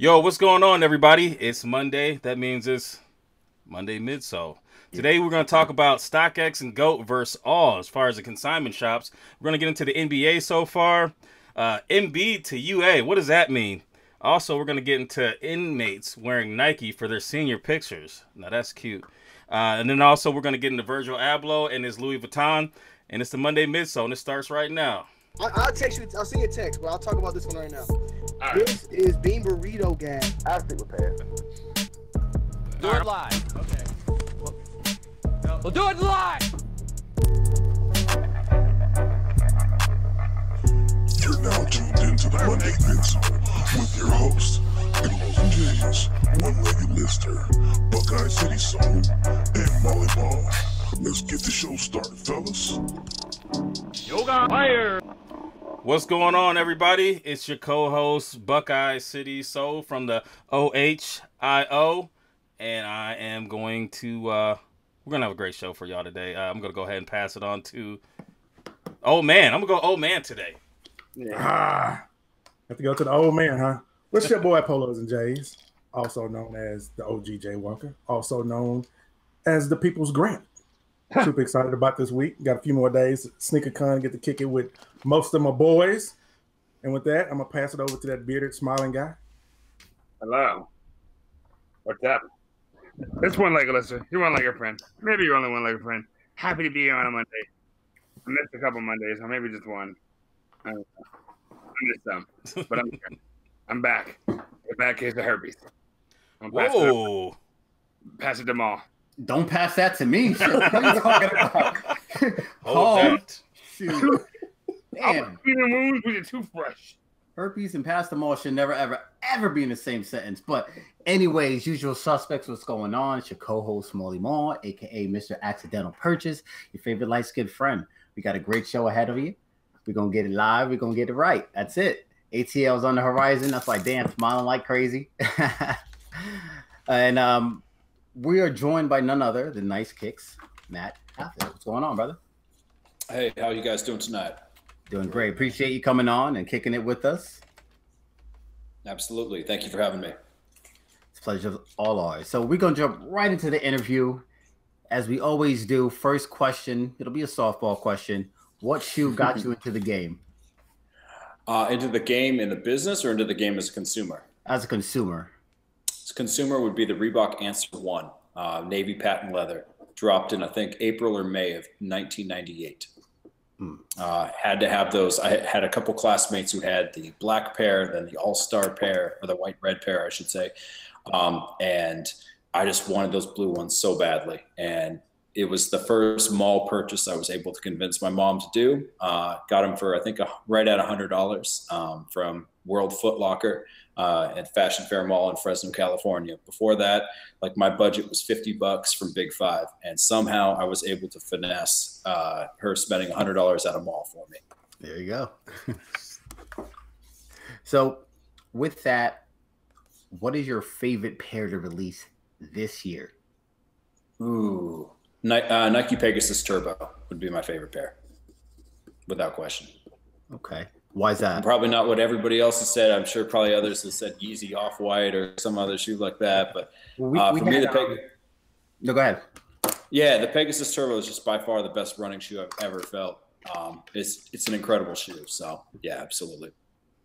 Yo, what's going on, everybody? It's Monday. That means it's Monday Midsole. Today we're going to talk about StockX and GOAT versus all as far as the consignment shops. We're going to get into the NBA so far. Embid to UA, what does that mean? Also, we're going to get into inmates wearing Nike for their senior pictures. Now, that's cute. And then also we're going to get into Virgil Abloh and his Louis Vuitton. And it's the Monday Midsole, and it starts right now. I'll text you. I'll send you a text, but I'll talk about this one right now. All This is Bean Burrito Gang. I think we're passing. Do it live. Okay. We'll do it live. You're now tuned into the Monday Midsole with your hosts, Emerald and James, One-Legged Lister, Buckeye City Soul, and Molly Ball. Let's get the show started, fellas. Yoga fire. What's going on, everybody? It's your co-host, Buckeye City Soul from the OHIO, and I am going to, we're going to have a great show for y'all today. I'm going to go ahead and pass it on to Old Man. I'm going to go Old Man today. Have to go to the old man, huh? What's your boy Polos and Jays, also known as the OG Jay Walker, also known as the People's Grant. Super excited about this week. Got a few more days. SneakerCon, get to kick it with most of my boys. And with that, I'm going to pass it over to that bearded, smiling guy. Hello. What's up? It's One-Legged Lister. You're one-legged friend. Maybe you're only one-legged friend. Happy to be here on a Monday. I missed a couple Mondays, or maybe just one. I don't know. I missed some, but I'm here. I'm back. The bad case of herpes. I'm Whoa. pass it to Maul. Don't pass that to me. Shit, what are you talking about? Hold that. Shoot. I'm Damn. cleaning wounds with a toothbrush. Herpes and pass them all should never, ever be in the same sentence. But anyways, usual suspects, what's going on? It's your co-host, Molly Maul, a.k.a. Mr. Accidental Purchase, your favorite light-skinned friend. We got a great show ahead of you. We're going to get it live. We're going to get it right. That's it. ATL's on the horizon. That's why Dan smiling like crazy. And we are joined by none other than Nice Kicks, Matt Halfhill. What's going on, brother? Hey, how you guys doing tonight? Doing great. Appreciate you coming on and kicking it with us. Absolutely. Thank you for having me. It's a pleasure all ours. So we're going to jump right into the interview. As we always do, first question, it'll be a softball question. What shoe got you into the game? Into the game in the business or into the game as a consumer? As a consumer. As a consumer would be the Reebok Answer 1, Navy patent leather. Dropped in, I think, April or May of 1998. Had to have those. I had a couple classmates who had the black pair, then the all-star pair, or the white-red pair, I should say. And I just wanted those blue ones so badly. And it was the first mall purchase I was able to convince my mom to do. Got them for, I think, right at $100 from World Foot Locker at Fashion Fair Mall in Fresno, California. Before that, like my budget was $50 from Big Five, and somehow I was able to finesse her spending $100 at a mall for me. There you go. So with that, what is your favorite pair to release this year? Ooh, Nike Pegasus Turbo would be my favorite pair, without question. Okay. Why is that? Probably not what everybody else has said. I'm sure probably others have said Yeezy Off-White or some other shoe like that. But for me, No, go ahead. Yeah, the Pegasus Turbo is just by far the best running shoe I've ever felt. It's an incredible shoe. So, yeah, absolutely.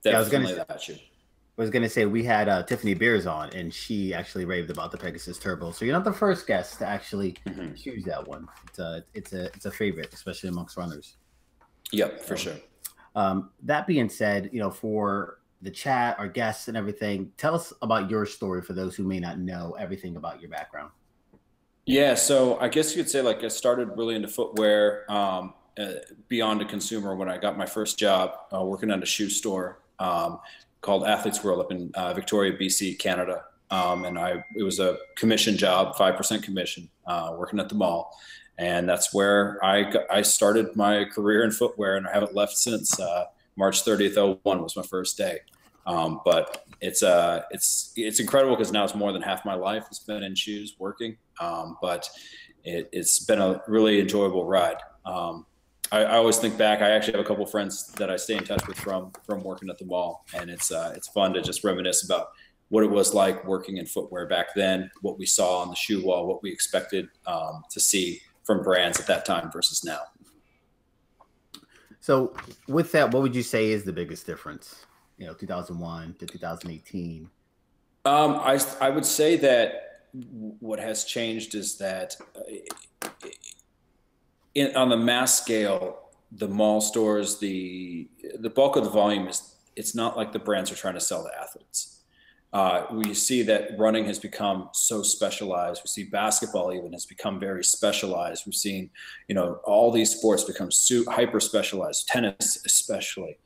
Definitely that shoe. I was going to say, we had Tiffany Beers on, and she actually raved about the Pegasus Turbo. So you're not the first guest to actually choose that one. It's a favorite, especially amongst runners. Yep, for sure. That being said, for the chat, our guests and everything, tell us about your story for those who may not know everything about your background. Yeah, so I guess you could say like I started really into footwear beyond a consumer when I got my first job working at a shoe store called Athletes World up in Victoria, BC, Canada. And it was a commission job, 5% commission, working at the mall. And that's where I started my career in footwear, and I haven't left since. March 30th, 01 was my first day. But it's incredible because now it's more than half my life has been in shoes working. But it's been a really enjoyable ride. I always think back. I actually have a couple friends that I stay in touch with from working at the mall, and it's fun to just reminisce about what it was like working in footwear back then, what we saw on the shoe wall, what we expected to see from brands at that time versus now. So with that, what would you say is the biggest difference, 2001 to 2018? I would say that what has changed is that on the mass scale, the mall stores, the bulk of the volume it's not like the brands are trying to sell to athletes. We see that running has become so specialized. We see basketball even has become very specialized. We've seen, all these sports become hyper specialized, tennis especially,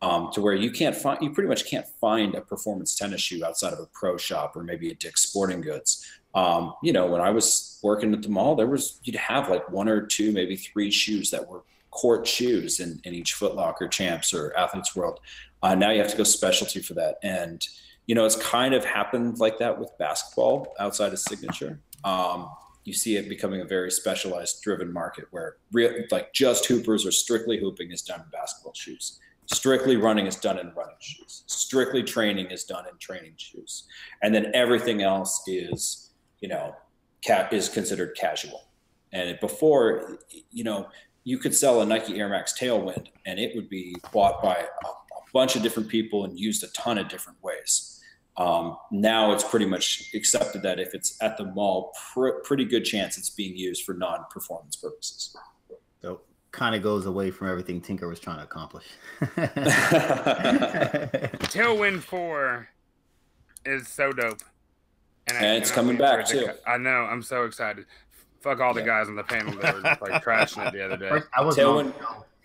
to where you pretty much can't find a performance tennis shoe outside of a pro shop or maybe a Dick's Sporting Goods. When I was working at the mall, you'd have like 1 or 2, maybe 3 shoes that were court shoes in each Foot Locker, Champs, or Athlete's World. Now you have to go specialty for that. And it's kind of happened like that with basketball outside of Signature. You see it becoming a very specialized driven market where just hoopers or strictly hooping is done in basketball shoes. Strictly running is done in running shoes. Strictly training is done in training shoes. And then everything else is, is considered casual. And before, you could sell a Nike Air Max Tailwind and it would be bought by a bunch of different people and used a ton of different ways. Now it's pretty much accepted that if it's at the mall, pretty good chance it's being used for non-performance purposes. So kind of goes away from everything Tinker was trying to accomplish. Tailwind 4 is so dope. And it's coming back too. I know. I'm so excited. Fuck all the guys on the panel that were just trashing it the other day. I was Tailwind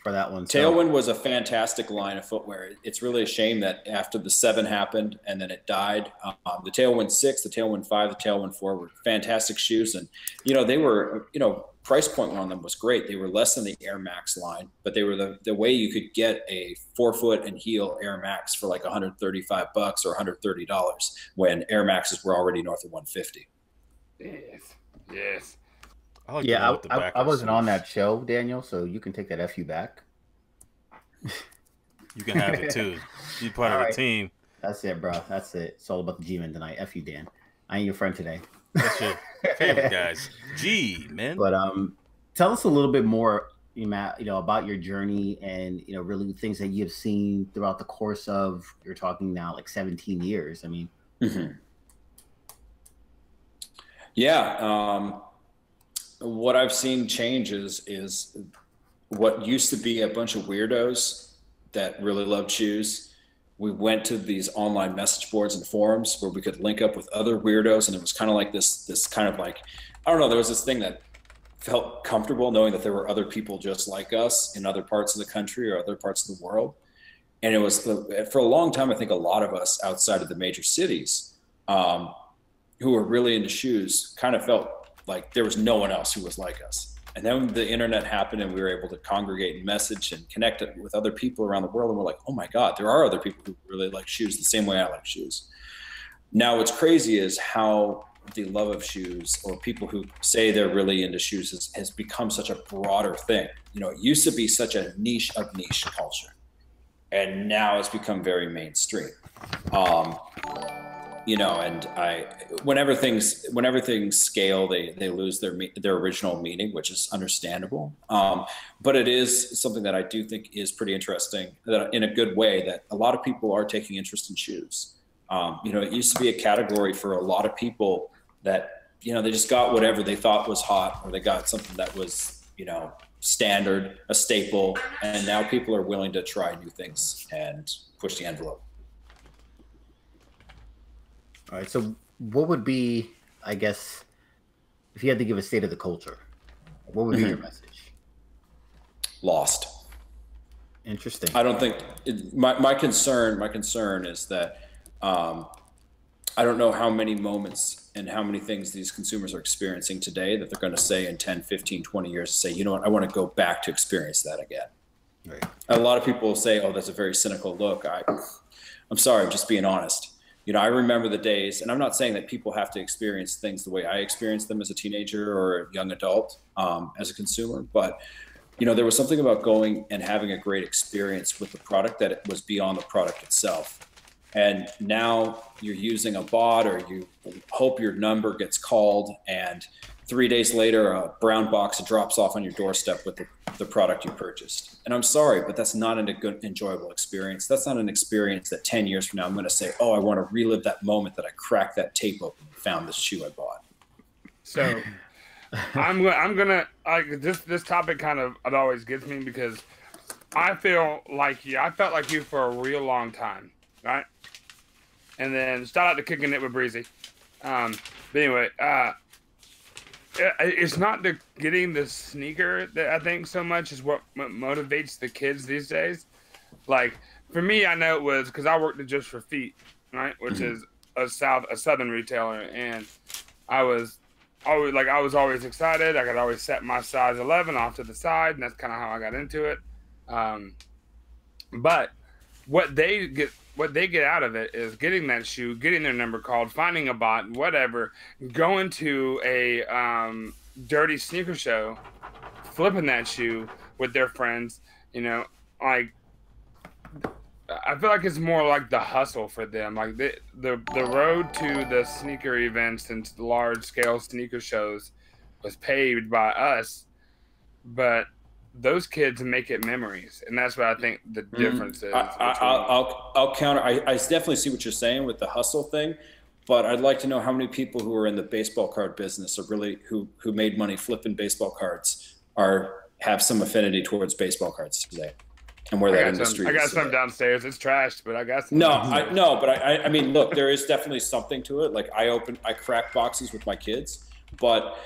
for that one. Tailwind was a fantastic line of footwear. It's really a shame that after the 7 happened and then it died. The Tailwind 6, the Tailwind 5, the Tailwind 4 were fantastic shoes. And, they were, price point on them was great. They were less than the Air Max line, but they were the way you could get a 4-foot and heel Air Max for like $135 or $130 when Air Maxes were already north of $150. Yes. I wasn't on that show, Daniel, so you can take that FU back. You can have it too. You're part of the team. That's it, bro. That's it. It's all about the G-Men tonight. FU, Dan. I ain't your friend today. That's your favorite guys. G-Men. But tell us a little bit more, Matt, about your journey and, really things that you've seen throughout the course of, you're talking now like 17 years. I mean. Mm-hmm. Yeah. What I've seen changes is what used to be a bunch of weirdos that really loved shoes. We went to these online message boards and forums where we could link up with other weirdos. And it was kind of like this kind of like, I don't know, there was this thing that felt comfortable knowing that there were other people just like us in other parts of the country or other parts of the world. And it was, for a long time, I think a lot of us outside of the major cities who were really into shoes kind of felt like there was no one else who was like us. And then the internet happened and we were able to congregate and message and connect with other people around the world. And we're like, oh my God, there are other people who really like shoes the same way I like shoes. Now what's crazy is how the love of shoes, or people who say they're really into shoes, has become such a broader thing. It used to be such a niche of niche culture. And now it's become very mainstream. And whenever things scale, they lose their original meaning, which is understandable. But it is something that I do think is pretty interesting, that in a good way, that a lot of people are taking interest in shoes. It used to be a category for a lot of people that, they just got whatever they thought was hot, or they got something that was, standard, a staple. And now people are willing to try new things and push the envelope. All right. So what would be, I guess, if you had to give a state of the culture, what would be your message? Lost. Interesting. I don't think my concern is that I don't know how many moments and how many things these consumers are experiencing today that they're going to say in 10, 15, 20 years, say, you know what, I want to go back to experience that again. Right. A lot of people will say, oh, that's a very cynical look. I'm sorry, I'm just being honest. I remember the days, and I'm not saying that people have to experience things the way I experienced them as a teenager or a young adult as a consumer, but there was something about going and having a great experience with the product that it was beyond the product itself. And now you're using a bot, or you hope your number gets called, and 3 days later, a brown box drops off on your doorstep with the product you purchased. And I'm sorry, but that's not a good, enjoyable experience. That's not an experience that 10 years from now, I'm going to say, oh, I want to relive that moment that I cracked that tape open and found this shoe I bought. So I'm gonna this topic kind of, it always gets me because I feel like you. I felt like you for a real long time, right? And then shout out to Kicking It with Breezy. But anyway, it's not the getting the sneaker that I think so much is what motivates the kids these days. Like for me, I know it was because I worked at Just for Feet, right, which is a southern retailer, and I was always excited. I could always set my size 11 off to the side, and that's kind of how I got into it. But what they get out of it is getting that shoe, getting their number called, finding a bot, whatever, going to a dirty sneaker show, flipping that shoe with their friends. You know, like I feel like it's more like the hustle for them. Like the road to the sneaker events and large scale sneaker shows was paved by us, but those kids make it memories, and that's what I think the difference is. I'll counter. I definitely see what you're saying with the hustle thing, but I'd like to know how many people who are in the baseball card business, or really who made money flipping baseball cards, have some affinity towards baseball cards today, and where that industry is. I got today. some downstairs. It's trashed, but I got some. I mean, look, there is definitely something to it. Like I crack boxes with my kids, but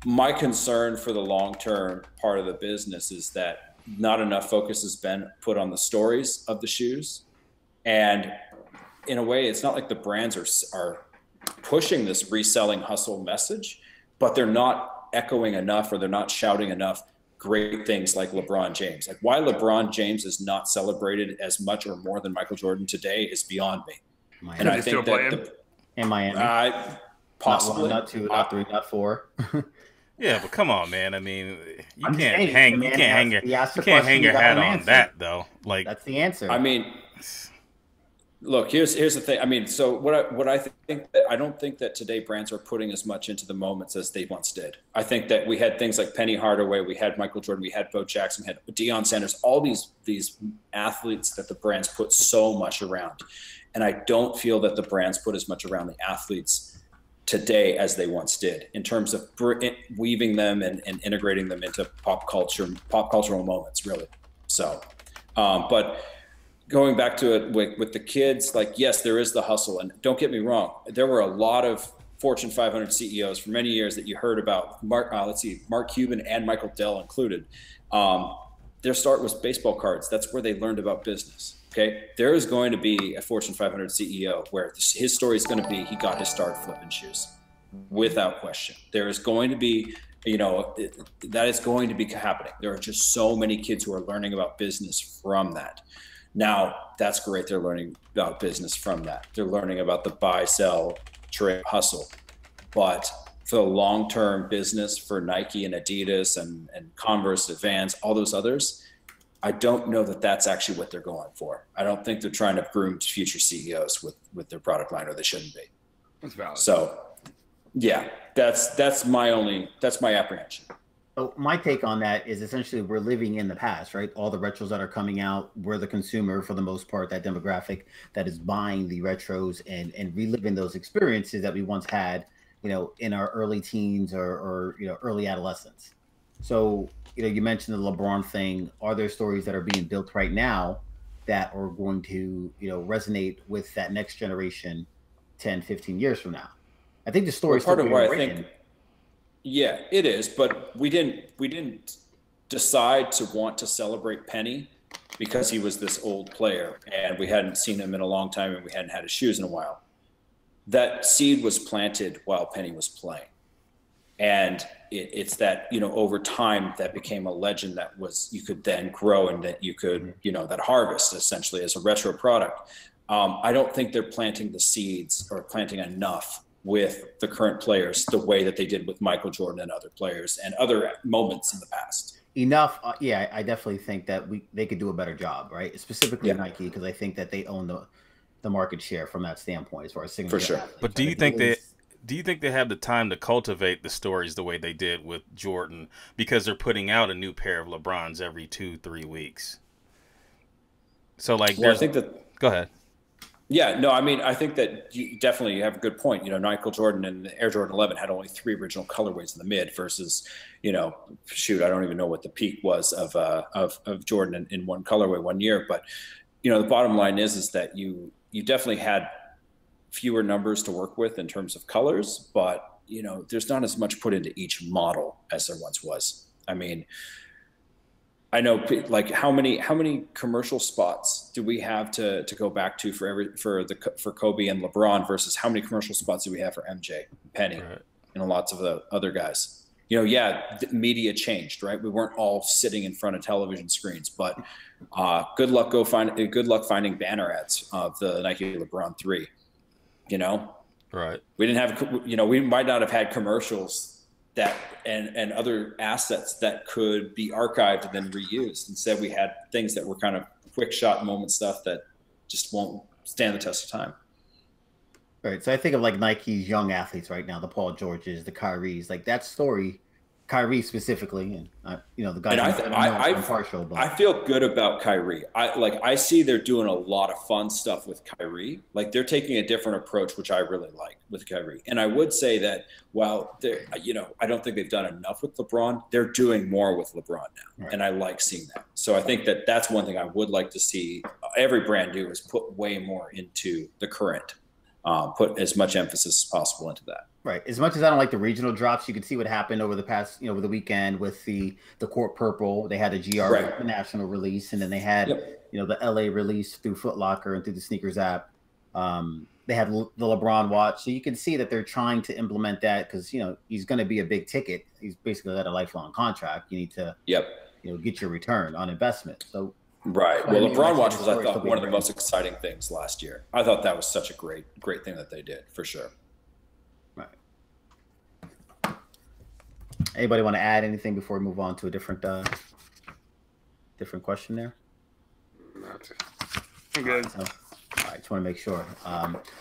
my concern for the long-term part of the business is that not enough focus has been put on the stories of the shoes. And in a way, it's not like the brands are pushing this reselling hustle message, but they're not echoing enough, or they're not shouting enough great things like LeBron James. Like why LeBron James is not celebrated as much or more than Michael Jordan today is beyond me. And I think that in Miami, possibly not 1, not 2, not 3, not 4. Yeah, but come on, man. I mean, you can't hang your hat on that, though. Like that's the answer. I mean, look, here's the thing. I mean, so what I think that I don't think that today brands are putting as much into the moments as they once did. I think that we had things like Penny Hardaway, we had Michael Jordan, we had Bo Jackson, we had Deion Sanders, all these athletes that the brands put so much around, and I don't feel that the brands put as much around the athletes today as they once did in terms of weaving them and integrating them into pop cultural moments, really. So, but going back to it with the kids, like, yes, there is the hustle. And don't get me wrong, there were a lot of Fortune 500 CEOs for many years that you heard about. Mark Cuban and Michael Dell included. Their start was baseball cards. That's where they learned about business. Okay, there is going to be a Fortune 500 CEO where his story is going to be he got his start flipping shoes, without question. There is going to be, that is going to be happening. There are just so many kids who are learning about business from that. Now, that's great. They're learning about business from that. They're learning about the buy, sell, trade, hustle. But for the long-term business for Nike and Adidas and Converse, Vans, all those others, I don't know that that's actually what they're going for. I don't think they're trying to groom future CEOs with their product line, or they shouldn't be. That's valid. So, yeah, that's my apprehension. So my take on that is essentially we're living in the past, right? All the retros that are coming out, we're the consumer for the most part, that demographic that is buying the retros and reliving those experiences that we once had, in our early teens or early adolescence. So, you mentioned the LeBron thing. Are there stories that are being built right now that are going to, resonate with that next generation 10, 15 years from now? I think the story is part of why I think. Yeah, it is. But we didn't decide to want to celebrate Penny because he was this old player and we hadn't seen him in a long time and we hadn't had his shoes in a while. That seed was planted while Penny was playing. And it's that, over time that became a legend that you could then grow and that you could, that harvest essentially as a retro product. I don't think they're planting the seeds or planting enough with the current players the way that they did with Michael Jordan and other players and other moments in the past. Enough. Yeah, I definitely think that they could do a better job, right? Specifically Nike, because I think that they own the market share from that standpoint as far as signature. For sure. athletes, But do right? you think they have the time to cultivate the stories the way they did with Jordan, because they're putting out a new pair of LeBrons every 2-3 weeks? So like, Well, I think that. Go ahead. Yeah, no, I mean, I think that you definitely have a good point. You know, Michael Jordan and the Air Jordan 11 had only 3 original colorways in the mid versus, you know, shoot, I don't even know what the peak was of Jordan in one colorway one year. But, you know, the bottom line is that you definitely had fewer numbers to work with in terms of colors, but, you know, there's not as much put into each model as there once was. I mean, I know, like, how many commercial spots do we have to go back to for Kobe and LeBron versus how many commercial spots do we have for MJ, Penny, Right. and lots of the other guys? You know, yeah, the media changed, right? We weren't all sitting in front of television screens, but good luck finding banner ads of the Nike LeBron 3. You know, Right. we didn't have, you know, we might not have had commercials that and other assets that could be archived and then reused. Instead, we had things that were kind of quick shot moment stuff that just won't stand the test of time. Right. So I think of like Nike's young athletes right now, the Paul Georges, the Kyries, like that story, Kyrie specifically, and you know, the guys. I'm partial, but I feel good about Kyrie. I see they're doing a lot of fun stuff with Kyrie. Like, they're taking a different approach, which I really like with Kyrie. And I would say that while they're, you know, I don't think they've done enough with LeBron, they're doing more with LeBron now, Right. and I like seeing that. So I think that that's one thing I would like to see every brand do, is put way more into the current, put as much emphasis as possible into that. right. As much as I don't like the regional drops, you can see what happened over the past, you know, over the weekend with the Court Purple. They had a GR Right. national release, and then they had, you know, the LA release through Foot Locker and through the Sneakers app. They had the LeBron watch. So you can see that they're trying to implement that because, you know, he's going to be a big ticket. He's basically got a lifelong contract. You need to, you know, get your return on investment. So, right. but Well, I mean, LeBron like, watch the was, I story's thought, still one of the being most exciting things last year. I thought that was such a great thing that they did, for sure. right. Anybody want to add anything before we move on to a different question there? I'm good. So, all right, just want to make sure.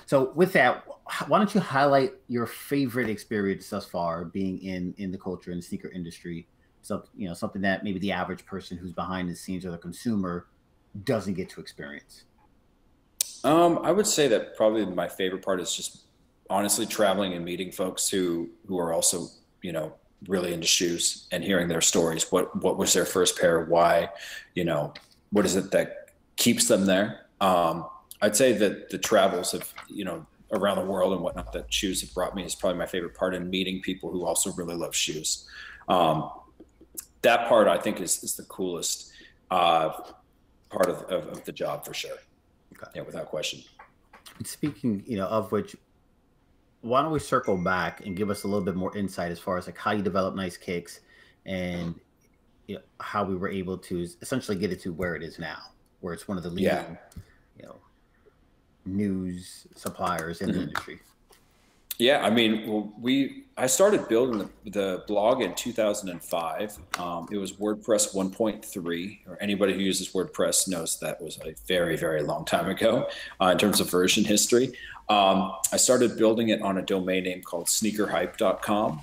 So with that, why don't you highlight your favorite experience thus far being in the culture and the sneaker industry? So, you know, something that maybe the average person who's behind the scenes or the consumer doesn't get to experience. I would say that probably my favorite part is just honestly traveling and meeting folks who are also, you know, really into shoes and hearing their stories. What was their first pair? Why? You know, what is it that keeps them there? I'd say that the travels of, you know, around the world and whatnot that shoes have brought me is probably my favorite part, in meeting people who also really love shoes. That part I think is the coolest part of the job, for sure. Okay. Yeah, without question. And speaking, you know, of which, why don't we circle back and give us a little bit more insight as far as like how you develop Nice Kicks and, you know, how we were able to essentially get it to where it is now, where it's one of the leading, you know, news suppliers in the industry. Yeah, I mean, I started building the blog in 2005. It was WordPress 1.3, or anybody who uses WordPress knows that was a very, very long time ago in terms of version history. I started building it on a domain name called sneakerhype.com.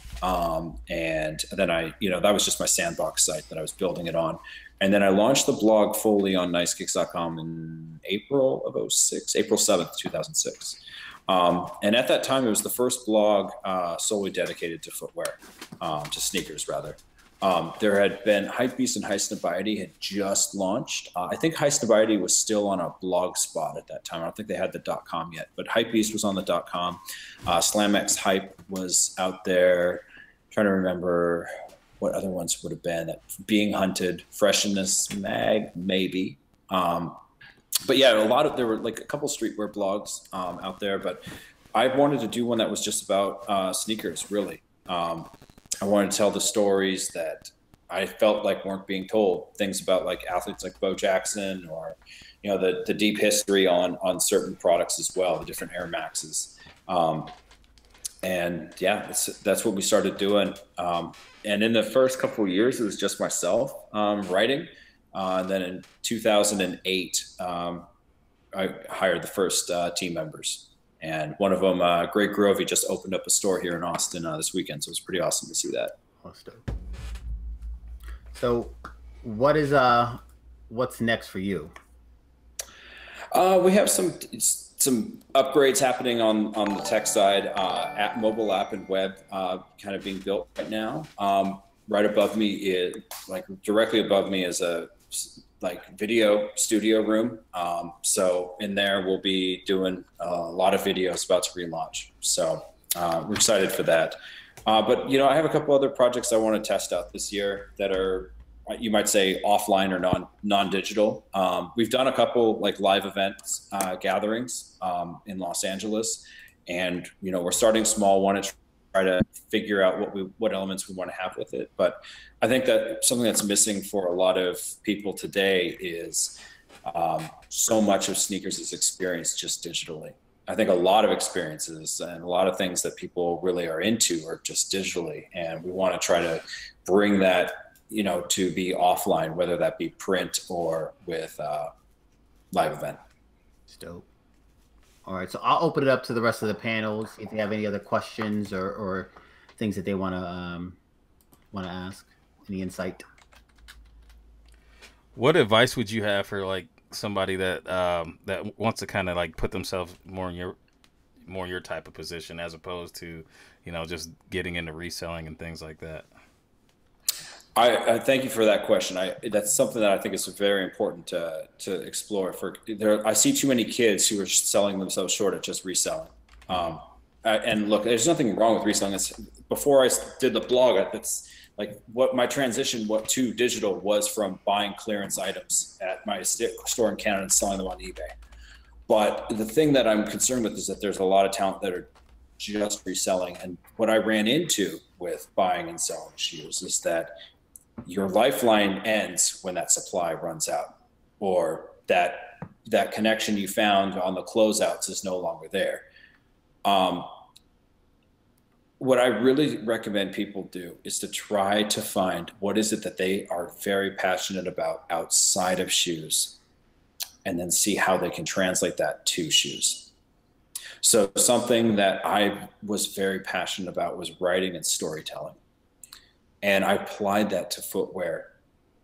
And then that was just my sandbox site that I was building it on. And then I launched the blog fully on nicekicks.com in April of 2006, April 7th, 2006. And at that time, it was the first blog solely dedicated to footwear, to sneakers, rather. There had been Hypebeast and Highsnobiety had just launched. I think Highsnobiety was still on a blog spot at that time. I don't think they had the .com yet, but Hypebeast was on the .com. SlamX Hype was out there. I'm trying to remember what other ones would have been. Being Hunted, Freshness Mag, maybe. But yeah, there were like a couple streetwear blogs out there, but I wanted to do one that was just about sneakers, really. I wanted to tell the stories that I felt like weren't being told, things about like athletes like Bo Jackson, or, you know, the deep history on certain products as well, the different Air Maxes. And yeah, that's what we started doing. And in the first couple of years, it was just myself writing. And then in 2008, hired the first team members. And one of them, Greg Grovey, just opened up a store here in Austin this weekend. So it was pretty awesome to see that. Awesome. So what's next for you? We have some upgrades happening on the tech side. Mobile app and web kind of being built right now. Right above me is directly above me is a video studio room. So in there we'll be doing a lot of videos about to relaunch. So we're excited for that. But I have a couple other projects I want to test out this year that are, you might say, offline or non-digital. We've done a couple live events, gatherings in Los Angeles, and we're starting small. Want to try to figure out what elements we want to have with it. But I think that something that's missing for a lot of people today is so much of sneakers is experienced just digitally. I think a lot of experiences and a lot of things that people really are into are just digitally, and we want to try to bring that to be offline, whether that be print or with live event. It's dope. All right, so I'll open it up to the rest of the panels if they have any other questions or things that they want to ask. Any insight? What advice would you have for somebody that that wants to kind of put themselves more in your type of position, as opposed to just getting into reselling and things like that? I thank you for that question. That's something that I think is very important to explore. I see too many kids who are selling themselves short at just reselling. And look, there's nothing wrong with reselling. Before I did the blog, that's what my transition to digital was, from buying clearance items at my store in Canada and selling them on eBay. But the thing that I'm concerned with is that there's a lot of talent that are just reselling. And what I ran into with buying and selling shoes is that your lifeline ends when that supply runs out, or that connection you found on the closeouts is no longer there. What I really recommend people do is to try to find what is it that they are very passionate about outside of shoes, and then see how they can translate that to shoes. So something that I was very passionate about was writing and storytelling. And I applied that to footwear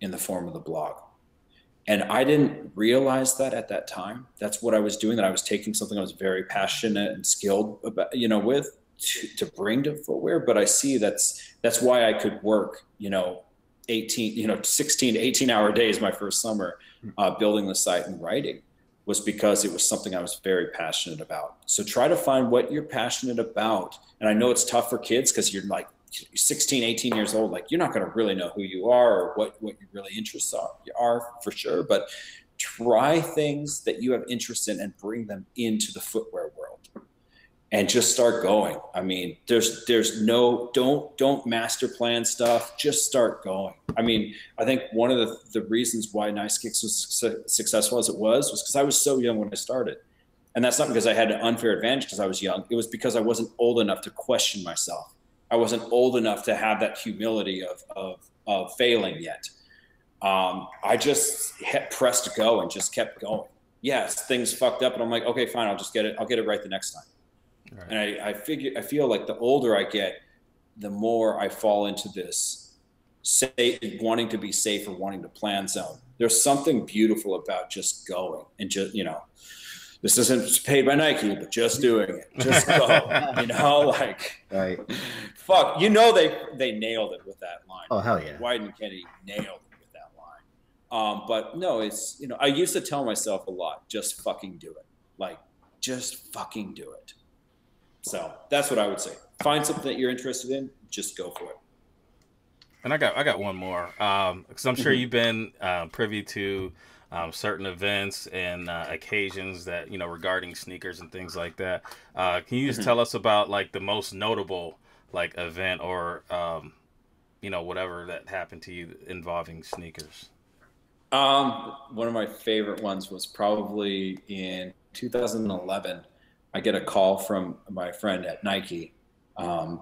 in the form of the blog. And I didn't realize that at that time. That's what I was doing, that I was taking something I was very passionate and skilled about, with to bring to footwear. But I see that's why I could work, 16 to 18 hour days my first summer building the site and writing, was because it was something I was very passionate about. So try to find what you're passionate about. And I know it's tough for kids because you're 16, 18 years old, you're not going to really know who you are or what your really interests are for sure. But try things that you have interest in and bring them into the footwear world, and just start going. I mean, there's no, don't master plan stuff. Just start going. I mean, I think one of the reasons why Nice Kicks was successful as it was because I was so young when I started. And that's not because I had an unfair advantage because I was young. It was because I wasn't old enough to question myself. I wasn't old enough to have that humility of failing yet. I just pressed go and just kept going. Yes, things fucked up, and I'm like, okay, fine, I'll get it right the next time. Right. And I feel like the older I get, the more I fall into this wanting to be safe or wanting to plan zone. There's something beautiful about just going and just, this isn't paid by Nike, but just doing it, just go, right. Fuck, they nailed it with that line. Oh, hell yeah. Wyden and Kennedy nailed it with that line. But no, it's, I used to tell myself a lot, just fucking do it. Just fucking do it. So that's what I would say. Find something that you're interested in, just go for it. And I got one more, because I'm sure you've been privy to certain events and occasions that, regarding sneakers and things like that. Can you just tell us about the most notable event or, whatever that happened to you involving sneakers? One of my favorite ones was probably in 2011. I get a call from my friend at Nike, and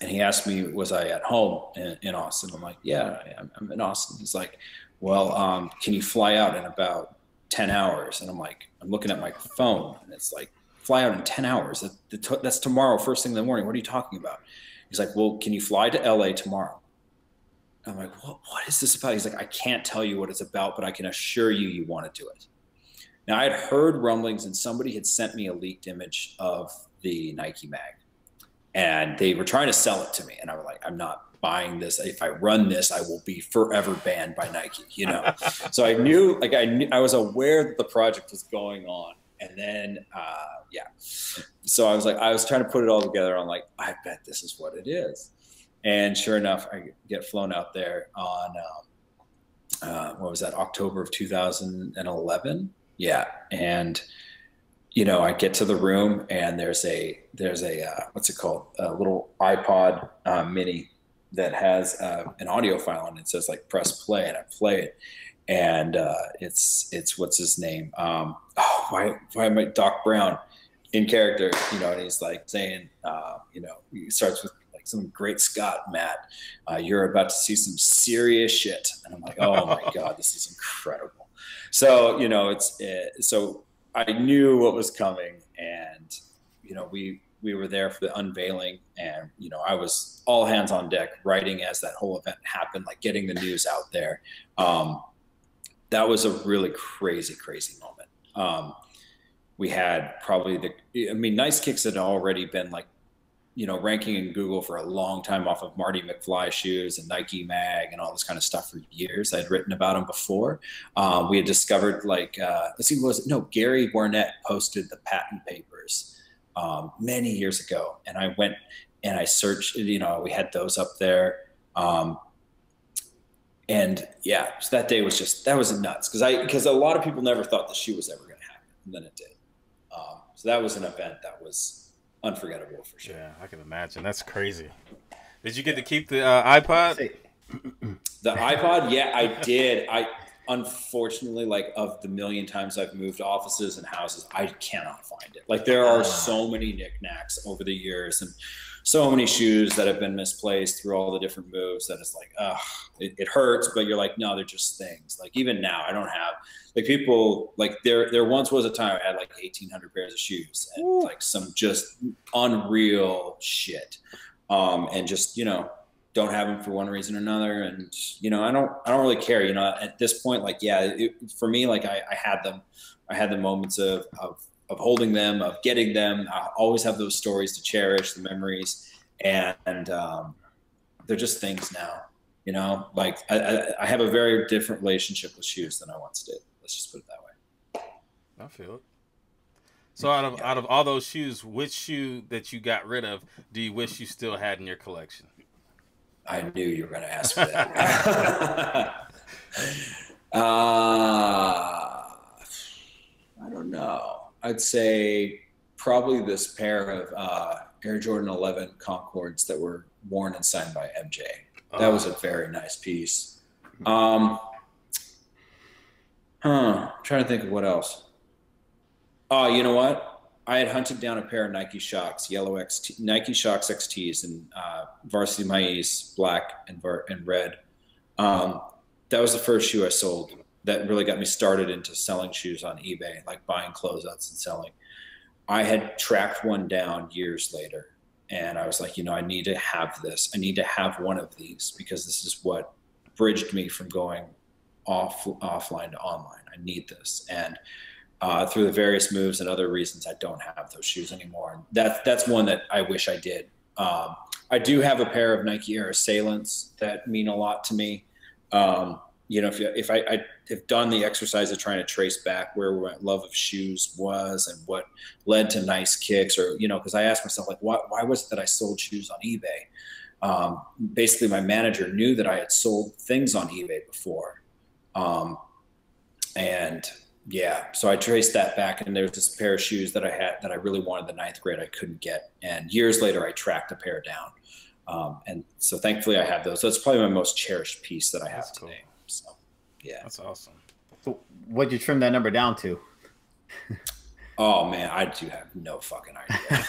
he asked me, was I at home in Austin? I'm like, yeah, I'm in Austin. He's like, well, can you fly out in about 10 hours. And I'm like, I'm looking at my phone and it's like, fly out in 10 hours. That's tomorrow, first thing in the morning. What are you talking about? He's like, well, can you fly to LA tomorrow? I'm like, what is this about? He's like, I can't tell you what it's about, but I can assure you, you want to do it. Now I had heard rumblings and somebody had sent me a leaked image of the Nike mag and they were trying to sell it to me. And I was like, I'm not buying this. If I run this, I will be forever banned by Nike, you know? So I knew, like, I was aware that the project was going on. And then, so I was trying to put it all together. I'm like, I bet this is what it is. And sure enough, I get flown out there on, what was that, October of 2011? Yeah. And, you know, I get to the room and there's a what's it called? A little iPod mini that has an audio file on it. It says like press play, and I play it. And it's what's his name? Why am I Doc Brown in character? You know, and he's like saying, you know, he starts with like some great Scott, Matt. You're about to see some serious shit, and I'm like, oh my god, this is incredible. So you know, so I knew what was coming, and you know, we were there for the unveiling, and you know, I was all hands on deck, writing as that whole event happened, like getting the news out there. That was a really crazy moment. We had probably Nice Kicks had already been like, you know, ranking in Google for a long time off of Marty McFly shoes and Nike mag and all this kind of stuff for years. I'd written about them before. We had discovered like, Gary Barnett posted the patent papers many years ago. And I went and I searched, you know, we had those up there. And yeah, so that day was that was nuts because a lot of people never thought the shoe was ever going to happen, and then it did. So that was an event that was unforgettable for sure. Yeah, I can imagine. That's crazy. Did you get to keep the iPod? The iPod, yeah, I did. I unfortunately, like, of the million times I've moved offices and houses, I cannot find it. Like, there are so many knickknacks over the years and so many shoes that have been misplaced through all the different moves that it's like, it hurts, but you're like, no, they're just things. Like, even now, I don't have, like, people, like, there once was a time I had like 1,800 pairs of shoes and like some just unreal shit. And just, you know, don't have them for one reason or another. And, you know, I don't really care, you know, at this point, like, yeah, for me, like I had the moments of holding them, of getting them. I always have those stories to cherish, the memories, and they're just things now, you know, like I have a very different relationship with shoes than I once did. Let's just put it that way. I feel it. So out of all those shoes, which shoe that you got rid of do you wish you still had in your collection? I knew you were going to ask for that. I don't know. I'd say probably this pair of Air Jordan 11 Concords that were worn and signed by MJ. That was a very nice piece. Trying to think of what else. Oh, you know what? I had hunted down a pair of Nike Shox, Nike Shox XTs in Varsity Maïs, black and red. That was the first shoe I sold that really got me started into selling shoes on eBay, like buying closeouts and selling. I had tracked one down years later, and I was like, you know, I need to have this. I need to have one of these because this is what bridged me from going offline to online. I need this. And through the various moves and other reasons, I don't have those shoes anymore. And that's one that I wish I did. I do have a pair of Nike Air Assailants that mean a lot to me. You know, if I have done the exercise of trying to trace back where my love of shoes was and what led to Nice Kicks, or, you know, because I asked myself, like, why was it that I sold shoes on eBay? Basically, my manager knew that I had sold things on eBay before. And yeah, so I traced that back, and there was this pair of shoes that I had that I really wanted the 9th grade I couldn't get. And years later, I tracked a pair down. And so thankfully I have those. So it's probably my most cherished piece that I have today. Cool. So yeah. That's awesome. So what'd you trim that number down to? Oh man, I do have no fucking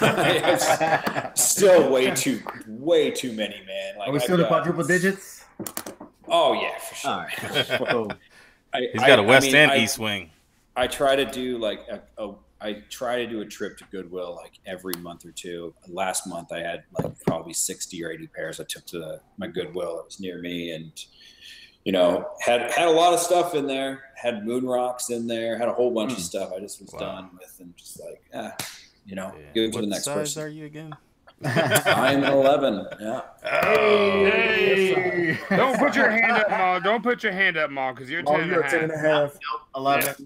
idea. Still way too many, man. Like, are we still in the quadruple digits? Oh yeah, for sure. All right. He's got a West and East wing. I try to do like I try to do a trip to Goodwill like every month or two. Last month I had like probably 60 or 80 pairs I took to my Goodwill that was near me, and you know, had a lot of stuff in there, had moon rocks in there, had a whole bunch of stuff I just was done with, and just like, you know, go to the next person. What size are you again? I'm an 11. Yeah. Hey. Don't put your hand up, Ma. Don't put your hand up, Ma, because you're 10 you're 10 and a half. 11. Yeah.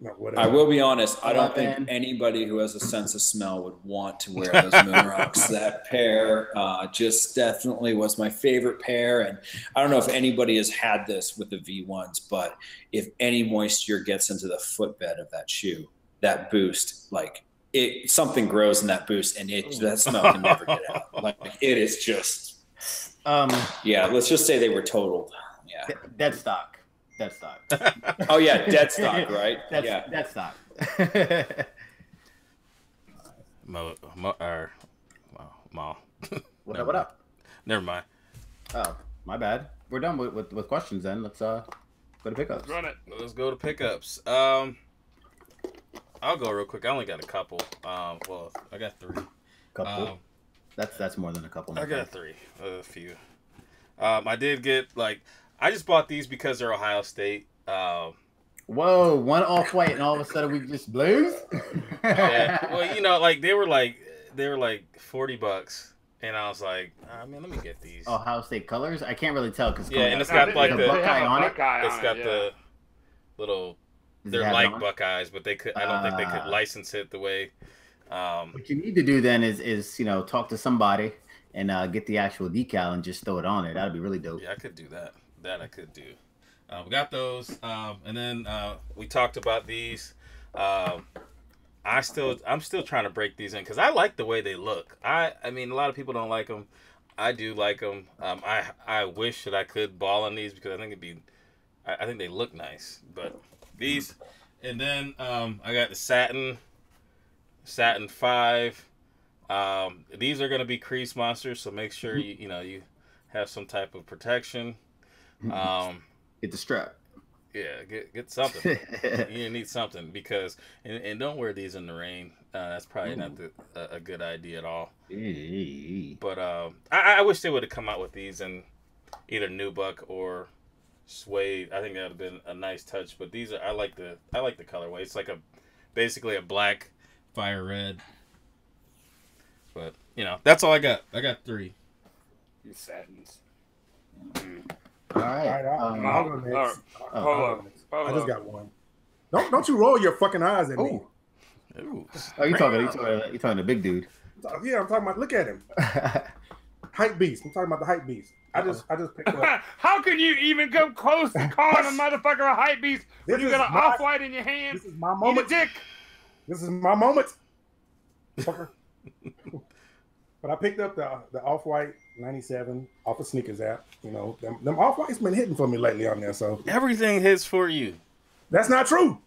No, I will be honest. I don't think anybody who has a sense of smell would want to wear those moon rocks. That pair just definitely was my favorite pair. And I don't know if anybody has had this with the V1s, but if any moisture gets into the footbed of that shoe, that boost, like something grows in that boost, and that smell can never get out. Like it is just, yeah. Let's just say they were totaled. Yeah, dead stock. Dead stock. Oh yeah, dead stock, right? Dead stock. Mo. What up? Never mind. Oh, my bad. We're done with questions then. Let's go to pickups. Run it. Let's go to pickups. I'll go real quick. I only got a couple. Well, I got 3. Couple. That's more than a couple. I got 3. A few. I did get I just bought these because they're Ohio State. Whoa, one off-white, and all of a sudden we just blues? Yeah. Well, you know, they were like $40, and I was like, let me get these. Ohio State colors? I can't really tell because and it's got like the Buckeye on it. It's got the little. They're like Buckeyes, but they could. I don't think they could license it the way. What you need to do then is talk to somebody and get the actual decal and just throw it on there. That'd be really dope. Yeah, I could do that. That I could do. We got those, and then we talked about these. I'm still trying to break these in because I like the way they look. I mean, a lot of people don't like them. I do like them. I wish that I could ball on these because I think I think they look nice. But these, and then I got the satin 5. These are gonna be crease monsters, so make sure you have some type of protection. Get the strap. Yeah, get something. You need something because and don't wear these in the rain. That's probably not a good idea at all. But I wish they would have come out with these in either nubuck or suede. I think that would have been a nice touch. But these I like the colorway. It's like basically a black fire red. But that's all I got. I got 3. These satins. All right. I'll go next. Hold I just got one. Don't you roll your fucking eyes at me. Ooh. Oh, you talking to big dude? Yeah, I'm talking about. Look at him. Hype beast. I'm talking about the hype beast. I just picked up. How can you even come close to calling a motherfucker a hype beast when you got an off-white in your hand? This is my moment. Eat a dick. This is my moment. Fucker. But I picked up the off-white 97 off of Sneakers app. Them off-whites been hitting for me lately on there. So Everything hits for you. That's not true.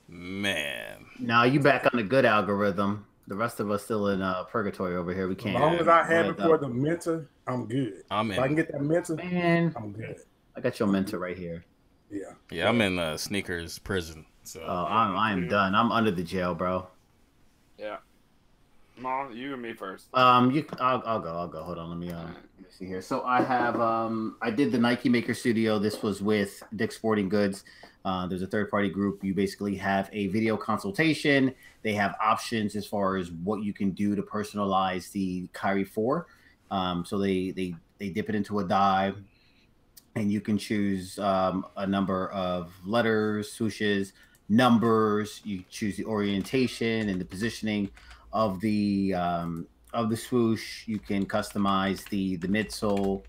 Man. Now you back on the good algorithm. The rest of us still in purgatory over here. We can't. As long as I have it for the mentor, I'm good. I'm in. If I can get that mentor, Man, I'm good. I got your mentor right here. Yeah, I'm in sneakers prison. So I am done. I'm under the jail, bro. Yeah. Mom, you and me first. I'll go. Hold on, let me see here. So I have I did the Nike Maker Studio. This was with Dick's Sporting Goods. There's a third-party group. You basically have a video consultation. They have options as far as what you can do to personalize the Kyrie 4. So they dip it into a die, and you can choose a number of letters, swooshes, numbers. You choose the orientation and the positioning of the swoosh. You can customize the midsole,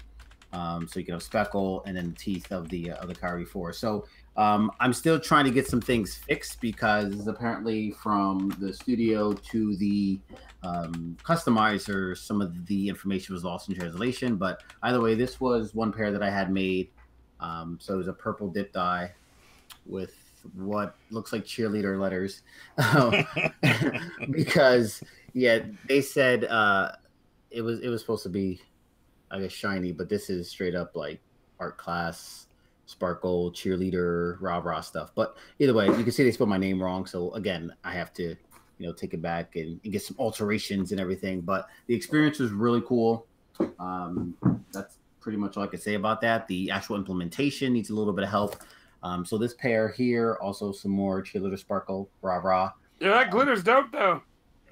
so you can have speckle, and then the teeth of the Kyrie 4. So I'm still trying to get some things fixed because apparently from the studio to the customizer, some of the information was lost in translation. But either way, this was one pair that I had made. So it was a purple dip dye with what looks like cheerleader letters, because they said it was supposed to be, I guess, shiny, but this is straight up like art class sparkle, cheerleader, rah-rah stuff. But either way, you can see they spelled my name wrong. So again, I have to, take it back and get some alterations and everything. But the experience was really cool. That's pretty much all I can say about that. The actual implementation needs a little bit of help. So this pair here, also some more cheerleader sparkle, rah-rah. Yeah, that glitter's dope though.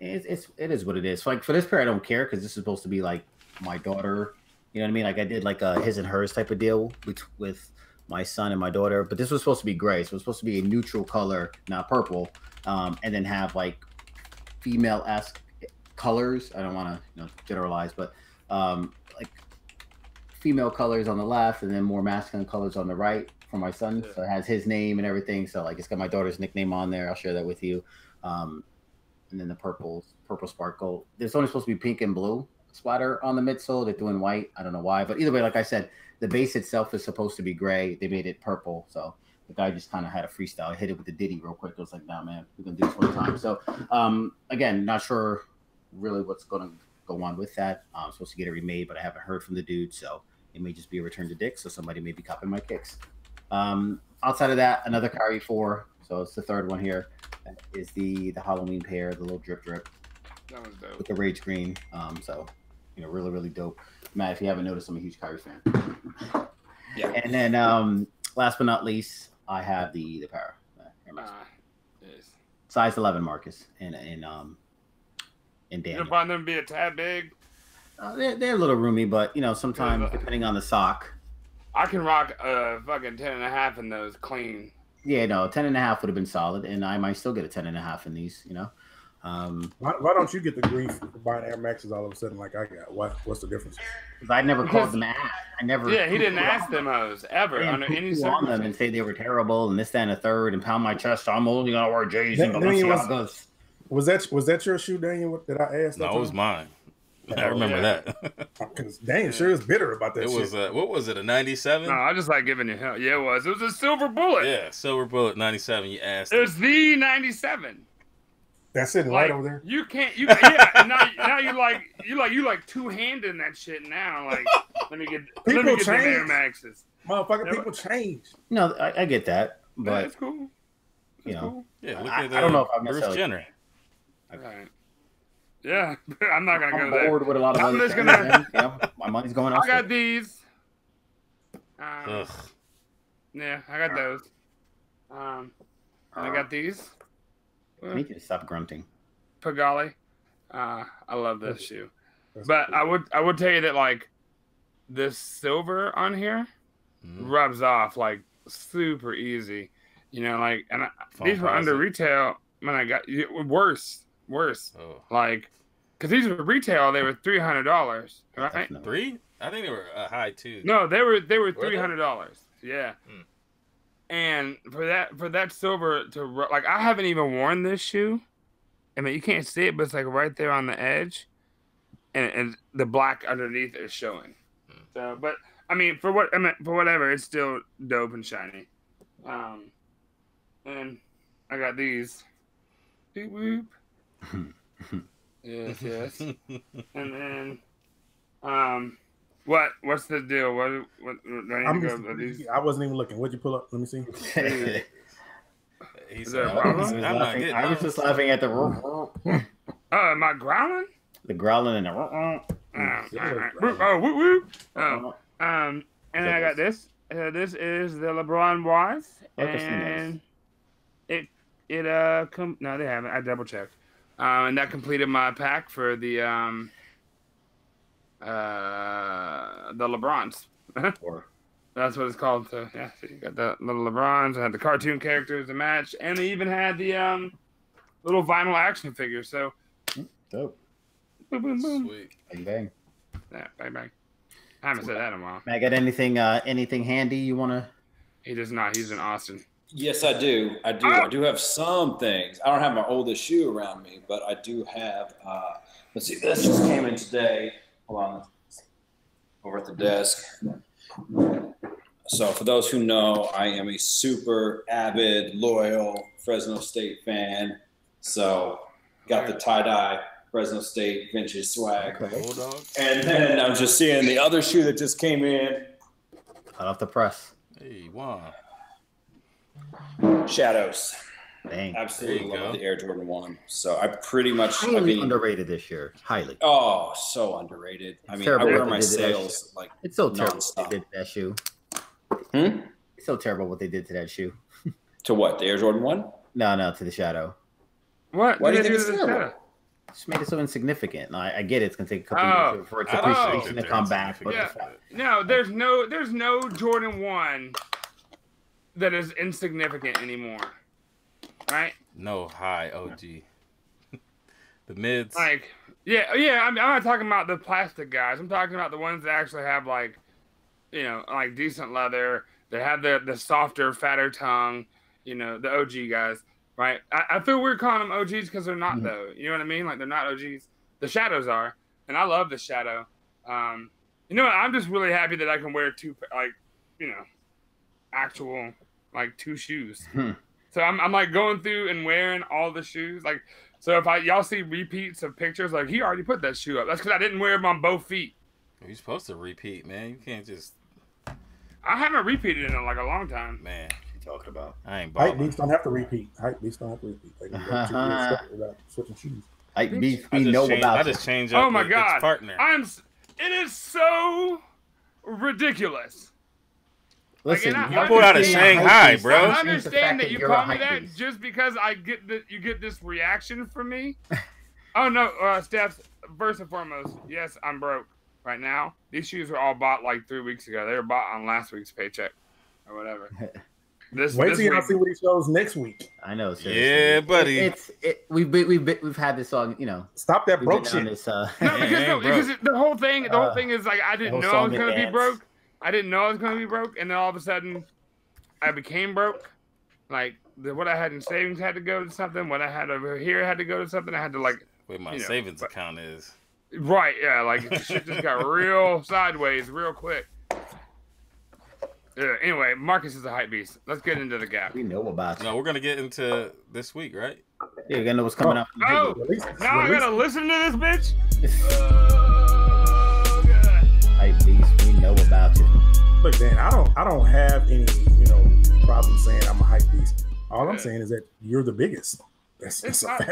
It is what it is. So, like for this pair, I don't care because this is supposed to be like my daughter. You know what I mean? Like I did like a his and hers type of deal with my son and my daughter. But this was supposed to be gray. So it was supposed to be a neutral color, not purple. And then have like female-esque colors. I don't want to generalize, but like female colors on the left and then more masculine colors on the right for my son. So it has his name and everything. So like it's got my daughter's nickname on there. I'll share that with you. And then the purple sparkle. There's only supposed to be pink and blue splatter on the midsole. They're doing white. I don't know why, but either way, like I said, the base itself is supposed to be gray. They made it purple. So the guy just kind of had a freestyle. I hit it with the Diggi real quick. I was like, nah, man, we're going to do this one time. So again, not sure really what's going to go on with that. I'm supposed to get it remade, but I haven't heard from the dude. So it may just be a return to Dick. So somebody may be copying my kicks. Outside of that, another carry 4. So it's the third one here. That is the Halloween pair, the little drip. That was dope. With the Rage Green. So, really, really dope. Matt, if you haven't noticed, I'm a huge Kyrie fan. Yeah. And then last but not least, I have the Power. Yes. Size 11 Marcus and Daniel. You find them to be a tad big? They're a little roomy, but sometimes depending on the sock. I can rock a fucking 10.5 in those clean. Yeah, no, 10.5 would have been solid, and I might still get a 10.5 in these. Why don't you get the grief for buying Air Maxes all of a sudden like I got? What's the difference? Because I never called them ass. I never. Yeah, he didn't ask them those ever under any circumstance. And say they were terrible and this, that, and a third, and pound my chest. I'm only gonna wear J's and Balenciagas. Was that your shoe, Daniel? That I asked? No, it was mine. I remember that. Because Daniel sure is bitter about that. It was what was it, a 97? No, I just like giving you hell. Yeah, it was. It was a silver bullet. Yeah, silver bullet 97. You asked. It was the 97. That's sitting right over there. You can't. And now you like two-handing that shit now. Like let me get the Air Maxes. Motherfucker, people change. No, I get that, but it's cool. Cool. Yeah, look at I don't know if I'm Bruce Jenner. Right. Yeah, I'm not gonna go I'm there. bored with a lot of I'm money. just gonna. My money's going I off. got these. Ugh. Yeah, I got those. I got these. I need you to stop grunting. Pagali. I love this shoe. But I would tell you that like this silver on here rubs off like super easy. And these were under retail when I got worse. Oh. Like, because these were retail, they were $300, right? Definitely. I think they were high too. No, they were $300. Yeah. And for that silver to like, I haven't even worn this shoe. I mean, you can't see it, but it's like right there on the edge, and the black underneath is showing. So, but I mean, for whatever, it's still dope and shiny. And I got these. Beep whoop. Yes. And then, what's the deal? What do I need to go these? I wasn't even looking. What'd you pull up? Let me see. Is there a problem? I was just laughing at the. Am I growling? The growling and the. Whoop whoop. Oh. And then I got this. This is the LeBron Wise, and no, they haven't. I double checked. And that completed my pack for the LeBrons. That's what it's called. So yeah, so you got the little LeBrons. I had the cartoon characters to match, and they even had the little vinyl action figures. So dope. Boom, boom, boom. Sweet. Bang bang. Yeah, bang bang. I haven't said that in a while. Matt, got anything handy you want to? He does not. He's in Austin. Yes, I do. I do have some things. I don't have my oldest shoe around me, but I do have. Let's see. This just came in today. Hold on. Over at the desk. So for those who know, I am a super avid, loyal Fresno State fan. So got the tie-dye Fresno State vintage swag. Bulldog. And then I'm just seeing the other shoe that just came in. Hot off the press. Hey, wow. Shadows. Dang. Absolutely There you love go. the Air Jordan 1. So I pretty much Highly underrated this year. Highly. Oh, so underrated. I mean, I terrible wear what they my did to that sales like It's so terrible what nonstop. they did to that shoe. Hmm? It's so terrible what they did to that shoe. To what? The Air Jordan 1? No, to the Shadow. What? Why do you did think they it's do to the terrible? Shadow? Just made it so insignificant. Now, I get it's gonna take a couple years for its I don't think appreciation that to they're come back. But insignificant. No, there's no Jordan 1 that is insignificant anymore. Right? No, high OG. The mids. Like, yeah. I'm not talking about the plastic guys. I'm talking about the ones that actually have like, like decent leather. They have the softer, fatter tongue. The OG guys, right? I feel weird calling them OGs because they're not though. You know what I mean? Like they're not OGs. The Shadows are, and I love the Shadow. You know what? I'm just really happy that I can wear two, actual like two shoes. So I'm like going through and wearing all the shoes. Like, so if y'all see repeats of pictures, like he already put that shoe up. That's because I didn't wear them on both feet. You're supposed to repeat, man. You can't just. I haven't repeated in like a long time. Man, what you talking about? I ain't Hype balling. beats don't have to repeat. Hype beats don't have to repeat. They can go 2 years straight without switching shoes. Hype beef, I we just know changed, about I it. just changed up Oh my its god, partner. it is so ridiculous. Listen, Like, You pulled out a Shanghai, bro. I understand that you call me that just because you get this reaction from me. Oh no, Steph. First and foremost, yes, I'm broke right now. These shoes were all bought like 3 weeks ago. They were bought on last week's paycheck or whatever. Wait till y'all see what he shows next week. I know, seriously. Yeah, buddy. We've had this song, Stop that we've broke been on shit. this, No, because the whole thing is like I didn't whole know I song was gonna and be dance. broke. I didn't know I was gonna be broke, and then all of a sudden, I became broke. Like what I had in savings had to go to something. What I had over here had to go to something. I had to like. Where my savings account is. Right, yeah, like shit just got real sideways real quick. Yeah, anyway, Marcus is a hype beast. Let's get into the G.A.P. We know about it. No, we're gonna get into this week, right? Yeah, you gotta know what's coming up. Oh, Release- now I release- gotta listen to this bitch? Hype beast, we know about you. Look, Dan, I don't have any, problem saying I'm a hype beast. All I'm saying is that you're the biggest. That's It's a not, fact.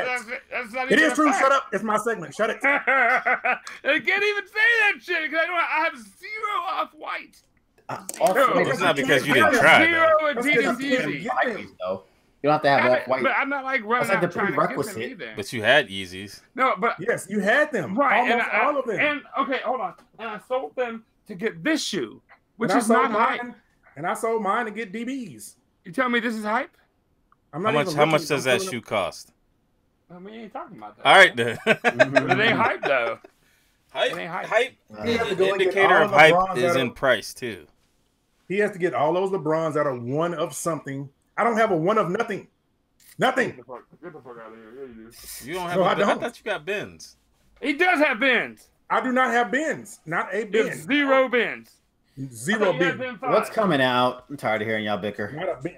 that's not It even is a true. fact. Shut up. It's my segment. Shut it. I can't even say that shit because I have 0 off-white. It's not because you didn't I have try, 0 though. That's 'cause Adidas you can't Yeezy. get Hype them. beast, though. You don't have to have off-white. But I'm not like running That's like out the trying to get them prerequisite. either. But you had Yeezys. No, but Yes, you had them. right, Almost and all of them. And okay, hold on. And I sold them to get this shoe, which And I is sold not hype. mine. And I sold mine to get DBs. You tell me this is hype? I'm How not much? even How looking. much does I'm that pulling shoe up- cost? I mean, you ain't talking about that. All right, then. But it ain't hype though. Hype. It ain't hype. Hype. You have to go and get Indicator all of the hype bronze is that in are- price too. He has to get all those LeBrons that are one of something. I don't have a one of nothing. Nothing. Get the fuck out of here. Yeah, you do. No, You don't have. I I don't. thought you got bins. He does have bins. I do not have bins. Not a bin. There's 0 bins. Zero bin. bin. What's coming out? I'm tired of hearing y'all bicker.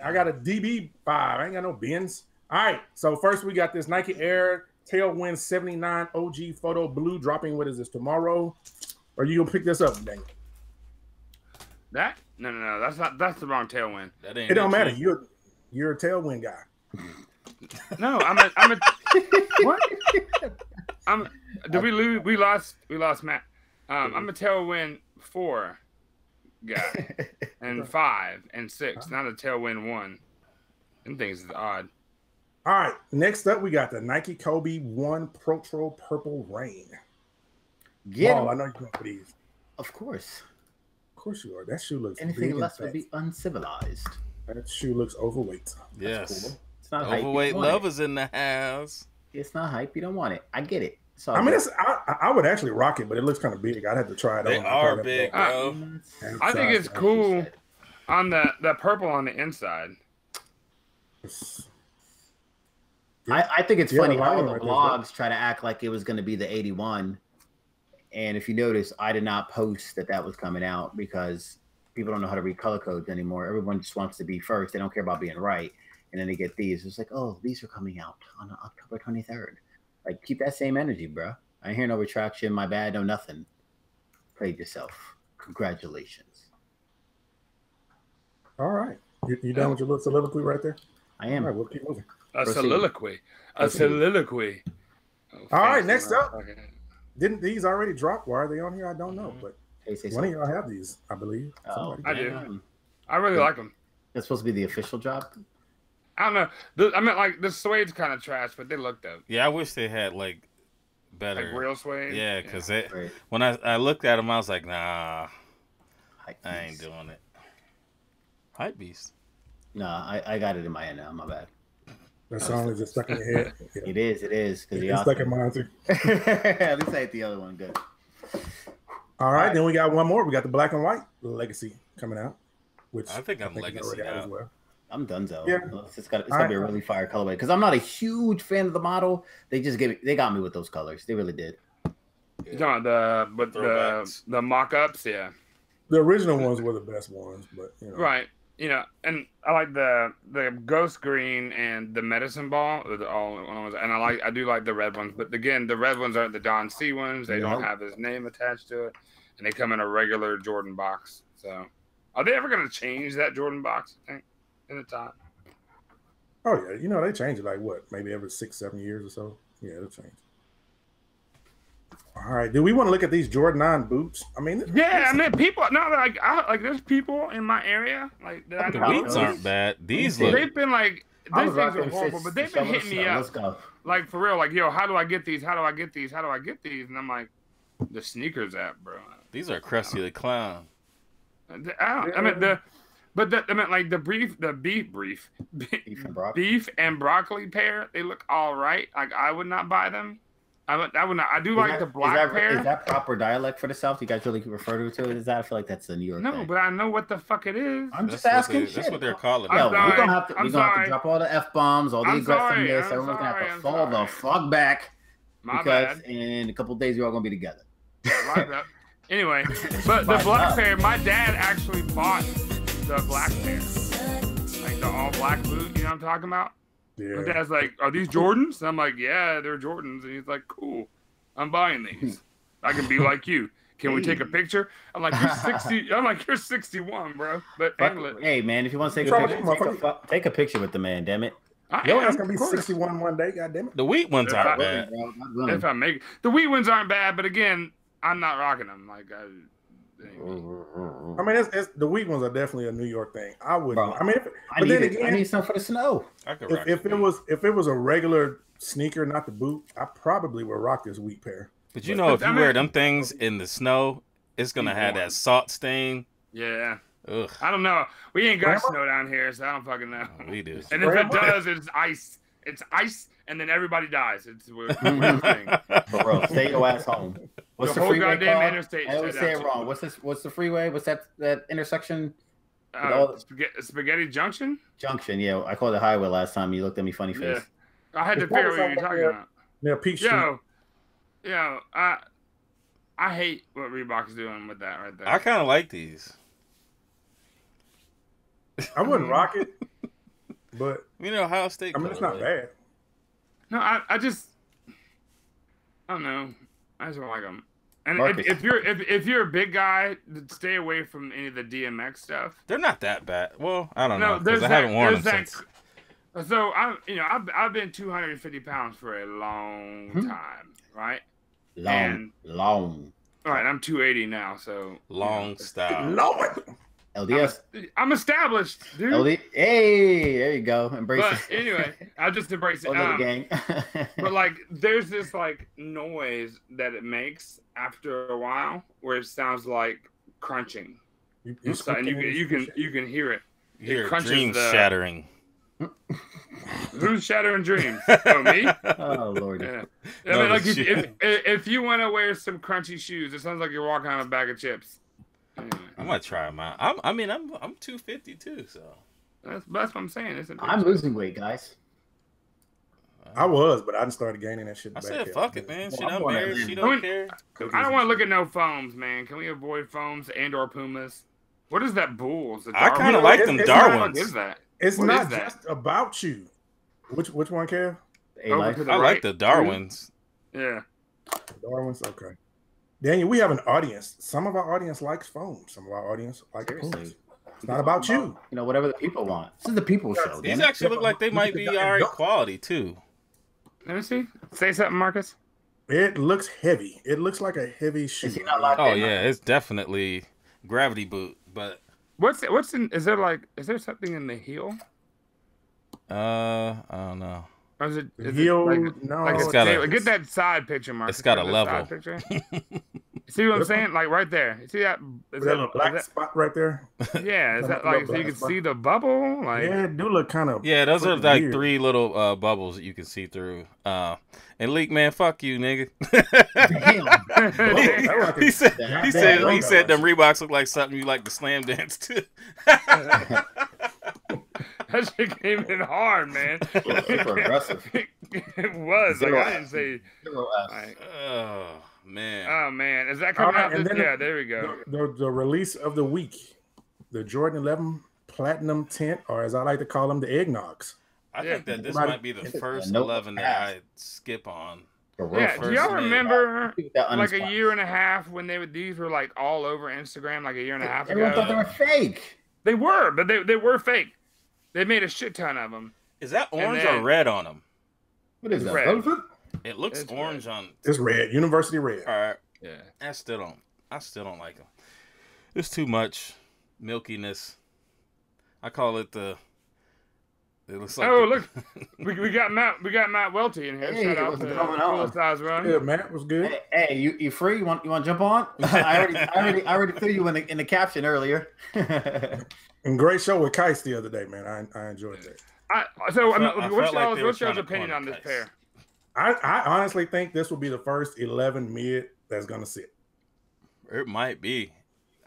I got a DB5. I ain't got no bins. All right. So first we got this Nike Air Tailwind 79 OG Photo Blue dropping. What is this, tomorrow? Or you gonna pick this up, Daniel? That? No. That's the wrong tailwind. That ain't. It don't matter. you. You're a Tailwind guy. No, I'm a what? Did we lose? We lost Matt. I'm a tailwind 4 guy and 5 and 6, not a tailwind 1. Them things is odd. All right. Next up, we got the Nike Kobe 1 Protro Purple Rain. Get Paul, I him. know you're going for these. Of course. Of course you are. That shoe looks big Anything and less fat. would be uncivilized. That shoe looks overweight. Yes. Cool. It's not hype. You Overweight don't want lovers in the house. it. It's not hype. You don't want it. I get it. So I mean, I would actually rock it, but it looks kind of big. I'd have to try it They on. are big, bro. I think it's cool on the purple on the inside. I think it's Yeah, funny the how lion the right there, blogs try to act like it was going to be the 81. And if you notice, I did not post that was coming out because people don't know how to read color codes anymore. Everyone just wants to be first. They don't care about being right. And then they get these. It's like, oh, these are coming out on October 23rd. Like, keep that same energy, bro. I ain't hear no retraction. My bad. No nothing. Played yourself. Congratulations. All right. You done with your little soliloquy right there? I am. All right, we'll keep moving. A Proceed. soliloquy. A Proceed. soliloquy. Oh, All right, fancy next up. motherfucker. Didn't these already drop? Why are they on here? I don't know, but Hey, say one of so. y'all have these, I believe. Oh, Somebody I do. damn. I really like them. That's supposed to be the official drop. I don't know. I mean, like, the suede's kind of trash, but they look dope. Yeah, I wish they had like better. Like real suede. Yeah, because Right. when I looked at them, I was like, nah, Hype I ain't beast. doing it. Hype beast. No, I got it in my head now. My bad. that song is just stuck in your head. Yeah. It is. Because It's stuck in mine too. At least I hate the other one. Good. All right, then we got one more. We got the black and white Legacy coming out, which I think I'm you Legacy already have now. as well. I'm donezo. Yeah. It's gotta be a really fire colorway because I'm not a huge fan of the model. They got me with those colors. They really did. No, Throwbacks. the mock-ups, yeah. The original ones were the best ones, but you know. Right. You know, and I like the ghost green and the medicine ball. And I do like the red ones, but again, the red ones aren't the Don C ones. They don't have his name attached to it, and they come in a regular Jordan box. So, are they ever going to change that Jordan box? I think in the top. Oh yeah, you know they change it like what, maybe every 6-7 years or so. Yeah, it'll change. All right, do we want to look at these Jordan 9 boots? I mean, Yeah, I mean, people. No, like there's people in my area like that. I The know. wheats aren't bad. These look. They've been like I these was things are rocking horrible, but they've been hitting me up. Let's go. Like for real, like, yo, how do I get these? How do I get these? How do I get these? And I'm like, the sneakers app, bro. These are Krusty the Clown. I mean the beef and broccoli pair. They look all right. Like I would not buy them. I would not. I do like the black pair. Is that proper dialect for the South? You guys really refer to it as that? I feel like that's the New York No, thing. but I know what the fuck it is. I'm just That's asking. That's what they're calling it. Yo, I'm we're sorry. gonna have to I'm we're gonna have sorry. to drop all the F bombs, all the I'm aggressiveness. sorry. Everyone's gonna have to I'm fall the sorry. fuck back My because bad. in a couple of days we're all gonna be together. My bad. Anyway, but the black pair, my dad actually bought the black pair, like the all black boot. You know what I'm talking about? My yeah. dad's like, "Are these Jordans?" And I'm like, "Yeah, they're Jordans." And he's like, "Cool, I'm buying these. I can be like you. Can we take a picture?" I'm like, "You're 60." I'm like, "You're 61, bro." But handle it. Hey man, if you want to take What's a wrong with picture, you, take a picture with the man. Damn it. Your am, ass gonna be of course. 61 one day. God damn it. The wheat ones aren't bad. If I make it. The wheat ones aren't bad, but again, I'm not rocking them. Like, I mean, it's the wheat ones are definitely a New York thing. I wouldn't. Bro, I mean, I need some for the snow. I could rock if it was a regular sneaker, not the boot, I probably would rock this wheat pair. But you know, if I you mean- wear them things in the snow, it's gonna have that salt stain. yeah. Ugh, I don't know. We ain't got snow down here, so I don't fucking know. we do. And if it does, it's ice. It's ice, and then everybody dies. It's weird thing. Bro, stay your ass home. What's The the whole freeway goddamn called? interstate I always shut say down. it wrong. What's the freeway? What's that intersection? With all- Spaghetti Junction? Junction. Yeah, I called it highway last time. You looked at me funny face. Yeah. I had to It's figure out probably what you're talking about. Yeah, Peach Street. Yo, I hate what Reebok's doing with that right there. I kind of like these. I wouldn't rock it, but You know, Ohio State. I mean, it's not colorway. bad. No, I don't know. I just don't like them. And Marcus. if you're a big guy, stay away from any of the DMX stuff. They're not that bad. Well, I don't know No, there's because I haven't worn them that. since. So I've been 250 pounds for a long time, right? Long. All right, I'm 280 now, so Long style. Lord. LDS. I'm established, dude. LD. Hey, there you go. Embrace But it. anyway, I'll just embrace it. Oh, little gang. But like, there's this like noise that it makes after a while, where it sounds like crunching. You And you can hear it. It You're crunches dream the- shattering. Who's shattering dreams? Oh, me? Oh Lord. Yeah. I No, mean, like the if you want to wear some crunchy shoes, it sounds like you're walking on a bag of chips. Anyway, I'm gonna try them out. I'm 250 too, so that's what I'm saying. I'm losing weight, guys. I was, but I didn't start gaining that shit I back. said, yet. "Fuck it, man. She I'm don't going care. at She it. don't I mean- care." I don't want to look at no foams, man. Can we avoid foams and/or Pumas? What is that Bulls? The I Darwin? kind of like them It's Darwins. What is that? It's What not is that? just about you. Which one, Kev? A Over life. to the I like right. the Darwins. Yeah. Darwin's okay. Daniel, we have an audience. Some of our audience likes foam. Some of our audience like Seriously. Pumas. It's not about you. You know, whatever the people want. This is the people show. These damn it. actually look like they might be all right quality too. Let me see. Say something, Marcus. It looks heavy. It looks like a heavy shoe. Is he not locked Oh in? yeah, it's definitely gravity boot. But What's in? Is there something in the heel? I don't know. Or is it heel? like, No, like It's a got a- tail- get that side picture, Marcus. It's got a Get that level. side picture. See what I'm saying? Like right there. You see that? Is that little black spot right there. Yeah, is that Little like so you black can spot. see the bubble? Like Yeah, it do look kind of. Yeah, those are freaking like weird. 3 little bubbles that you can see through. And Leak man, fuck you, nigga. Damn. he said Damn. he said them Reeboks look like something you like to slam dance to. that shit came in hard, man. Super aggressive. It was. Zero Like I didn't say. Zero F. Like, Oh man. oh man, is that coming All right, out? and This, then yeah, there we go. The release of the week, the Jordan 11 Platinum Tint, or as I like to call them, the Eggnogs. I think that this Everybody- might be the first no 11 that pass. I skip on. The real Yeah, first do y'all man. remember That like a uninspired. year and a half when these were like all over Instagram, like a year and a half Everyone ago? thought they were fake. They were, but they were fake. They made a shit ton of them. Is that orange then- or red on them? What is that? Red. Velvet? It looks It's orange on. It's red, University Red. All right. Yeah. I still don't like them. It's too much milkiness. I call it the. It looks like. Oh look, we got Matt Welty in here. Hey, Shout out what's to going on? Full Size Run. Yeah, Matt was good. Hey, you free? You want to jump on? I already threw you in the caption earlier. And great show with Kice the other day, man. I enjoyed that. I felt like they were What's trying y'all's to opinion corner on this Kice. pair? I honestly think this will be the first 11 mid that's gonna sit. It might be.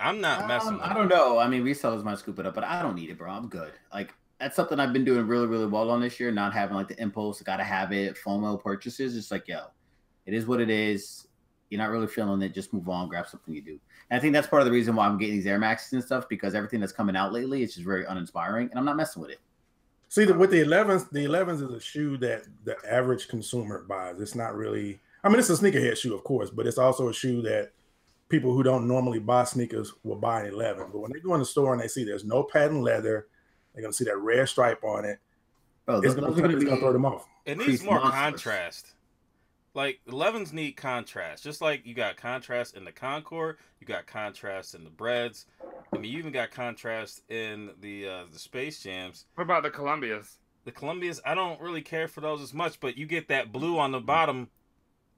I'm not messing with I it. don't know. I mean, resellers might scoop it up, but I don't need it, bro. I'm good. Like that's something I've been doing really, really well on this year. Not having like the impulse, gotta have it, FOMO purchases. It's like, yo, it is what it is. You're not really feeling it. Just move on, grab something you do. And I think that's part of the reason why I'm getting these Air Maxes and stuff, because everything that's coming out lately is just very uninspiring, and I'm not messing with it. See, with the 11s is a shoe that the average consumer buys. It's not really. I mean, it's a sneakerhead shoe, of course, but it's also a shoe that people who don't normally buy sneakers will buy an 11. But when they go in the store and they see there's no patent leather, they're gonna see that red stripe on it. Oh, It's those gonna, are gonna be throw them off. It needs increased more monsters. contrast. Like 11s need contrast. Just like you got contrast in the Concord, you got contrast in the Breads. I mean, you even got contrast in the Space Jams. What about the Columbias? The Columbias, I don't really care for those as much, but you get that blue on the bottom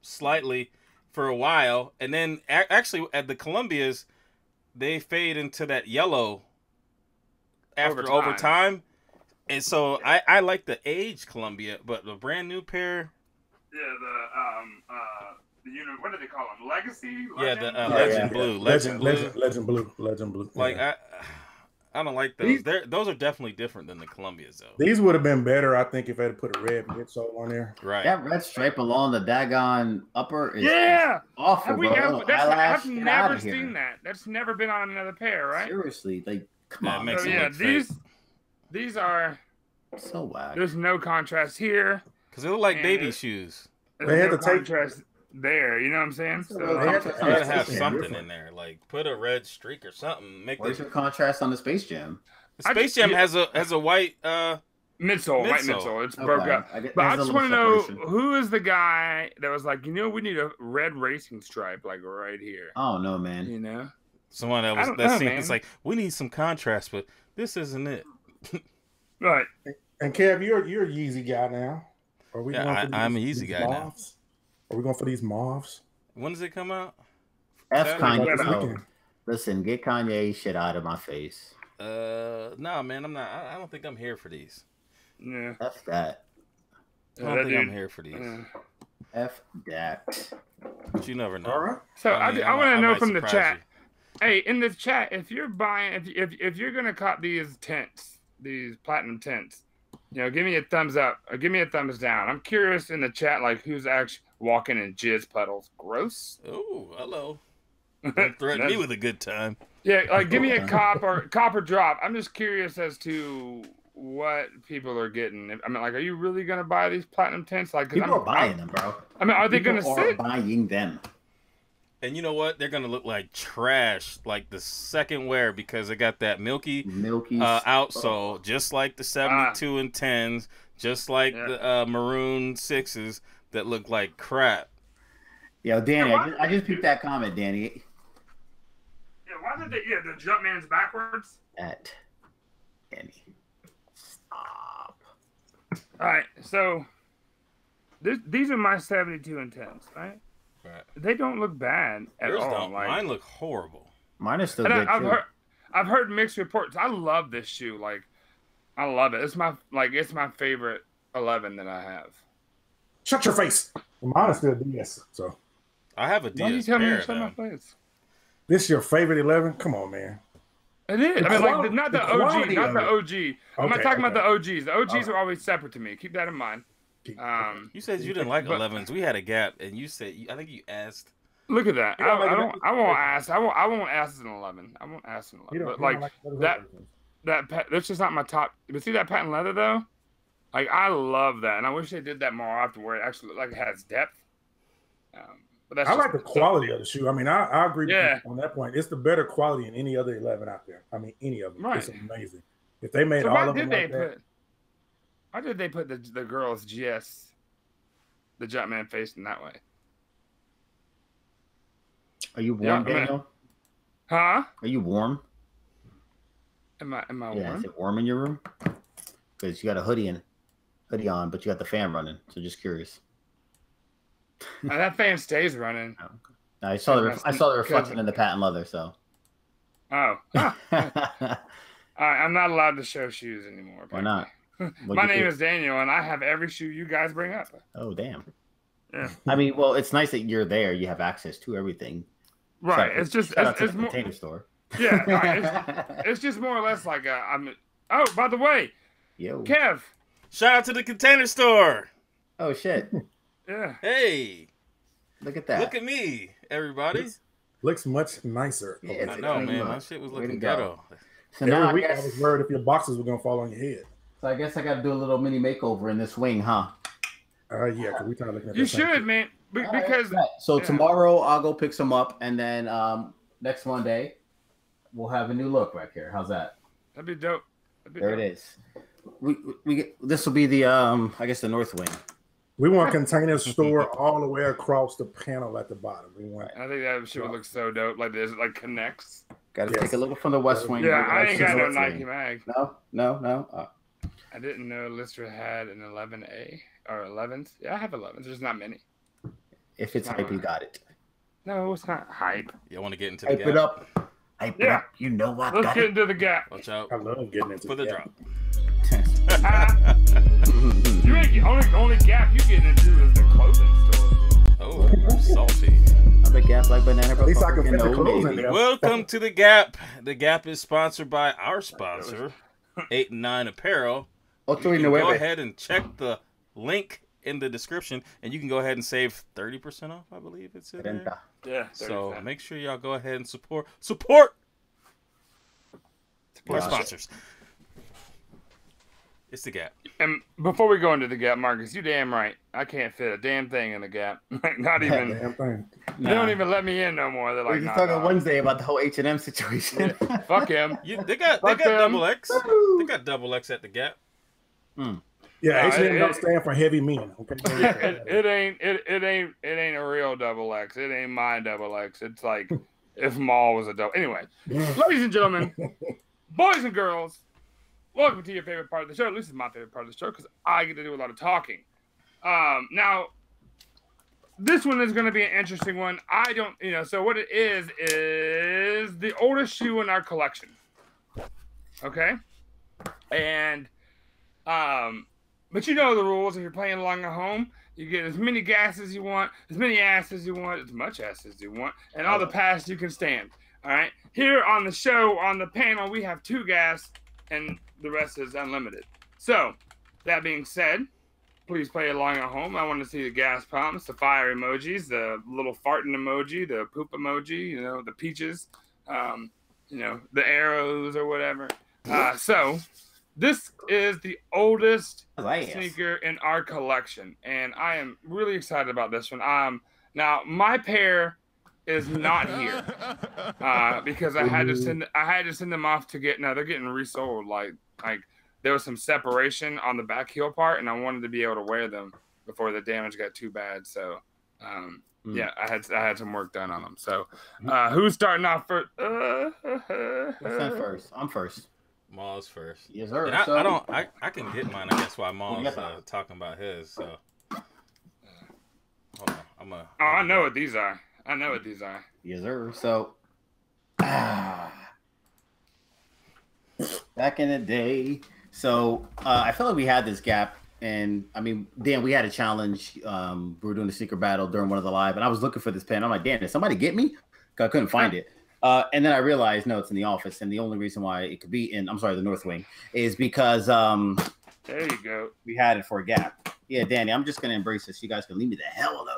slightly for a while, and then actually at the Columbias, they fade into that yellow after over time. And so I like the aged Columbia, but the brand new pair. Yeah, what do they call them? Legacy? Yeah, the Legend? Legend Blue. Legend Blue. Legend Blue. Like yeah. I don't like those. Those are definitely different than the Columbias, though. These would have been better, I think, if I had put a red midsole on there. Right. That red stripe along the daggone upper is Yeah. awful, Have we bro. ever, Little that's, eyelash, I've get never outta here. seen that. That's never been on another pair, right? Seriously, like, come Yeah, it on. makes So it yeah, look fake. these are. So whack. There's no contrast here. Because they look like And baby it- shoes. There's They had no to take- contrast there. You know what I'm saying? So, They had to- You gotta have Yeah, something different. in there. Like put a red streak or something. Make Where's the your contrast on the Space Jam? Space Jam has a white midsole, white Midsole. midsole. It's Okay, broke up. I get- But I there's a just want to little know separation. who is the guy that was like, we need a red racing stripe, like right here. Oh no, man. You know? someone that I was don't that know, scene. man. It's like we need some contrast, but this isn't it. Right. And Kev, you're a Yeezy guy now. Are we Yeah, going for I'm a these Yeezy guy now. mauves? Are we going for these mauves? When does it come out? F Saturday? Kanye. This No. weekend. Listen, get Kanye shit out of my face. No, man, I'm not. I don't think I'm here for these. Yeah. F that. I don't that think I'm dude- here for these. Yeah. F that. But you never know. All right. So mean, I want to know might from the surprise chat. you. Hey, in the chat, if you're buying, if you're gonna cop these tents, these platinum tents, give me a thumbs up or give me a thumbs down. I'm curious in the chat, like who's actually walking in jizz puddles. Gross. Oh, hello. Don't threaten me with a good time. Yeah, like give me a cop or drop. I'm just curious as to what people are getting. I mean, like, are you really gonna buy these platinum tents? Like, 'cause People are buying them, bro. I mean, are they People gonna are sit? buying them? And you know what? They're gonna look like trash, like the second wear, because they got that milky outsole, just like the 72 and 10s, just like the maroon 6s that look like crap. Yo, Danny, I just peeped that comment, Danny. Yeah, why did the Jumpman's backwards? At Danny. Stop. All right, so these are my 72 and 10s, right? They don't look bad at all. Mine look horrible. Mine is still good too. I've heard mixed reports. I love this shoe. Like, I love it. It's my favorite 11 that I have. Shut your face. Mine is still DS. So I have a DS. Why you tell me to shut my face? This is your favorite 11? Come on, man. It is. I mean, like not the OG, not the OG. I'm not talking about the OGs. The OGs are always separate to me. Keep that in mind. You said you didn't like 11s. We had a Gap, and you said I think you asked. Look at that. I won't ask. I won't ask an 11. I won't ask an 11. But like that. That's just not my top. But see that patent leather though. Like I love that, and I wish they did that more often, where it actually looked like it has depth. But that's I like the quality of the shoe. I mean, I agree with you on that point. It's the better quality than any other 11 out there. I mean, any of them. Right. It's amazing. If they made all of them like that. Why did they put the girls' GS, the Jumpman facing that way? Are you warm, Daniel? Huh? Are you warm? Am I warm? Yeah, is it warm in your room? Because you got a hoodie on, but you got the fan running. So just curious. That fan stays running. Oh, okay. I saw the reflection in the patent leather. So. Oh. I'm not allowed to show shoes anymore. Why not? My name is Daniel, and I have every shoe you guys bring up. Oh, damn. Yeah. I mean, well, it's nice that you're there. You have access to everything. Right. It's just it's more Container Store. Yeah. It's just more or less like Oh, by the way, Kev. Shout out to the Container Store. Oh shit. Yeah. Hey. Look at that. Look at me, everybody. Looks much nicer. Yeah, I know, man. My shit was looking ghetto. So every week I was worried if your boxes were gonna fall on your head. So I guess I got to do a little mini makeover in this wing, huh? Yeah, because we kind of looking at you should, man. Because so tomorrow I'll go pick some up, and then next Monday we'll have a new look back here. How's that? That'd be dope. It is. This will be the I guess the north wing. We want Container Store all the way across the panel at the bottom. We want. I think that shit would look so dope. Like this, like connects. Got to take a look from the west wing. Yeah, I ain't got no Nike mag. No. I didn't know Lister had an 11A or 11s. Yeah, I have 11s. There's not many. If it's hype, you got it. No, it's not hype. You want to get into the Gap? Hype it up. Hype it up. You know what? Let's get into the Gap. Watch out. I love getting into the drop. You ain't only Gap you getting into is the clothing store. Oh, salty. I'm a Gap like banana. At least I can fit the clothes in there. Welcome to the Gap. The Gap is sponsored by our sponsor, 8 and 9 Apparel. Go ahead and check the link in the description, and you can go ahead and save 30% off. I believe it's in there. Yeah. 30%. So make sure y'all go ahead and support our sponsors. It's the Gap. And before we go into the Gap, Marcus, you damn right. I can't fit a damn thing in the Gap. Not even. Damn thing. They don't even let me in no more. They're like, we were just talking Wednesday about the whole H&M situation. Yeah, fuck him. They got double X. They got double X at the Gap. Yeah, H&M don't stand for heavy men. Okay. It ain't a real double X. It ain't my double X. It's like if Maul was a double. Anyway, ladies and gentlemen, boys and girls, welcome to your favorite part of the show. This is my favorite part of the show because I get to do a lot of talking. Now, this one is going to be an interesting one. So what it is the oldest shoe in our collection. Okay? And, but you know the rules. If you're playing along at home, you get as many gas as you want, as many ass as you want, as much ass as you want, and all the pass you can stand. All right? Here on the show, on the panel, we have 2 gas, and the rest is unlimited. So, that being said, please play along at home. I want to see the gas pumps, the fire emojis, the little farting emoji, the poop emoji, the peaches, the arrows or whatever. So, this is the oldest sneaker in our collection, and I am really excited about this one. Now, my pair is not here because I had to send them off to get. No, they're getting resold. Like there was some separation on the back heel part, and I wanted to be able to wear them before the damage got too bad. So yeah, I had some work done on them. So who's starting off first? What's that first? I'm first. Maul's first. Yes, sir. And I can get mine. I guess while Maul's talking about his. So hold on, I know what these are. Yes, sir. So back in the day, so I feel like we had this gap. And I mean, Dan, we had a challenge. We were doing a secret battle during one of the live, and I was looking for this pen. I'm like, Dan, did somebody get me? I couldn't find it. And then I realized, no, it's in the office. And the only reason why it could be in, the North Wing, is because there you go. We had it for a gap. Yeah, Danny, I'm just gonna embrace this. You guys can leave me the hell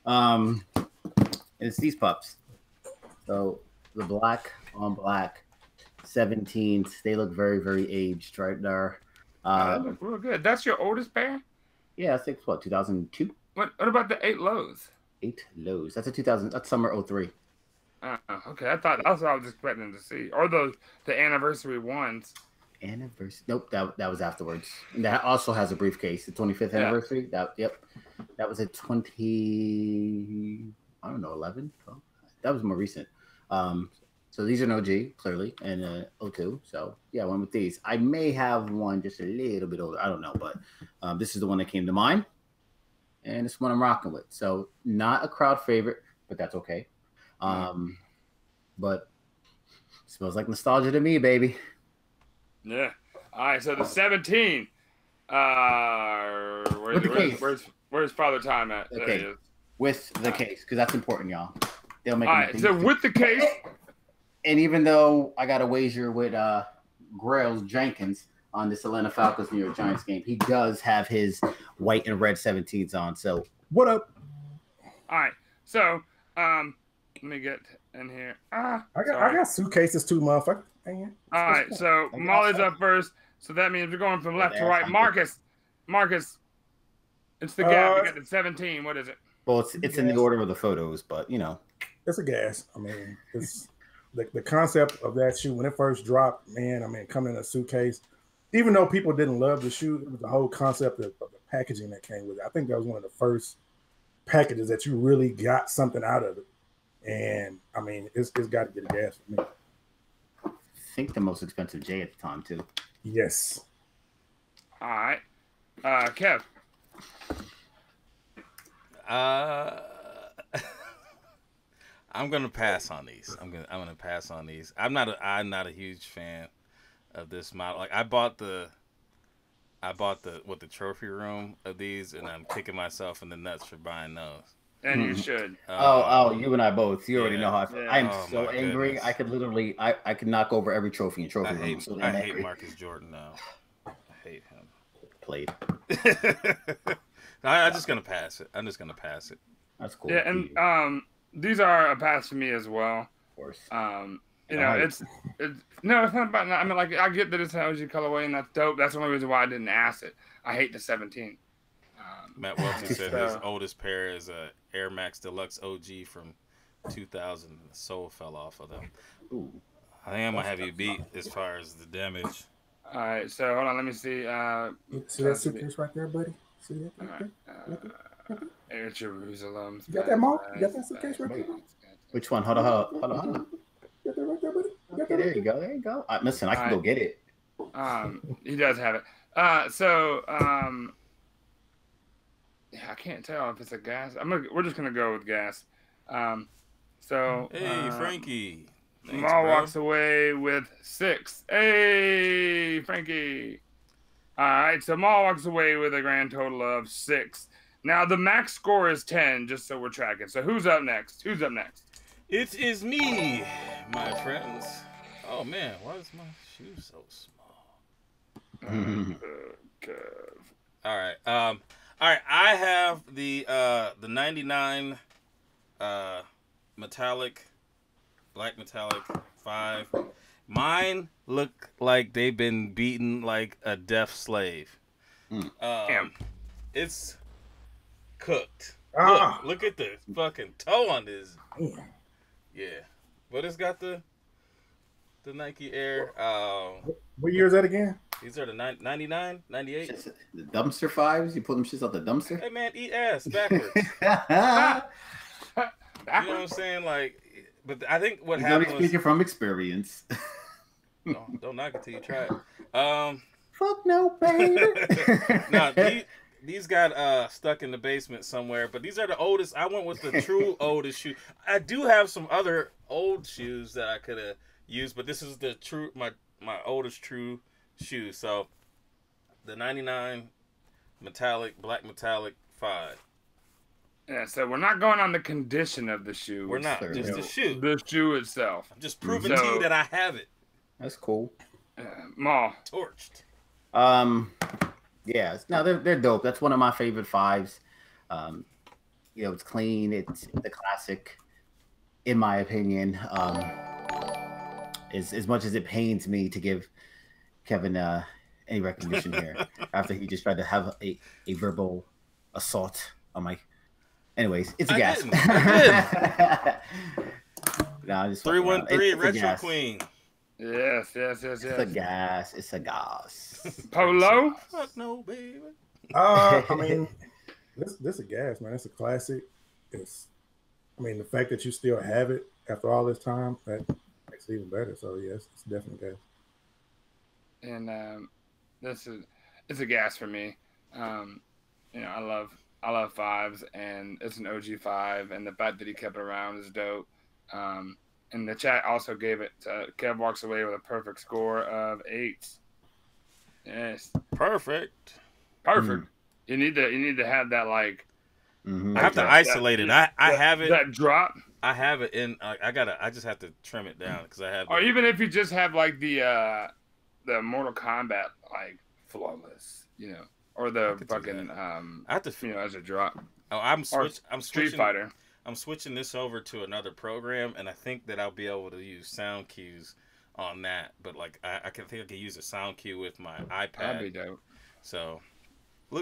alone. And it's these pups. So the black on black 17s. They look very, very aged right there. They look real good. That's your oldest pair? Yeah, I think what, 2002? What about the 8 lows? 8 lows. That's a 2000. That's summer 03. Okay. That's what I was expecting to see. Or the anniversary ones. Anniversary? Nope. That was afterwards. And that also has a briefcase. The 25th anniversary. Yep. That was a 11. 12. That was more recent. So these are an OG, clearly, and 02. So yeah, I went with these. I may have one just a little bit older. I don't know, but this is the one that came to mind, and it's one I'm rocking with. So not a crowd favorite, but that's okay. But smells like nostalgia to me, baby. Yeah. All right. So the 17. Where's Father Time at? Okay. There he is. With the case, because that's important, y'all. They'll make. All right. So with the case. And even though I got a wager with Grails Jenkins on this Atlanta Falcons New York Giants game, he does have his white and red 17s on. So what up? All right. So let me get in here. I got suitcases too, motherfucker. All right. So Molly's up first. So that means we're going from left to right. Marcus, it's the gap. You got the 17. What is it? Well, it's in the order of the photos, but you know, it's a gas. I mean, it's. The concept of that shoe when it first dropped, man, I mean, coming in a suitcase, even though people didn't love the shoe, it was the whole concept of the packaging that came with it. I think that was one of the first packages that you really got something out of it. And I mean, it's got to get a gas for me. I think the most expensive J at the time, too. Yes. All right. Kev. I'm gonna pass on these. I'm gonna pass on these. I'm not a huge fan of this model. Like I bought the trophy room of these, and I'm kicking myself in the nuts for buying those. And you should. You and I both. You already know how I feel. Yeah. I'm so angry. Goodness. I could literally, I could knock over every trophy in trophy room. I hate Marcus Jordan now. I hate him. Played. I'm just gonna pass it. That's cool. Yeah, and these are a pass for me as well. Of course. It's no, it's not about. I mean, like I get that it's an OG colorway and that's dope. That's the only reason why I didn't ask it. I hate the 17. Matt Wilson said his oldest pair is a Air Max Deluxe OG from 2000. The sole fell off of them. Ooh. I think I'm gonna have you beat as far as the damage. All right, so hold on, let me see. See that suitcase right there, buddy? See that right there? Air Jerusalem. You got that, Mark? You got that suitcase right there? Which one? Hold on. You got that right there, buddy? Okay, there you go. Listen, I can go get it. He does have it. I can't tell if it's a gas. We're just gonna go with gas. Hey, Frankie. Thanks, Maul bro. walks away with 6. Hey, Frankie. All right, so Maul walks away with a grand total of 6. Now the max score is 10, just so we're tracking. So who's up next? It is me, my friends. Oh man, why is my shoe so small? All right. I have the 99 black metallic 5. Mine look like they've been beaten like a deaf slave. It's cooked. Look at the fucking toe on this. Yeah, but it's got the Nike Air. What year is that again? These are the 99, 98. Just the dumpster fives. You pull them shits out the dumpster. Hey man, eat ass backwards. You know what I'm saying? Like, but I think what He's happened only was speaking from experience. don't knock it till you try it. Fuck no, baby. No, these got stuck in the basement somewhere. But these are the oldest. I went with the true oldest shoe. I do have some other old shoes that I could have used, but this is the true my oldest true shoe. So the 99 black metallic 5. Yeah, so we're not going on the condition of the shoe. We're not just the shoe. The shoe itself. I'm just proving to you that I have it. That's cool. Maul. Torched. Yeah, no, they're dope. That's one of my favorite 5s. It's clean. It's the classic, in my opinion. As much as it pains me to give Kevin any recognition here after he just tried to have a verbal assault on my. Anyways, it's a gas. I didn't. No, just 313 Retro gas. Queen. Yes. It's a gas. It's a gas. Polo? Fuck no, baby. I mean, this a gas, man. It's a classic. The fact that you still have it after all this time, that makes it even better. So yes, it's definitely gas. And it's a gas for me. I love 5s, and it's an OG 5, and the fact that he kept it around is dope. And the chat also gave it. Kev walks away with a perfect score of 8. Yes, Perfect. You need to have that like. I have to isolate it. I have it. That drop. I have it in. I just have to trim it down because I have. Or even if you just have like the Mortal Kombat like flawless, or the fucking I have to, as a drop. Oh, I'm switching. Street Fighter. I'm switching this over to another program, and I think that I'll be able to use sound cues on that. But like, I can use a sound cue with my iPad. That'd be dope. So,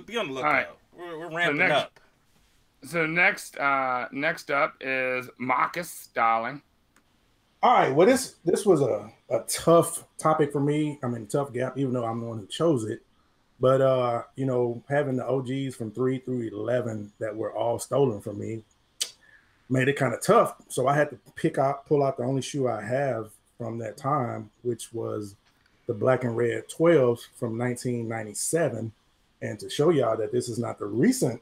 be on the lookout. Right. We're ramping up. So next up is Marcus Darling. All right. Well, this was a tough topic for me. I mean, tough gap, even though I'm the one who chose it. But having the OGs from 3 through 11 that were all stolen from me made it kind of tough. So I had to pull out the only shoe I have from that time, which was the black and red 12s from 1997. And to show y'all that this is not the recent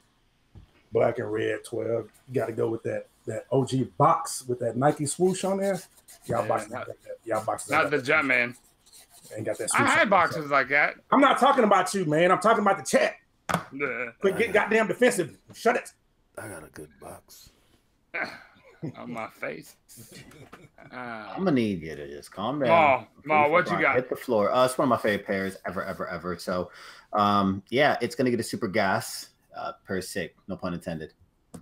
black and red 12, you got to go with that OG box with that Nike swoosh on there. Y'all boxes Not the Jumpman. Ain't got that. I had boxes like that. I'm not talking about you, man. I'm talking about the chat. Quit getting goddamn defensive. Shut it. I got a good box. On my face. I'm gonna need you to just calm down. Ma, what you got? Hit the floor. It's one of my favorite pairs ever. So, it's gonna get a super gas per se. No pun intended.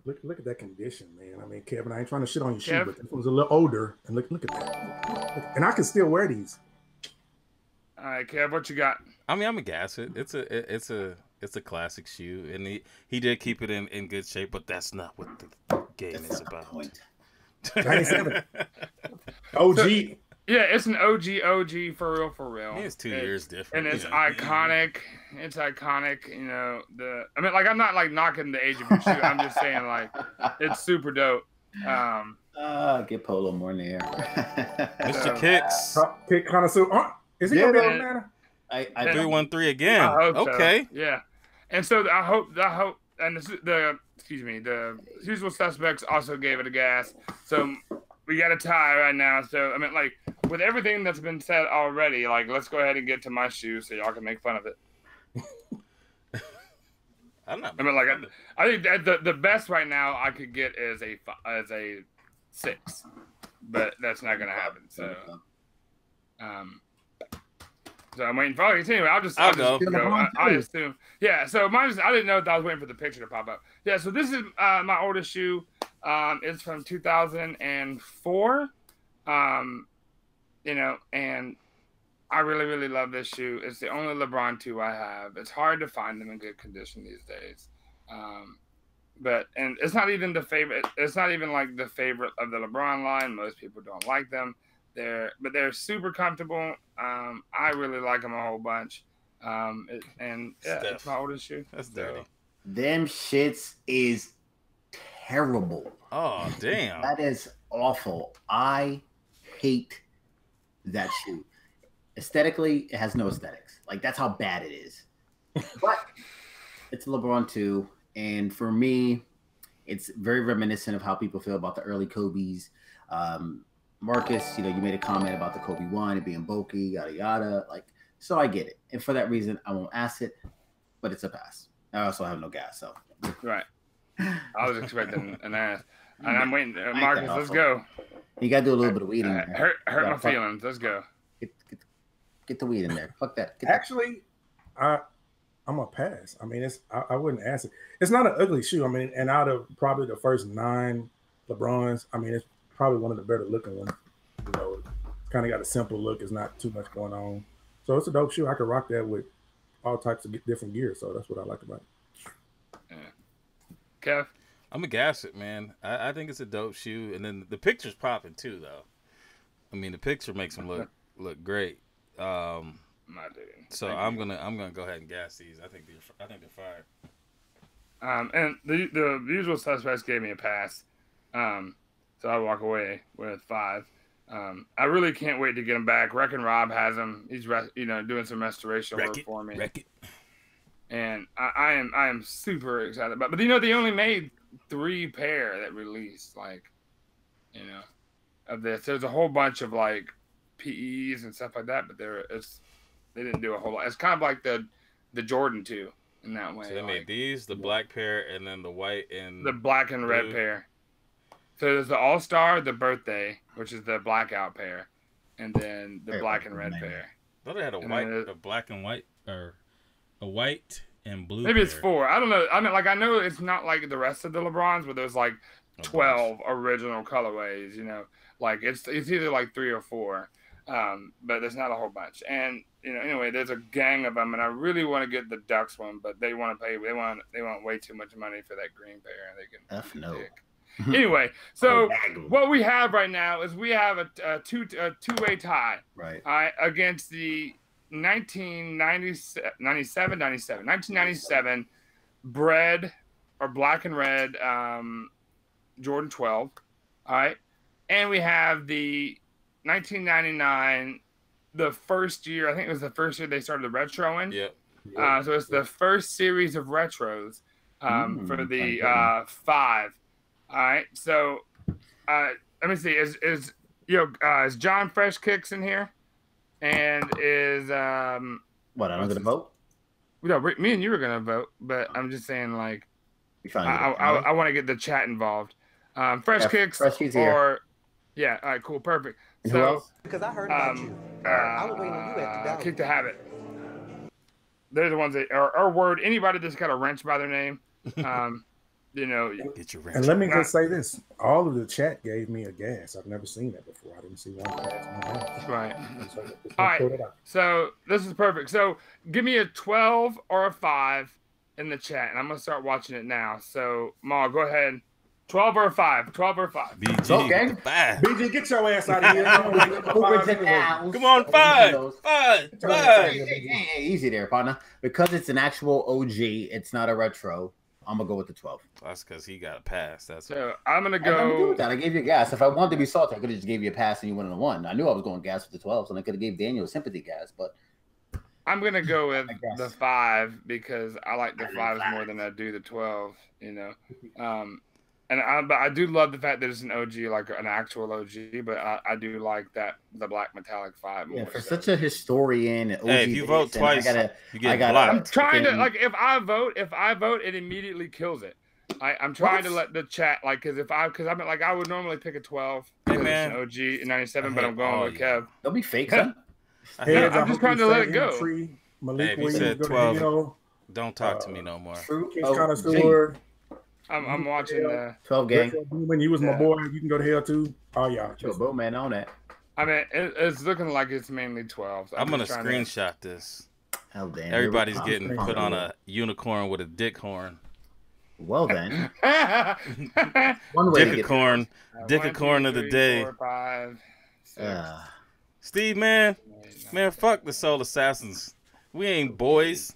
Look at that condition, man. I mean, Kevin, I ain't trying to shit on your shoe, but this one's a little older. And look at that. And I can still wear these. All right, Kev, what you got? I mean, I'm a gas it. It's a classic shoe, and he did keep it in good shape, but that's not what the game is about. 97. OG. So, yeah, it's an OG for real. It's 2 years different. And it's iconic. It's iconic, I'm not like knocking the age of your shoe. I'm just saying like it's super dope. Get Polo more in the air. Mr. Kicks. Kick connoisseur. Is he gonna be on Atlanta? I 313 again. I hope okay. So. Yeah. And so I hope, and the usual suspects also gave it a gas. So we got a tie right now. So with everything that's been said already, like let's go ahead and get to my shoe so y'all can make fun of it. I'm not. I think that the best right now I could get is a 6, but that's not gonna happen. So, so I'm waiting for you. Anyway, I'll just go. I assume. Yeah. So mine. I didn't know if I was waiting for the picture to pop up. Yeah. So this is my oldest shoe. It's from 2004. And I really, really love this shoe. It's the only LeBron 2 I have. It's hard to find them in good condition these days. and it's not even the favorite. It's not even like the favorite of the LeBron line. Most people don't like them. They're super comfortable. I really like them a whole bunch. It's my oldest shoe. That's dirty. Them shits is terrible. Oh damn. That is awful. I hate that shoe. Aesthetically, it has no aesthetics. Like that's how bad it is. But it's LeBron 2, and for me, it's very reminiscent of how people feel about the early Kobe's. Marcus, you made a comment about the Kobe 1, it being bulky, yada yada. Like, so I get it, and for that reason, I won't ask it, but it's a pass. I also have no gas, so right. I was expecting an ass, and I'm waiting. Marcus, let's go. You gotta do a little bit of weeding. Hurt my feelings. Let's go. Get the weed in there. Fuck that. Actually, I'm a pass. I mean, I wouldn't ask it. It's not an ugly shoe. I mean, and out of probably the first 9 LeBrons, I mean, it's probably one of the better looking ones. It's kind of got a simple look. It's not too much going on. So it's a dope shoe. I could rock that with all types of different gear. So that's what I like about it. Yeah. Kev? I'm a gas it, man. I think it's a dope shoe. And then the picture's popping too, though. I mean, the picture makes them look great. So I'm gonna go ahead and gas these. I think they're fire. And the usual suspects gave me a pass. So I walk away with 5. I really can't wait to get him back. Reckon Rob has him. He's doing some restoration work for me. And I am super excited about. But they only made 3 pair that released, of this. There's a whole bunch of like PEs and stuff like that, but they didn't do a whole lot. It's kind of like the Jordan 2 in that way. So they made these, the black pair, and then the white and the black and red pair. So there's the All-Star, the Birthday, which is the blackout pair, and then the black and red pair. I thought they had a black and white, or a white and blue. Maybe pair. it's 4. I don't know. I mean, I know it's not like the rest of the LeBrons, where there's like 12 original colorways. Like it's either like 3 or 4, but there's not a whole bunch. And anyway, there's a gang of them, and I really want to get the Ducks one, but they want to pay. They want way too much money for that green pair, and they can. Anyway, so what we have right now is we have a two-way tie, right? Against the 1997 red or black and red Jordan 12, all right, and we have the 1999, the first year. I think it was the first year they started the retroing. Yep. So it's the first series of retros for the 5. All right, so let me see. Is John Fresh Kicks in here? And is what? I'm gonna vote. No, me and you were gonna vote, but I'm just saying, like, I want to get the chat involved. Fresh Kicks Fresh or yeah. All right, cool, perfect. And so, who else? Because I heard about you. I was waiting on you at the Kick the Habit. They're the ones that are word. Anybody that's got a wrench by their name. Get your wrench. And let me just say this: all of the chat gave me a gas. I've never seen that before. I didn't see one gas. Right. All right. So this is perfect. So give me a 12 or a 5 in the chat, and I'm gonna start watching it now. So Ma, go ahead. 12 or a 5. 12 or a 5. BG, okay. BG, get your ass out of here. Come on, 5. 5. Hey, easy there, partner. Because it's an actual OG, it's not a retro. I'm gonna go with the 12. That's because he got a pass. That's so I'm gonna I have nothing to do go. with that. I gave you a gas. If I wanted to be salty, I could have just gave you a pass and you went on a 1. I knew I was going gas with the 12s, and I could have gave Daniel a sympathy gas, but I'm gonna go with the 5 because I like the 5s more than I do the 12. But I do love the fact that it's an OG, like an actual OG. But I do like that the black metallic 5 more. yeah, for such a historian. OG hey, if you vote twice, you get blocked. I'm trying to if I vote, it immediately kills it. I'm trying to let the chat because I would normally pick a 12. Hey man, an OG in '97, but I'm going with Kev. Don't be fake, son. I'm just trying to let it go. Malik, hey, if you said 12, don't talk to me no more. I'm watching the 12 gang. When you was my boy, you can go to hell too. Oh yeah, Yo, bro, man, on that. I mean, it's looking like it's mainly 12. So I'm gonna screenshot this. Hell damn. Everybody's getting put on a unicorn with a dick horn. Well then, one way to get Dickacorn. Dickacorn of the 3, day. 4, 5, 6. Steve, man, fuck the Soul Assassins. We ain't boys.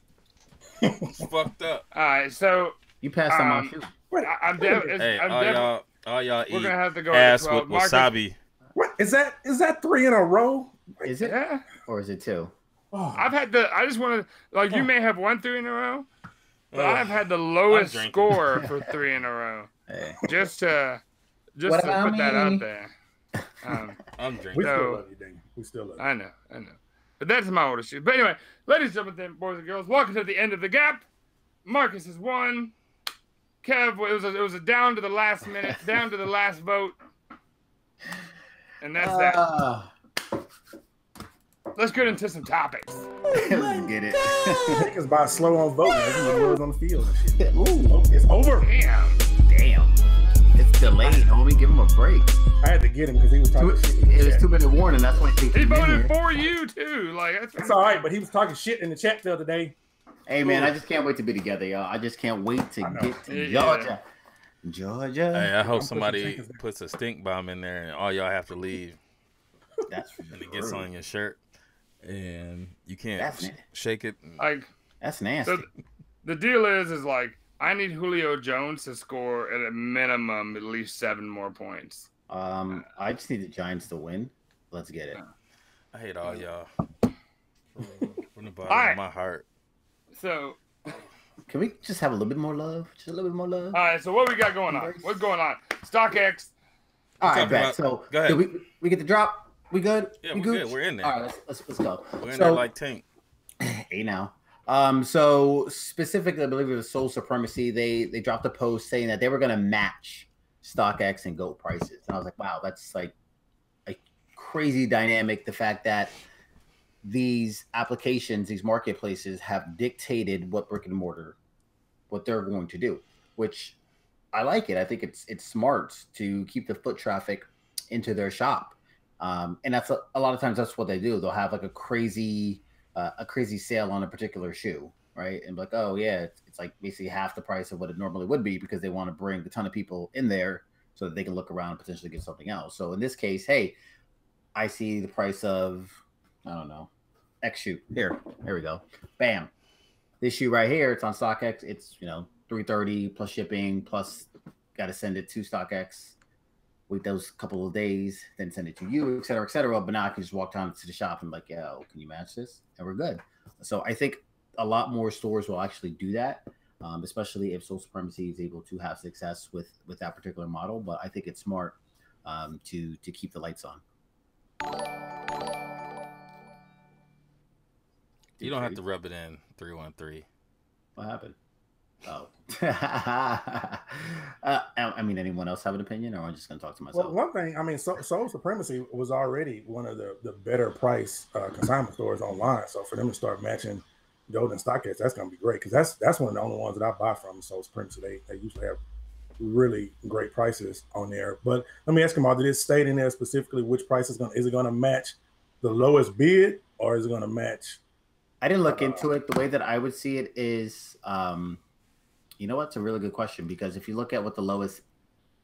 It's fucked up. All right, so you passed on my shoe. Hey, all y'all We're eat gonna have to go ass to 12. with wasabi. What is that? Is that 3 in a row? Is it? Yeah. Or is it 2? Oh, I've had I just want to, like, you may have won 3 in a row, but I've had the I'm lowest drinking. score for 3 in a row. Hey. Just to put What that about out me? there. I'm we drinking. still love you, Diggi. We still love you. I know. But that's my order shoot. But anyway, ladies and gentlemen, boys and girls, welcome to the end of the gap. Marcus has won. Kev, it was a down to the last minute, down to the last vote. And that's that. Let's get into some topics. Let's get it. Niggas by slow on voting. There's words on the field and shit. Ooh, It's over. Damn. it's delayed, homie. Give him a break. I had to get him because he was talking shit. in the It was chat. 2-minute warning. That's why he He came in voted here. for you too. Like It's all right, but he was talking shit in the chat the other day. Hey man, I just can't wait to be together, y'all. I just can't wait to know. get to Yeah. Georgia. Georgia. Hey, I hope pushing somebody Jenkins there. puts a stink bomb in there and all y'all have to leave. That's And it gets on your shirt. And you can't That's shake it. like That's nasty. so the deal is like I need Julio Jones to score at a minimum at least 7 more points. I just need the Giants to win. Let's get it. I hate all y'all. From the bottom All right. of my heart. So Can we just have a little bit more love? Just a little bit more love. all right, so what we got going on? What's going on? StockX. All right, talking back. about- So go ahead. did we get the drop? We good? Yeah, we we're good. We're in there. All right, let's go. We're in So, there like Tank. hey now. So specifically, I believe it was Soul Supremacy. They dropped a post saying that they were gonna match StockX and GOAT prices, and I was like, wow, that's like a crazy dynamic. The fact that these applications, these marketplaces, have dictated what brick and mortar, what they're going to do, which I like it. I think it's smart to keep the foot traffic into their shop. And that's a lot of times that's what they do. They'll have like a crazy sale on a particular shoe, right? And be like, oh yeah, it's like basically half the price of what it normally would be because they want to bring a ton of people in there so that they can look around and potentially get something else. So in this case, hey, I see the price of, I don't know, X shoe. Here we go. Bam. This shoe right here, it's on StockX. It's, $330 plus shipping, plus got to send it to StockX. Wait those couple of days, then send it to you, et cetera, et cetera. But now I can just walk down to the shop and be like, yo, can you match this? And we're good. So I think a lot more stores will actually do that, especially if Soul Supremacy is able to have success with that particular model. But I think it's smart to keep the lights on. You don't have to rub it in 313. What happened? Oh. I mean, anyone else have an opinion, or am I just going to talk to myself? Well, one thing, I mean, Soul Supremacy was already one of the better price consignment stores online. So for them to start matching Gold and StockX, that's going to be great because that's one of the only ones that I buy from. Soul Supremacy, they usually have really great prices on there. But let me ask them all: did it state in there specifically which price is it going to match the lowest bid, or is it going to match? I didn't look into it. The way that I would see it is, you know what? It's a really good question because if you look at what the lowest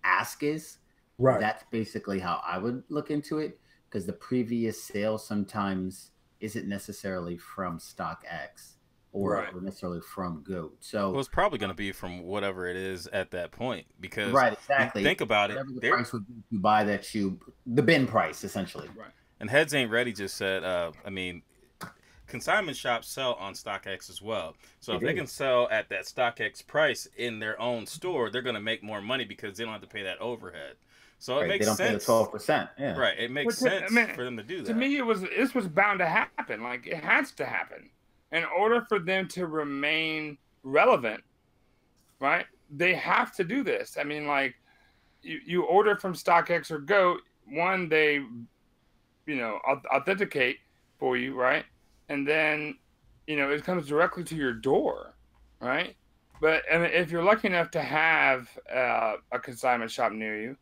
ask is, Right. that's basically how I would look into it because the previous sale sometimes isn't necessarily from StockX or necessarily from GOAT. So Well, it's probably going to be from whatever it is at that point because right, exactly. think about it. Whatever the price would be to buy that shoe, the bin price essentially. Right. And Heads Ain't Ready just said, consignment shops sell on StockX as well. So if they can sell at that StockX price in their own store, they're going to make more money because they don't have to pay that overhead. So it makes sense. They don't pay the 12%. Yeah. Right. It makes sense for them to do that. To me, this was bound to happen. Like it has to happen in order for them to remain relevant. Right? They have to do this. I mean, like you order from StockX or GOAT, one they, authenticate for you, right? And then, it comes directly to your door, right? But if you're lucky enough to have a consignment shop near you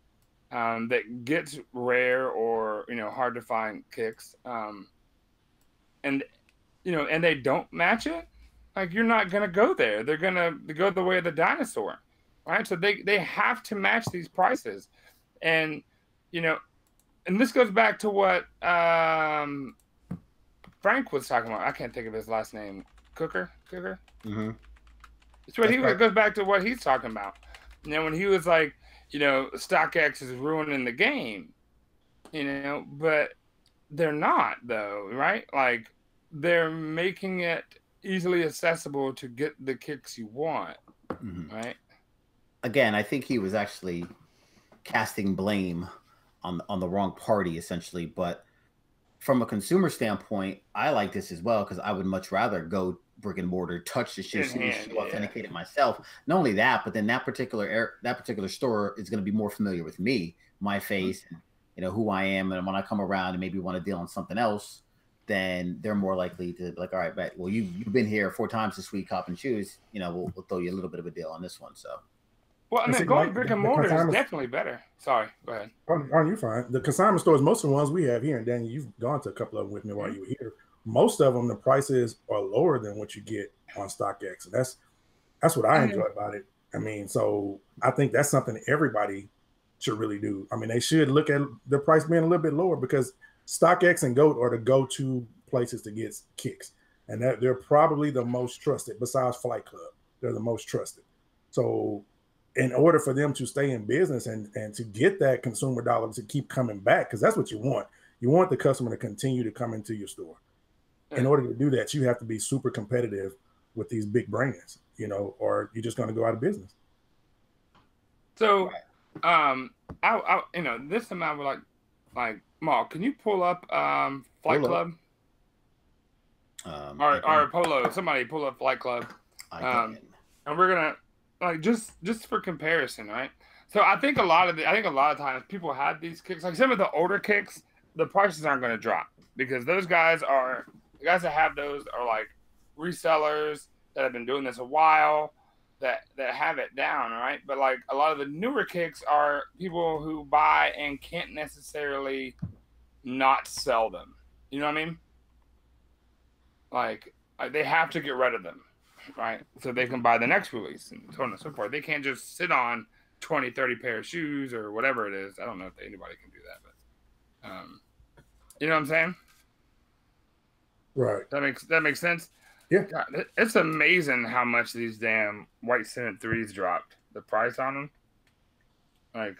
that gets rare or, hard to find kicks, and they don't match it, like you're not going to go there. They're going to go the way of the dinosaur. right? So they have to match these prices, and you know, and this goes back to what Frank was talking about. I can't think of his last name. Cooker. Mm-hmm. It's what it goes back to what he's talking about. You know, when he was like, you know, StockX is ruining the game. You know, but they're not though, right? Like they're making it easily accessible to get the kicks you want, right? Again, I think he was actually casting blame on the wrong party, essentially. But from a consumer standpoint, I like this as well because I would much rather go brick and mortar, touch the shit, see the shit, authenticate it myself. Not only that, but then that particular store is going to be more familiar with me, my face, you know, who I am, and when I come around and maybe want to deal on something else, then they're more likely to be like, all right, bet. Well, you've been here 4 times this week copping shoes. You know, we'll throw you a little bit of a deal on this one. So, well, I mean, going brick and mortar is definitely better. Sorry, go ahead. Aren't you fine? The consignment stores, most of the ones we have here, and Daniel, you've gone to a couple of them with me while you were here. Most of them, the prices are lower than what you get on StockX, and that's what I enjoy about it. I mean, so I think that's something everybody should really do. I mean, they should look at the price being a little bit lower because StockX and GOAT are the go-to places to get kicks, and they're probably the most trusted besides Flight Club. They're the most trusted. So in order for them to stay in business and to get that consumer dollar to keep coming back, because that's what you want the customer to continue to come into your store. In order to do that, you have to be super competitive with these big brands, you know, or you're just going to go out of business. So, I you know, this amount would like Mark, can you pull up Flight Club? Or Polo, somebody pull up Flight Club. And we're gonna like just for comparison, right? So I think a lot of times people have these kicks, like some of the older kicks, the prices aren't going to drop because those guys the guys that have those are like resellers that have been doing this a while that have it down, right? But like a lot of the newer kicks are people who buy and can't necessarily not sell them. You know what I mean? Like they have to get rid of them, right? So they can buy the next release and so on and so forth. They can't just sit on 20, 30 pair of shoes or whatever it is. I don't know if anybody can do that, but you know what I'm saying? Right. That makes sense? Yeah. God, it's amazing how much these damn white Senate 3s dropped. The price on them. Like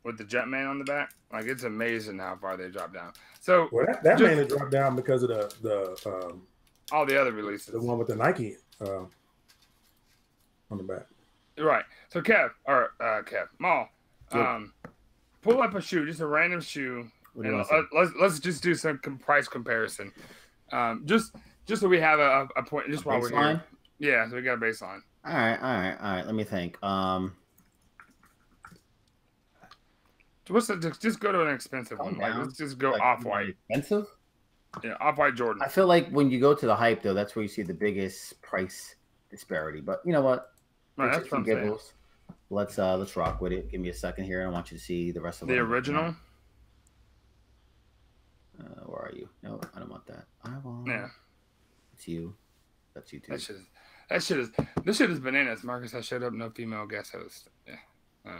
with the Jetman on the back. Like it's amazing how far they dropped down. So that mainly dropped down because of the all the other releases. The one with the Nike on the back. Right. So Kev, Maul, pull up a shoe, just a random shoe. And let's just do some price comparison. Just so we have a point, just while we're here. Yeah, so we got a baseline. All right. Let me think. Just go to an expensive one. Like, let's just go Off-White. Expensive? Yeah, Off-White Jordan. I feel like when you go to the hype, though, that's where you see the biggest price disparity. But you know what? Right, that's what I'm saying. Let's rock with it. Give me a second here. I want you to see the rest of the original. Where are you? No, I don't want that. I want. Yeah. It's you. That's you too. This shit is bananas, Marcus. I showed up no female guest host. Yeah. Yeah.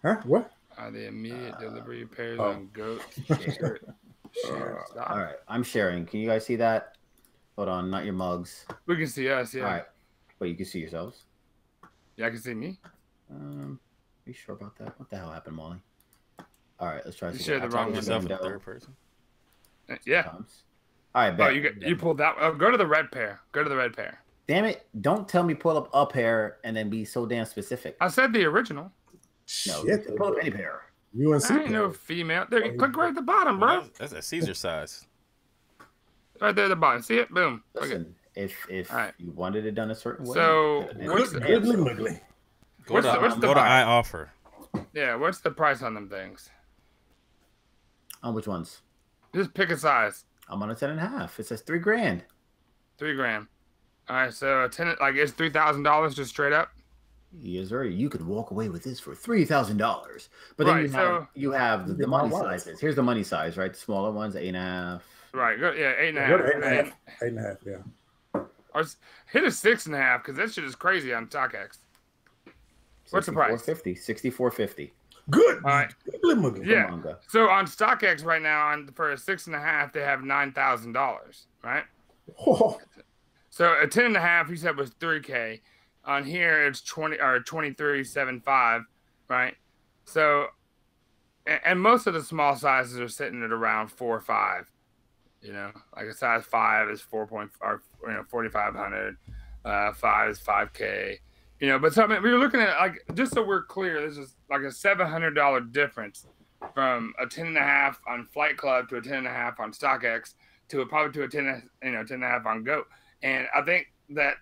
Huh? What? Are the immediate delivery pairs on GOAT? Share. All right, I'm sharing. Can you guys see that? Hold on, not your mugs. We can see us, yeah. All right, but you can see yourselves. Yeah, I can see me. Are you sure about that? What the hell happened, Molly? All right, let's try. You shared the wrong yourself in third person. Yeah. All right, bet. Oh, you pulled that. Oh, go to the red pair. Go to the red pair. Damn it! Don't tell me pull up a pair and then be so damn specific. I said the original. No, pull up any pair. UNC. I ain't no female. There, click right at the bottom, bro. That's a Caesar size. Right there at the bottom. See it? Boom. Listen, if you wanted it done a certain way. So what's Go to I offer. Yeah, what's the price on them things? On which ones? Just pick a size. I'm on a 10.5. It says $3,000. $3,000. All right, so it's $3,000 just straight up. Yes, sir. You could walk away with this for $3,000. But then you have the money sizes. Here's the money size, right? The smaller ones, 8.5. Right. Yeah, 8.5. 8.5. Yeah. Or hit a 6.5 because that shit is crazy on StockX. What's the price? $64.50. Good. All right. Good. Yeah. Manga. So on StockX right now, for a 6.5, they have $9,000, right? Oh, So a 10.5, he said was $3K. On here, it's 23.75, right? So, and most of the small sizes are sitting at around 4 or 5. You know, like a size 5 is 4,500. 5 is 5K. You know, but so I mean, we were looking at, like, just so we're clear, this is like a $700 difference from a 10.5 on Flight Club to a 10.5 on StockX to probably to a 10.5 on GOAT. And I think that,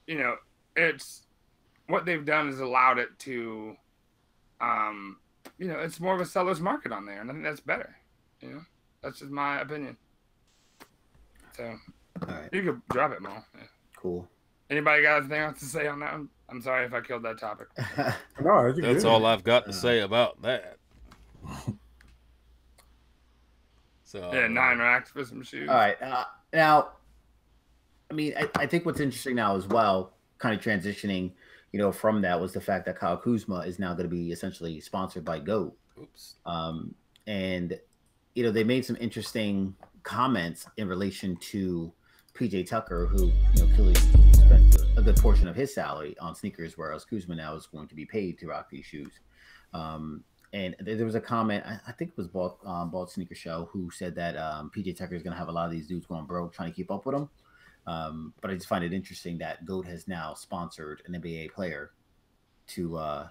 you know, it's what they've done is allowed it to, you know, it's more of a seller's market on there, and I think that's better. You know, that's just my opinion. So, right. You could drop it, Mo. Yeah. Cool. Anybody got anything else to say on that one? I'm sorry if I killed that topic. no, That's all I've got to say about that. So yeah, 9 racks for some shoes. All right. Now, I mean, I think what's interesting now as well, kind of transitioning, you know, from that was the fact that Kyle Kuzma is now going to be essentially sponsored by GOAT. Oops. And, you know, they made some interesting comments in relation to PJ Tucker, who, you know, clearly spent a good portion of his salary on sneakers, whereas Kuzma now is going to be paid to rock these shoes. And there was a comment, I think it was Bald Sneaker Show, who said that PJ Tucker is going to have a lot of these dudes going broke trying to keep up with him. But I just find it interesting that GOAT has now sponsored an NBA player to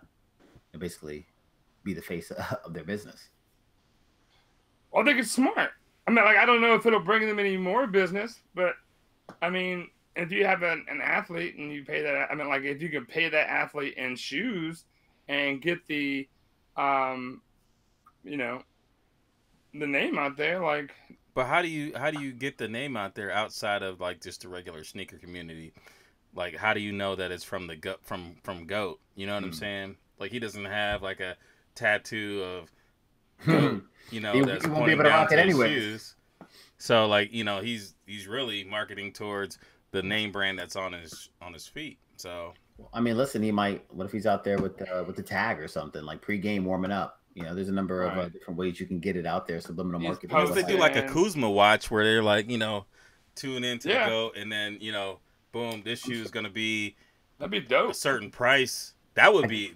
basically be the face of their business. Well, I think it's smart. I mean, like, I don't know if it'll bring them any more business, but I mean, if you have an athlete and you pay that, I mean, like, if you can pay that athlete in shoes and get the, you know, the name out there, like. But how do you get the name out there outside of, like, just the regular sneaker community? Like, how do you know that it's from the from GOAT? You know what I'm saying? Like, he doesn't have like a tattoo of GOAT, you know, he that's won't be pointing able to down rock to it his anyway. shoes. So, like, you know, he's really marketing towards the name brand that's on his feet. So, I mean, listen, he might. What if he's out there with the tag or something, like pregame warming up? You know, there's a number of different ways you can get it out there. Subliminal marketing. What if they do like a Kuzma watch where they're like, you know, tune into the GOAT, and then, you know, boom, this shoe is gonna be dope. A certain price. That would be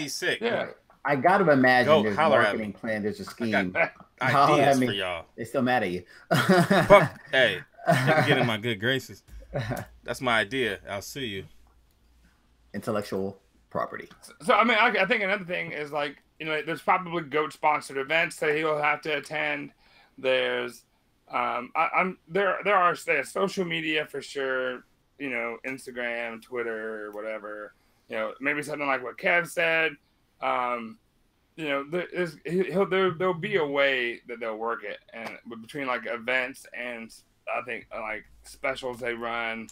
sick. Yeah. I got to imagine Go, there's a marketing plan. There's a scheme. Ideas for y'all. They still mad at you. Fuck, hey, you can get in my good graces. That's my idea. I'll sue you. Intellectual property. So I mean, I think another thing is, like, you know, there's probably GOAT sponsored events that he'll have to attend. There's, there are social media for sure. You know, Instagram, Twitter, whatever. You know, maybe something like what Kev said. You know, there'll be a way that they'll work it, and between like events and I think like specials they run,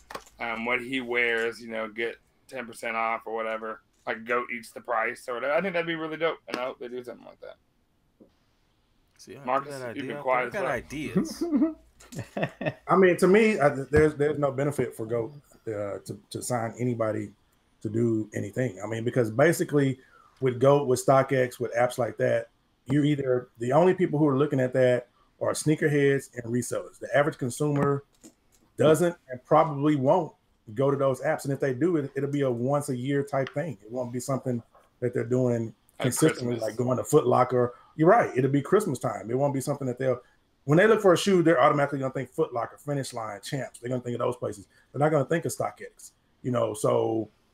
what he wears, you know, get 10% off or whatever. Like GOAT eats the price or whatever. I think that'd be really dope, and I hope they do something like that. See, Marcus, you've been quiet. I got ideas. I mean, to me, there's no benefit for GOAT to sign anybody to do anything. I mean, because basically with GOAT, with StockX, with apps like that, you're either the only people who are looking at that are sneakerheads and resellers. The average consumer doesn't and probably won't go to those apps. And if they do, it'll be a once a year type thing. It won't be something that they're doing consistently, like going to Foot Locker. You're right. It'll be Christmas time. It won't be something that when they look for a shoe, they're automatically going to think Foot Locker, Finish Line, Champs. They're going to think of those places. They're not going to think of StockX, you know,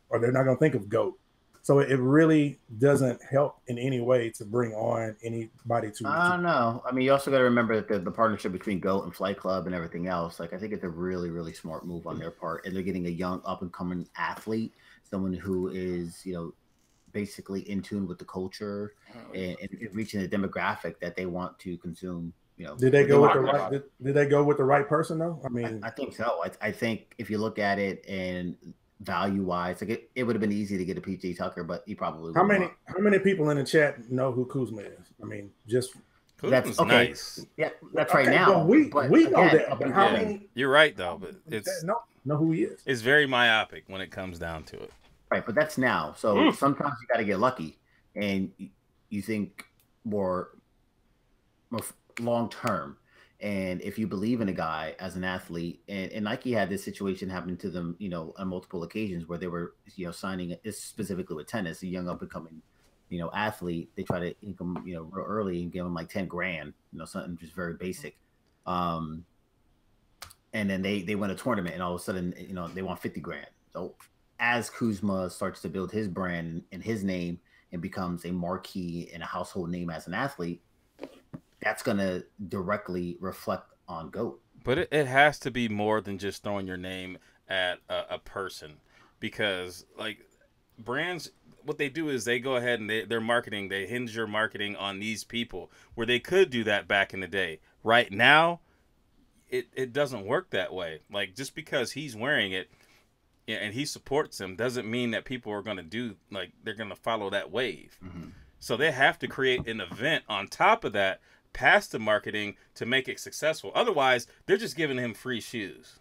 or they're not going to think of GOAT. So it really doesn't help in any way to bring on anybody to. I don't know. I mean, you also got to remember that the partnership between GOAT and Flight Club and everything else. Like, I think it's a really, really smart move on their part, and they're getting a young, up and coming athlete, someone who is, you know, basically in tune with the culture and reaching the demographic that they want to consume. You know, did they go with the right? Did they go with the right person though? I mean, I think so. I think if you look at it and value wise, like it would have been easy to get a PJ Tucker, but he probably how many people in the chat know who Kuzma is? I mean, just that's okay. Nice. Yeah, that's right now. Well, we know that, but how many? You're right though, but it's know who he is. It's very myopic when it comes down to it. Right, but that's now. So Oof. sometimes you got to get lucky, and you think more long term. And if you believe in a guy as an athlete, and Nike had this situation happen to them, on multiple occasions where they were, signing this specifically with tennis, a young up and coming, athlete. They try to ink him, real early and give him like 10 grand, something just very basic. And then they win a tournament, and all of a sudden, they want 50 grand. So as Kuzma starts to build his brand and his name and becomes a marquee and a household name as an athlete, that's going to directly reflect on GOAT. But it has to be more than just throwing your name at a person, because like brands, what they do is they go ahead and their marketing, they hinge your marketing on these people, where they could do that back in the day. Right now, it doesn't work that way. Like, just because he's wearing it and he supports him doesn't mean that people are going to do, like, they're going to follow that wave. Mm-hmm. So they have to create an event on top of that, past the marketing, to make it successful. Otherwise, they're just giving him free shoes.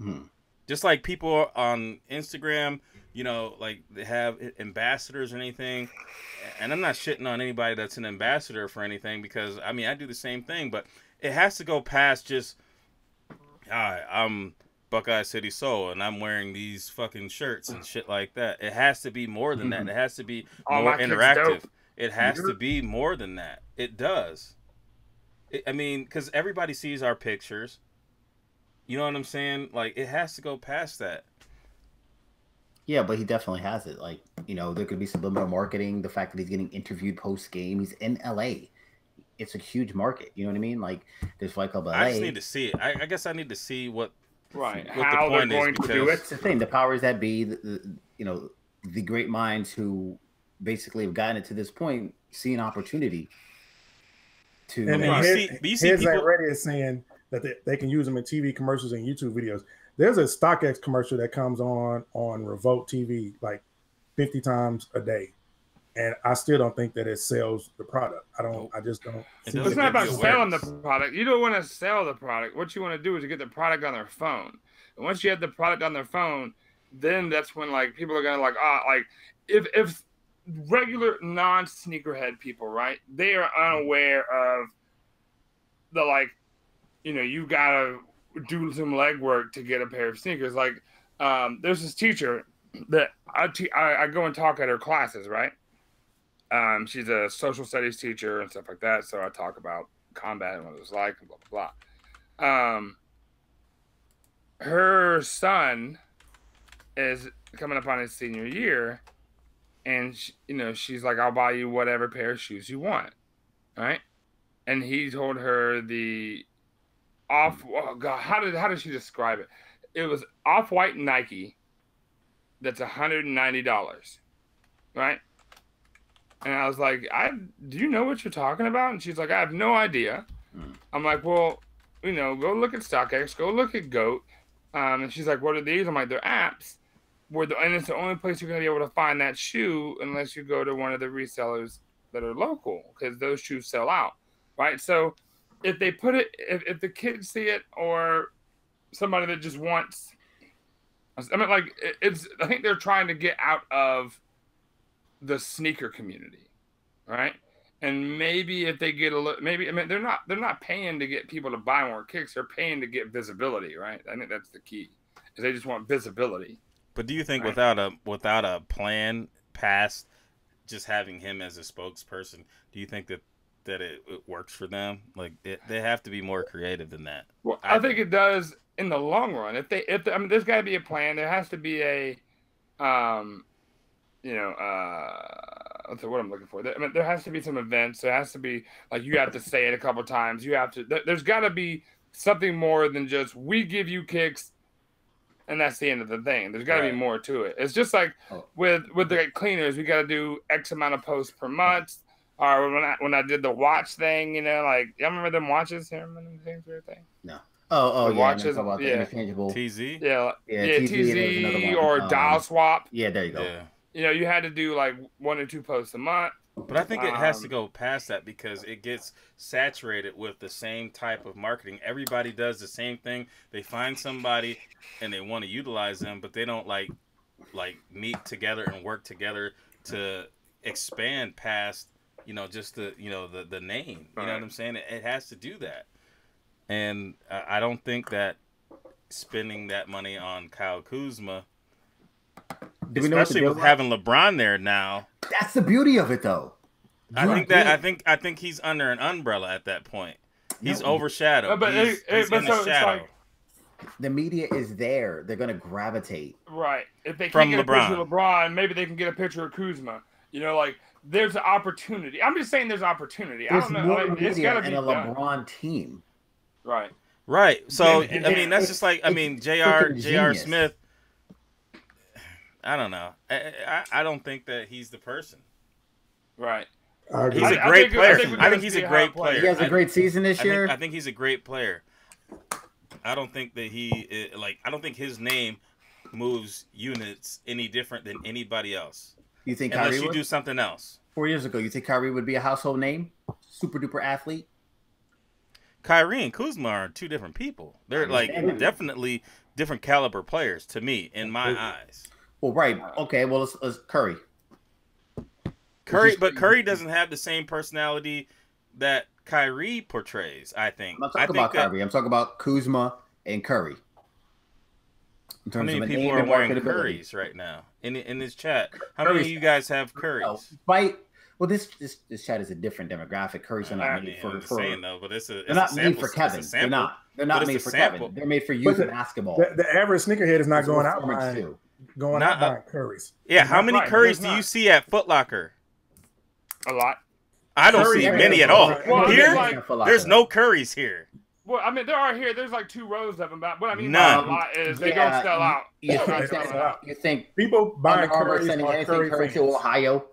Mm-hmm. Just like people on Instagram, like they have ambassadors or anything. And I'm not shitting on anybody that's an ambassador for anything, because, I mean, I do the same thing. But it has to go past just, hi, I'm Buckeye City Soul, and I'm wearing these fucking shirts and shit like that. It has to be more than that. It has to be more interactive. It has to be more than that. It does. I mean, because everybody sees our pictures. You know what I'm saying? Like, it has to go past that. Yeah, but he definitely has it. Like, there could be subliminal marketing. The fact that he's getting interviewed post-game. He's in LA. It's a huge market. You know what I mean? Like, there's Fight Club LA. I just need to see it. I guess I need to see what how the point they're going to do it. That's the thing. The powers that be, the great minds who basically have gotten it to this point, see an opportunity to. And you see heads people already is saying that they can use them in TV commercials and YouTube videos. There's a StockX commercial that comes on Revolt TV like 50 times a day, and I still don't think that it sells the product. I just don't. It's not about selling the product. You don't want to sell the product. What you want to do is get the product on their phone. And once you have the product on their phone, then that's when like people are gonna like if regular non-sneakerhead people, right? They are unaware of the you gotta do some legwork to get a pair of sneakers. Like there's this teacher that I go and talk at her classes, right? She's a social studies teacher and stuff like that. So I talk about combat and what it was like and blah, blah, blah. Her son is coming up on his senior year, and she's like, I'll buy you whatever pair of shoes you want. Right. And he told her oh God, how did she describe it? It was off-white Nike. That's $190. Right. And I was like, do you know what you're talking about? And she's like, I have no idea. I'm like, well, go look at StockX, go look at GOAT. And she's like, what are these? I'm like, they're apps. And it's the only place you're going to be able to find that shoe unless you go to one of the resellers that are local, because those shoes sell out. Right. So if they put it, if the kids see it, or somebody that just wants, I mean, like, I think they're trying to get out of the sneaker community, right? And maybe if they get they're not paying to get people to buy more kicks. They're paying to get visibility, right? I think that's the key, is they just want visibility. But do you think without a plan past just having him as a spokesperson, do you think that it works for them? Like, they have to be more creative than that. Well, I think it does in the long run. If there's got to be a plan. There has to be a what's what I'm looking for. I mean, there has to be some events. There has to be, like, you have to say it a couple times. You have to. There's got to be something more than just we give you kicks, and that's the end of the thing. There's got to be more to it. It's just like with the cleaners, we got to do X amount of posts per month. Or when I did the watch thing, like, y'all remember them watches? You remember them things or anything? No. Oh, the watches. About the interchangeable TZ. Yeah, TZ or dial swap. Yeah, there you go. Yeah. You had to do like 1 or 2 posts a month. But I think it has to go past that, because it gets saturated with the same type of marketing. Everybody does the same thing. They find somebody and they want to utilize them, but they don't like meet together and work together to expand past, just the name. You know what I'm saying? It has to do that. And I don't think that spending that money on Kyle Kuzma, especially with having LeBron there now. That's the beauty of it, though. I think he's under an umbrella at that point. He's overshadowed. But he's in the shadow. The media is there. They're going to gravitate. Right. If they can't get a picture of LeBron, maybe they can get a picture of Kuzma. There's an opportunity. I'm just saying there's opportunity. There's I don't know. more It's got to be in a done. LeBron team. Right. Right. So, that's just like, J.R. Smith, I don't know. I don't think that he's the person. Right. He's a great player. I think he's a great player. He has a great season this year. I think he's a great player. I don't think that I don't think his name moves units any different than anybody else. You think unless Kyrie you do something else? 4 years ago, you think Kyrie would be a household name? Super duper athlete? Kyrie and Kuzma are two different people. They're definitely different caliber players to me, in my eyes. Well, right. Okay, well, let's Curry. But Curry doesn't have the same personality that Kyrie portrays, I think. I'm not talking about Kyrie. I'm talking about Kuzma and Curry. How many people are wearing Currys right now in this chat? How many of you guys have Currys? Well, this chat is a different demographic. Currys are not made for saying though, but they're not made for Kevin. They're not. They're not made for Kevin. They're made for youth basketball. The average sneakerhead is not going out buying Currys. Yeah, how many Currys do you see at Foot Locker? A lot. I don't see many at all. Well, here, there's no Currys here. Well, I mean, there are here. There's like 2 rows of them. But what I mean by a lot is they don't sell out. You think people buying Currys sending are anything Curry fans. to Ohio?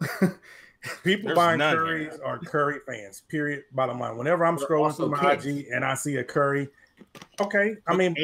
People buying Currys are Curry fans. Period. Bottom line. Whenever I'm scrolling through my IG and I see a Curry, okay. I mean,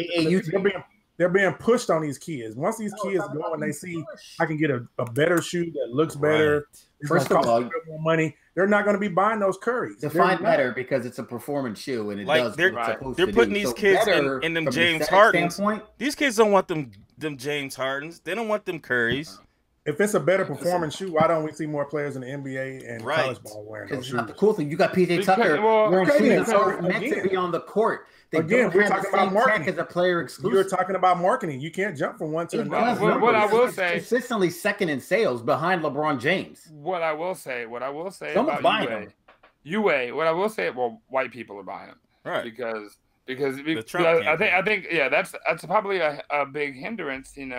they're being pushed on these kids. Once these kids go and they see I can get a better shoe that looks better, first of all, more money, they're not going to be buying those Currys. Define better because it's a performance shoe and it does. They're putting these kids in them James Hardens. These kids don't want them James Hardens. They don't want them Currys. If it's a better performance shoe, why don't we see more players in the NBA and college ball wearing those shoes? Not the cool thing. You got PJ Tucker wearing shoes that are meant to be on the court. They don't we're have talking the same about marketing tech as a player exclusive. You're talking about marketing. You can't jump from one to another. What I will say, consistently second in sales behind LeBron James. What I will say Someone's about UA, what I will say, white people are buying them, right? Because I think that's probably a big hindrance, and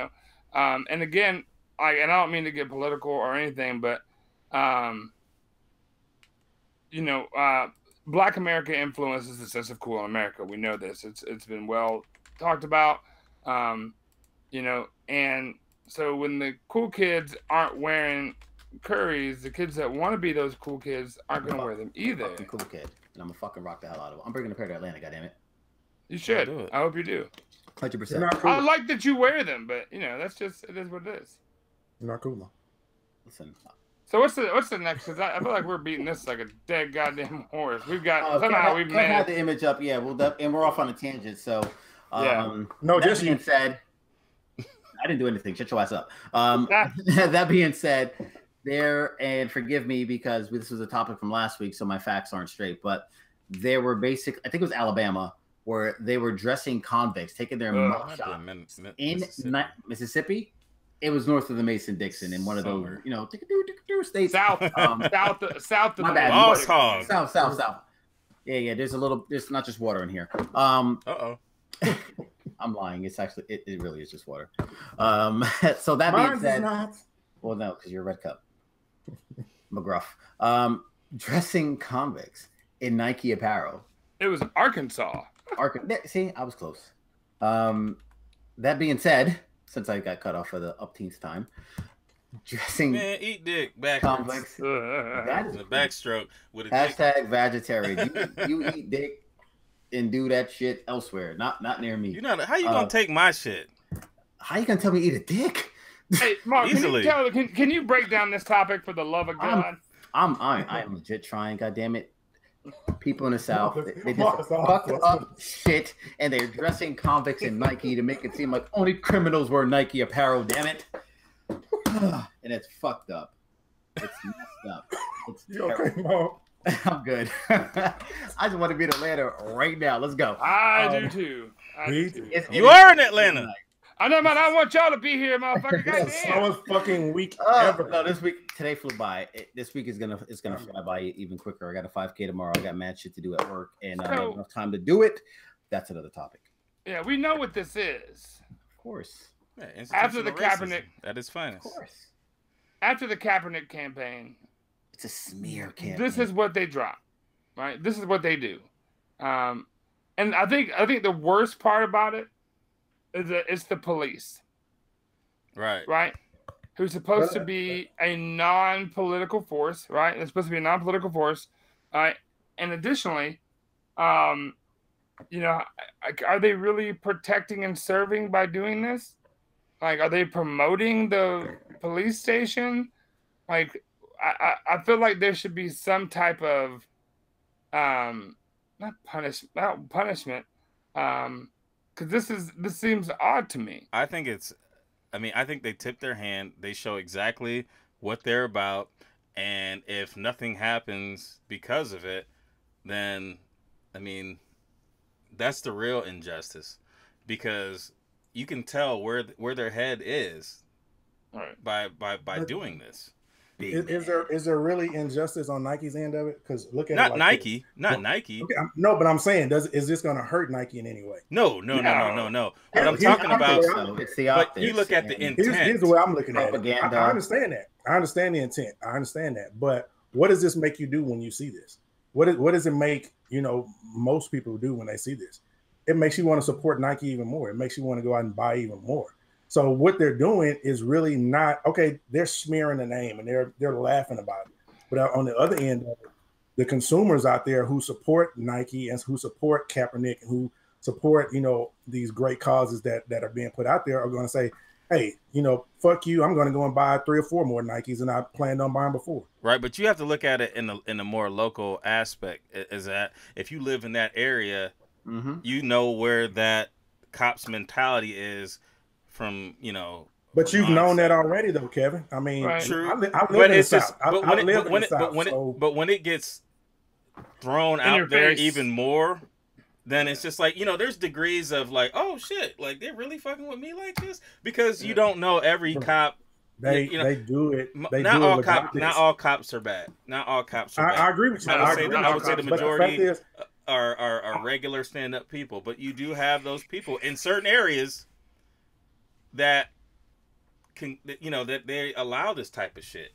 again. And I don't mean to get political or anything, but, Black America influences the sense of cool in America. We know this. It's been well talked about, and so when the cool kids aren't wearing Currys, the kids that want to be those cool kids aren't going to wear them either. I'm a cool kid, and I'm gonna fucking rock the hell out of them. I'm bringing a pair to Atlanta, goddammit. You should. I hope you do. 100%. I like that you wear them, but that's just it is what it is. Not cool. Listen. So what's the next? Because I feel like we're beating this like a dead goddamn horse. We've got somehow we've had the image up. Yeah, and we're off on a tangent. So no, just being said, I didn't do anything. Shut your ass up. That being said, and forgive me because this was a topic from last week, so my facts aren't straight. But there were I think it was Alabama, where they were dressing convicts, taking their mug shot in Mississippi. It was north of the Mason-Dixon in one of those, states. South of my bad. Lost hog. South. Yeah. There's not just water in here. Uh-oh. I'm lying. It's actually, it really is just water. So that being said, well, no, because you're a red cup. McGruff. Dressing convicts in Nike apparel. It was Arkansas. See, I was close. That being said, since I got cut off for the upteenth time, dressing eat dick backwards. Convicts. That is a backstroke with a hashtag vegetarian. You eat dick and do that shit elsewhere, not near me. How you gonna take my shit? How you gonna tell me to eat a dick? Hey, Mark, can you break down this topic for the love of God? I am legit trying. God damn it. People in the South, they just fuck up shit, and they're dressing convicts in Nike to make it seem like only criminals wear Nike apparel. Damn it! and it's fucked up. It's messed up. It's You okay, Mom? I'm good. I just want to be in Atlanta right now. Let's go. I do too. You are in Atlanta. I know, man. I want y'all to be here, motherfucker. It's the Goddamn. slowest fucking week Oh, ever. no, today flew by. This week is gonna fly by even quicker. I got a 5K tomorrow. I got mad shit to do at work, and I don't have enough time to do it. That's another topic. Yeah, we know what this is. Of course. Yeah, After the institutional Kaepernick, racism at its finest. Of course. after the Kaepernick campaign, it's a smear campaign. This is what they drop, right? This is what they do, and I think the worst part about it is that it's the police, right? Who's supposed to be a non-political force, right? It's supposed to be a non-political force, right? And additionally, you know, are they really protecting and serving by doing this? Like, are they promoting the police station? Like, I feel like there should be some type of not punishment, because this seems odd to me. I think they tip their hand. They show exactly what they're about, and if nothing happens because of it, then that's the real injustice, because you can tell where their head is, right, by doing this. Is there really injustice on Nike's end of it? Because look at not it like Nike, this. not Nike. Okay, no, but I'm saying, is this going to hurt Nike in any way? No. What I'm talking about, it's the but optics. you look at the intent. Here's the way I'm looking at it. Propaganda. I understand that. I understand the intent. I understand that. But what does this make you do when you see this? What does it make most people do when they see this? It makes you want to support Nike even more. It makes you want to go out and buy even more. So what they're doing is really not okay. They're smearing the name and they're laughing about it. But on the other end of it, the consumers out there who support Nike and who support Kaepernick and who support these great causes that are being put out there are going to say, hey, fuck you. I'm going to go and buy 3 or 4 more Nikes than I planned on buying before. Right, but you have to look at it in a more local aspect. Is that if you live in that area, you know where that cops mentality is from, But you've known that already, though, Kevin. I mean, right. True. I live in the South. But when it gets thrown out there even more, then it's just like, there's degrees of like, oh shit, like they're really fucking with me like this, because you don't know every cop. They do it. Not all cops are bad. Not all cops are bad. I agree with you. I would say the majority are regular stand-up people, but you do have those people in certain areas that can, that they allow this type of shit.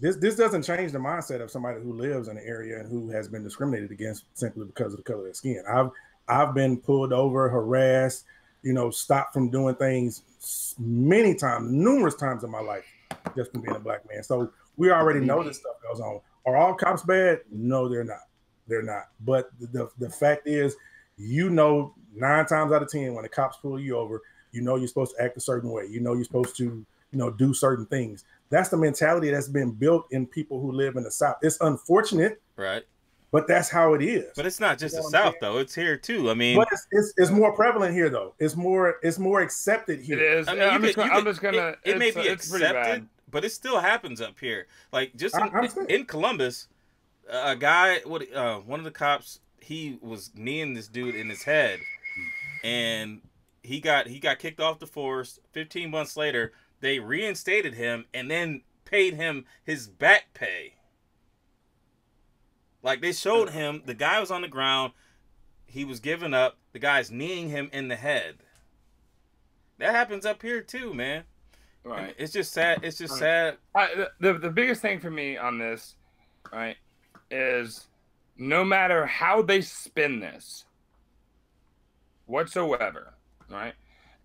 This doesn't change the mindset of somebody who lives in an area and who has been discriminated against simply because of the color of their skin. I've been pulled over, harassed, stopped from doing things many times, numerous times in my life, just from being a black man. So we already know this stuff goes on. Are all cops bad? No, they're not. They're not. But the fact is, 9 times out of 10, when the cops pull you over, you're supposed to act a certain way. You're supposed to, do certain things. That's the mentality that's been built in people who live in the South. It's unfortunate, right? But that's how it is. But it's not just the South, though. It's here too. I mean, but it's more prevalent here, though. It's more accepted here. It is. I mean, it may be accepted, but it still happens up here. Like just in Columbus, a guy, one of the cops, he was kneeing this dude in his head, and he got kicked off the force. 15 months later, they reinstated him and then paid him his back pay. Like, they showed him, the guy was on the ground, he was giving up, the guy's kneeing him in the head. That happens up here too, man. Right. And it's just sad. It's just sad. The biggest thing for me on this, right, is no matter how they spin this whatsoever, right?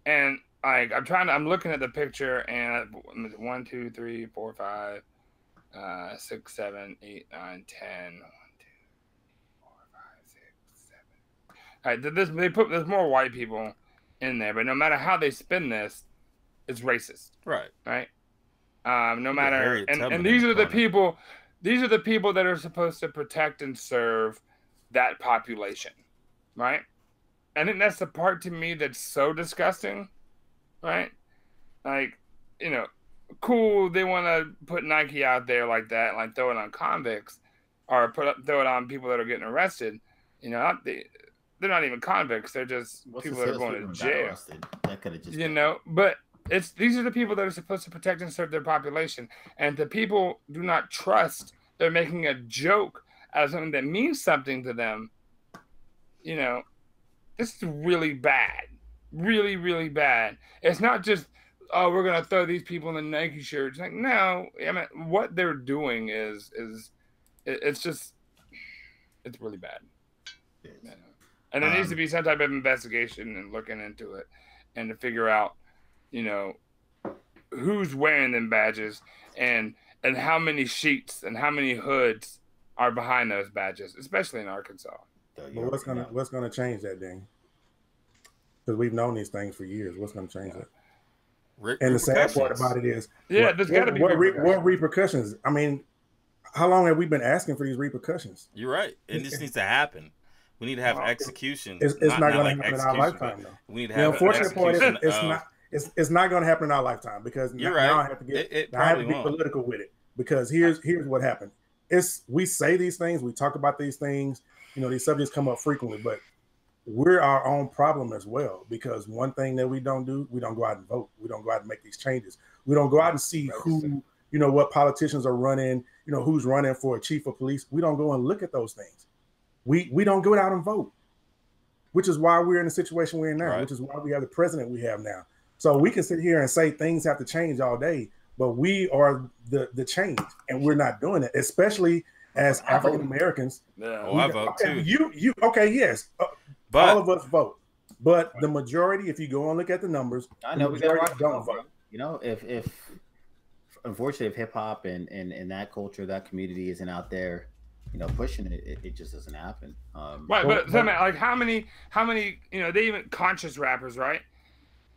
And I'm looking at the picture, and 1, 2, 3, 4, 5, 6, 7, 8, 9, 10. 1, 2, 4, 5, 6, 7. All right, there's more white people in there, but no matter how they spin this, it's racist. Right. Right. No matter, and these are the people that are supposed to protect and serve that population, right? I think that's the part to me that's so disgusting, right? Like, cool, they want to put Nike out there like that, like throw it on convicts, or throw it on people that are getting arrested. You know, they're not even convicts; they're just people that are going to jail. That could have just, you know, but these are the people that are supposed to protect and serve their population, and the people do not trust. They're making a joke out of something that means something to them. You know, this is really bad, really, really bad. It's not just, oh, we're gonna throw these people in the Nike shirts. Like, no, I mean, what they're doing is it's just, it's really bad. And there needs to be some type of investigation and looking into it, and to figure out, you know, who's wearing them badges, and how many sheets and how many hoods are behind those badges, especially in Arkansas. But what's gonna change that, Ding? Because we've known these things for years. What's gonna change that? And the sad part about it is, there's got to be what repercussions. I mean, how long have we been asking for these repercussions? You're right. It just needs to happen. We need to have execution. It's not going to happen in our lifetime, though. We need to have. The unfortunate part is it's not going to happen in our lifetime, because now I have to get I have to be political with it, because here's what happened. We say these things, we talk about these things, you know, these subjects come up frequently, but we're our own problem as well, because one thing that we don't do, we don't go out and vote. We don't go out and make these changes. We don't go out and see who, you know, what politicians are running, you know, who's running for a chief of police. We don't go and look at those things. We don't go out and vote, which is why we're in the situation we're in now, which is why we have the president we have now. So we can sit here and say things have to change all day, but we are the change, and we're not doing it, especially as African Americans. Yeah, I vote too. You okay? Yes, but all of us vote, but the majority, if you go and look at the numbers, I know we don't vote. You know, if unfortunately, if hip hop and that culture, that community isn't out there, you know, pushing it, it just doesn't happen. Right, but like how many, you know, they even conscious rappers, right?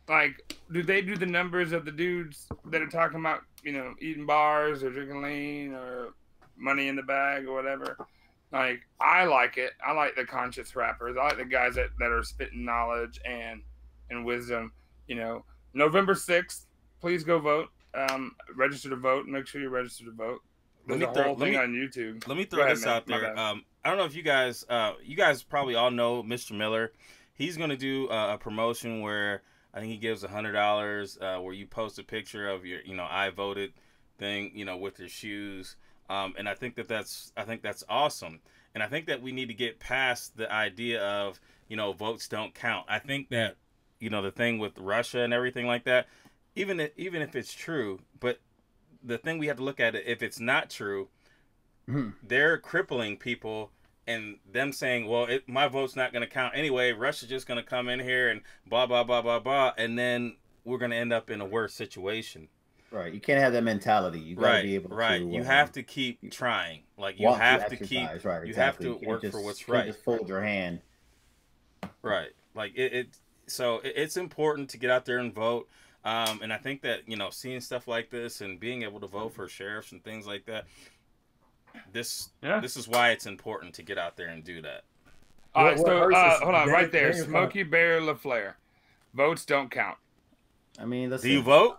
Like, do they do the numbers of the dudes that are talking about, you know, eating bars or drinking lean or money in the bag or whatever? Like, I like it. I like the conscious rappers. I like the guys that are spitting knowledge and wisdom. You know, November 6th, please go vote. Register to vote. Make sure you register to vote. There's a whole thing on YouTube. Let me throw this out there. I don't know if you guys probably all know Mr. Miller. He's going to do a promotion where I think he gives $100 where you post a picture of your, you know, I voted thing, you know, with your shoes. And I think that's awesome. And I think that we need to get past the idea of, you know, votes don't count. I think that, you know, the thing with Russia and everything like that, even if it's true, but the thing we have to look at it, if it's not true, they're crippling people and them saying, well, my vote's not going to count anyway. Russia's just going to come in here and blah, blah, blah, blah, blah. And then we're going to end up in a worse situation. Right. You can't have that mentality. You got to be able to. You have to keep trying. Like, you have to keep, you have to work for what's right. Just fold your hand. Right. Like, so it's important to get out there and vote. And I think that, you know, seeing stuff like this and being able to vote for sheriffs and things like that, this is why it's important to get out there and do that. All right, so hold on, right there, Smokey Bear LaFleur. Votes don't count. I mean, do you vote?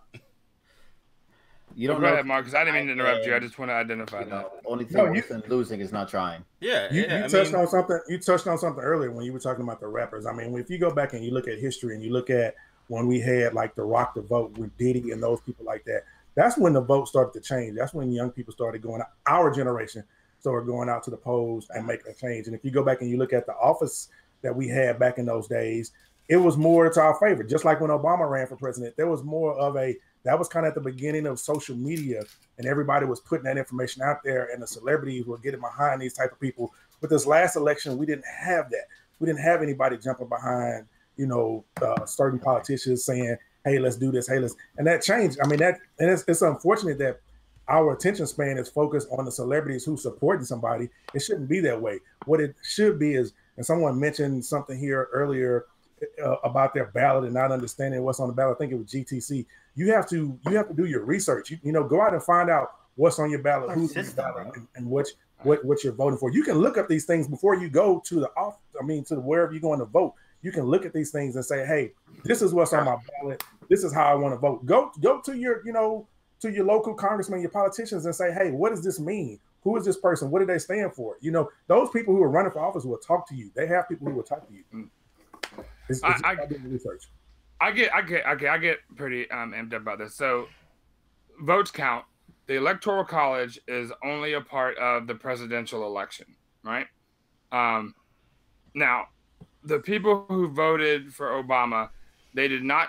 You don't go ahead, Mark, because I didn't mean to interrupt you. I just want to identify that. Only thing worse than losing is not trying. Yeah, you touched on something. You touched on something earlier when you were talking about the rappers. I mean, if you go back and you look at history and you look at when we had like the Rock the Vote with Diggi and those people like that, that's when the vote started to change. That's when young people started going out. Our generation started going out to the polls and making a change. And if you go back and you look at the office that we had back in those days, it was more to our favor. Just like when Obama ran for president, there was more of that was kind of at the beginning of social media, and everybody was putting that information out there, and the celebrities were getting behind these type of people. With this last election, we didn't have that. We didn't have anybody jumping behind, you know, certain politicians saying, hey, let's do this, and that changed. I mean, it's unfortunate that our attention span is focused on the celebrities who supporting somebody. It shouldn't be that way. What it should be is, and someone mentioned something here earlier about their ballot and not understanding what's on the ballot. I think it was GTC. You have to do your research. You know, go out and find out what's on your ballot, who's on your ballot, and what you're voting for. You can look up these things before you go to the office. I mean, to wherever you're going to vote. You can look at these things and say, hey, this is what's on my ballot. This is how I want to vote. Go to your, you know, to your local congressmen, your politicians, and say, hey, what does this mean? Who is this person? What do they stand for? You know, those people who are running for office will talk to you. They have people who will talk to you. It's research. I get pretty amped up about this. So votes count. The Electoral College is only a part of the presidential election, right? Now, the people who voted for Obama,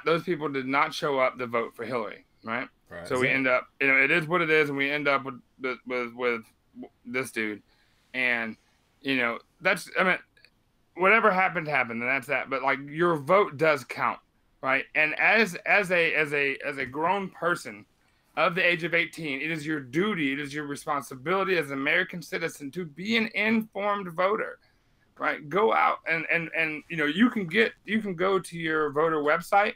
those people did not show up to vote for Hillary, right? So we end up, it is what it is, and we end up with this dude. And, whatever happened, and that's that. But like, your vote does count, right? And as a grown person of the age of 18, it is your duty, it is your responsibility as an American citizen to be an informed voter, right? Go out and you can go to your voter website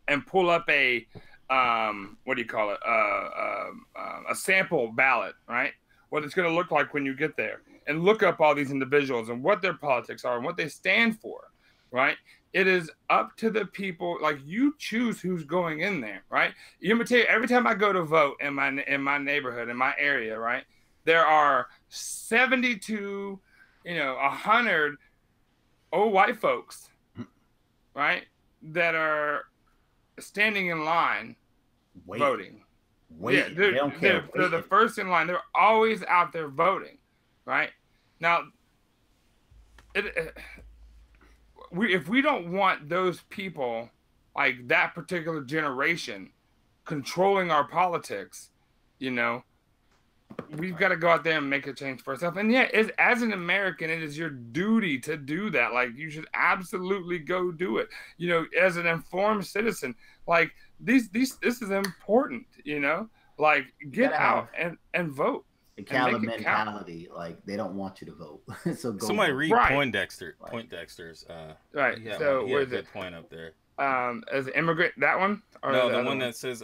and pull up a a sample ballot, right? What it's going to look like when you get there, and look up all these individuals and what their politics are and what they stand for, right? It is up to the people. Like, you choose who's going in there, right? I'm gonna tell you, every time I go to vote in my neighborhood, in my area, right, there are 72, 100 old white folks, right, that are standing in line voting. Yeah, they don't care. They're the first in line. They're always out there voting, right? Now, if we don't want those people, like that particular generation, controlling our politics, we've got to go out there and make a change for ourselves. And yeah, as an American, it is your duty to do that. Like, you should absolutely go do it. As an informed citizen, like this is important. Like, get out and vote. The Cali mentality, like, they don't want you to vote. So go. Somebody read Poindexter's. Right. So where's that point up there? As an immigrant, that one? Or no, the one that says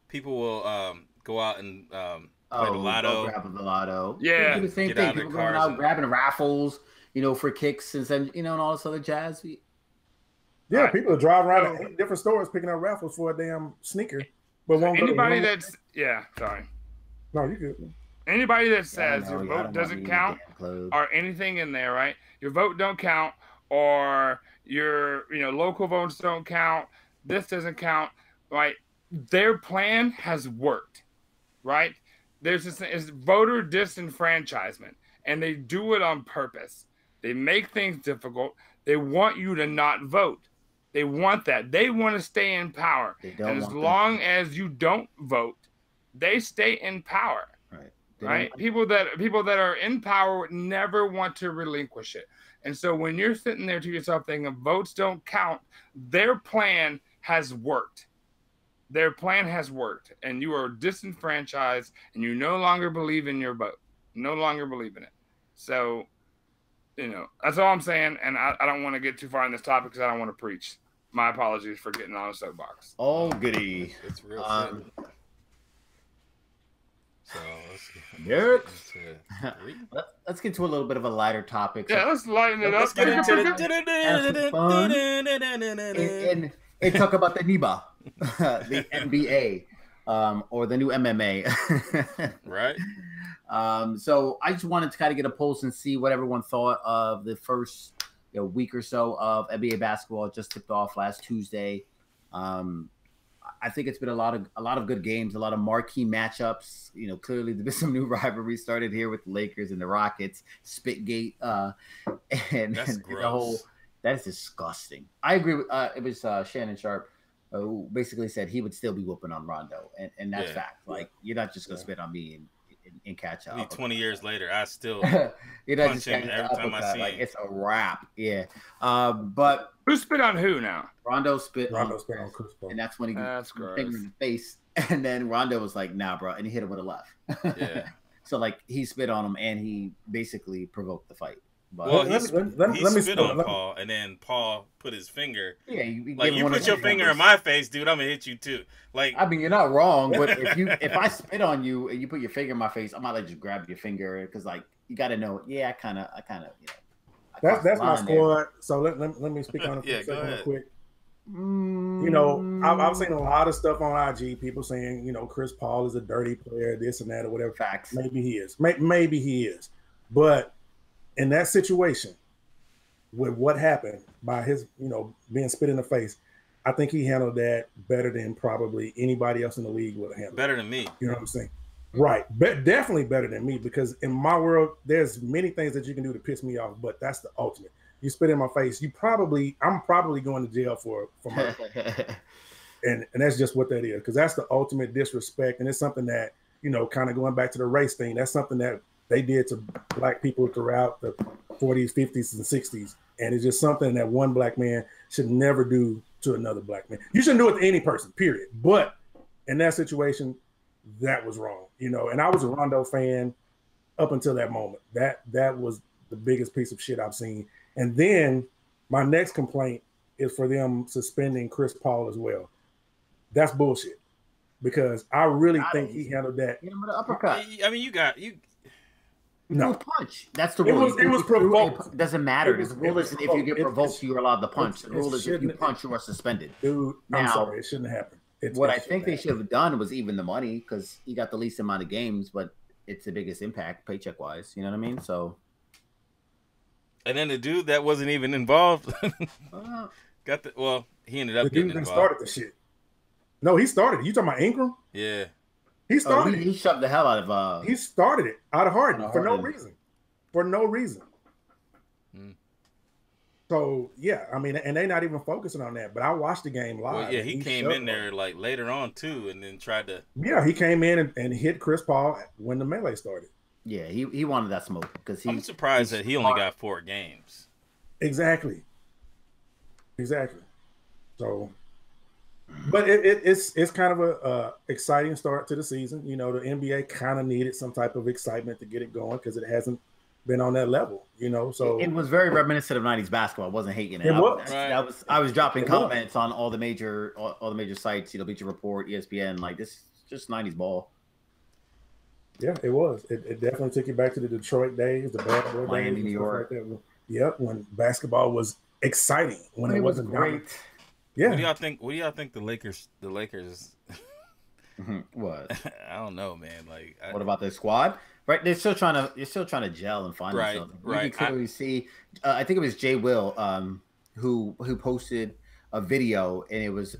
people will go out and play the lotto. Grab the lotto. Yeah. Do the same thing. People going out grabbing raffles, for kicks and and all this other jazz. Yeah, people are driving around in different stores picking up raffles for a damn sneaker. But No, you good. Anybody that says your vote doesn't count or anything in there, right? Your vote don't count, or your local votes don't count. This doesn't count, right? Their plan has worked, right? There's this voter disenfranchisement, and they do it on purpose. They make things difficult. They want you to not vote. They want that. They want to stay in power. And as long as you don't vote, they stay in power. Right? People that are in power never want to relinquish it. And so when you're sitting there to yourself thinking votes don't count, their plan has worked. Their plan has worked, and you are disenfranchised, and you no longer believe in your vote. No longer believe in it. So, that's all I'm saying. And I don't want to get too far on this topic because I don't want to preach. My apologies for getting on a soapbox. Oh, goody. It's real So let's get to a little bit of a lighter topic. Yeah, let's lighten it up. Let's get into and talk about the NIBA, the NBA, or the new MMA. Right. So I just wanted to kind of get a pulse and see what everyone thought of the first week or so of NBA basketball. It just tipped off last Tuesday. I think it's been a lot of good games, a lot of marquee matchups. Clearly there's been some new rivalries started here with the Lakers and the Rockets, Spitgate, and the whole. That is disgusting. I agree with it was Shannon Sharp who basically said he would still be whooping on Rondo, and that's fact. Like, you're not just gonna spit on me and catch up. 20 years later, I still punch him every time I see him. It's a wrap. Yeah. But who spit on who now? Rondo spit on Chris Paul. And that's when he got finger in the face. And then Rondo was like, nah, bro. And he hit him with a left. Yeah. So, like, he spit on him and he basically provoked the fight. But well, he spit on Paul, and then Paul put his finger. Yeah, you put your finger in my face, dude. I'm gonna hit you too. Like, I mean, you're not wrong, but if I spit on you and you put your finger in my face, I might like just grab your finger because, like, you got to know. Yeah, I kind of. That's my squad. So let me speak on it for a second real quick. You know, I've seen a lot of stuff on IG. People saying, you know, Chris Paul is a dirty player, this and that, or whatever. Facts. Maybe he is. Maybe he is. But in that situation, with what happened by his, you know, being spit in the face, I think he handled that better than probably anybody else in the league would have handled. Better than me. You know what I'm saying? Right. Definitely better than me, because in my world, there's many things that you can do to piss me off, but that's the ultimate. You spit in my face, I'm probably going to jail for murder. and that's just what that is, because that's the ultimate disrespect. And it's something that, you know, kind of going back to the race thing, that's something that they did to black people throughout the 40s, 50s, and 60s. And it's just something that one black man should never do to another black man. You shouldn't do it to any person, period. But in that situation, that was wrong, you know. And I was a Rondo fan up until that moment. That was the biggest piece of shit I've seen. And then my next complaint is for them suspending Chris Paul as well. That's bullshit, because I really think he handled that. Hit him with an uppercut. I mean, you. No punch. That's the rule. It was provoked. Doesn't matter. The rule is if you get provoked, you're allowed to punch. The rule is if you punch, you are suspended. Dude, I'm sorry, it shouldn't happen. What I think they should have done was even the money, because he got the least amount of games, but it's the biggest impact paycheck wise. You know what I mean? So. And then the dude that wasn't even involved he ended up getting involved. Started the shit. No, he started it. You talking about Ingram? Yeah. He started it. He shoved the hell out of he started it out of Harden for no reason. For no reason. So yeah, I mean, and they're not even focusing on that. But I watched the game live. Well, yeah, he came in there like later on too, and then tried to. Yeah, he came in and hit Chris Paul when the melee started. Yeah, he wanted that smoke, because I'm surprised that he only got 4 games. Exactly. So, but it's kind of a exciting start to the season. You know, the NBA kind of needed some type of excitement to get it going, because it hasn't been on that level. You know, so it was very reminiscent of '90s basketball. I wasn't hating it. I was dropping comments on all the major sites. You know, Bleacher Report, ESPN. Like, this is just '90s ball. Yeah, it was. It definitely took you back to the Detroit days, the bad boy Miami, days, New York. Like that. Yep, when basketball was exciting, when it wasn't great. Yeah. What do y'all think the Lakers? What? I don't know, man. Like, what about their squad? Right, they're still trying to gel and find themselves. You can clearly see. I think it was Jay Will, who posted a video, and it was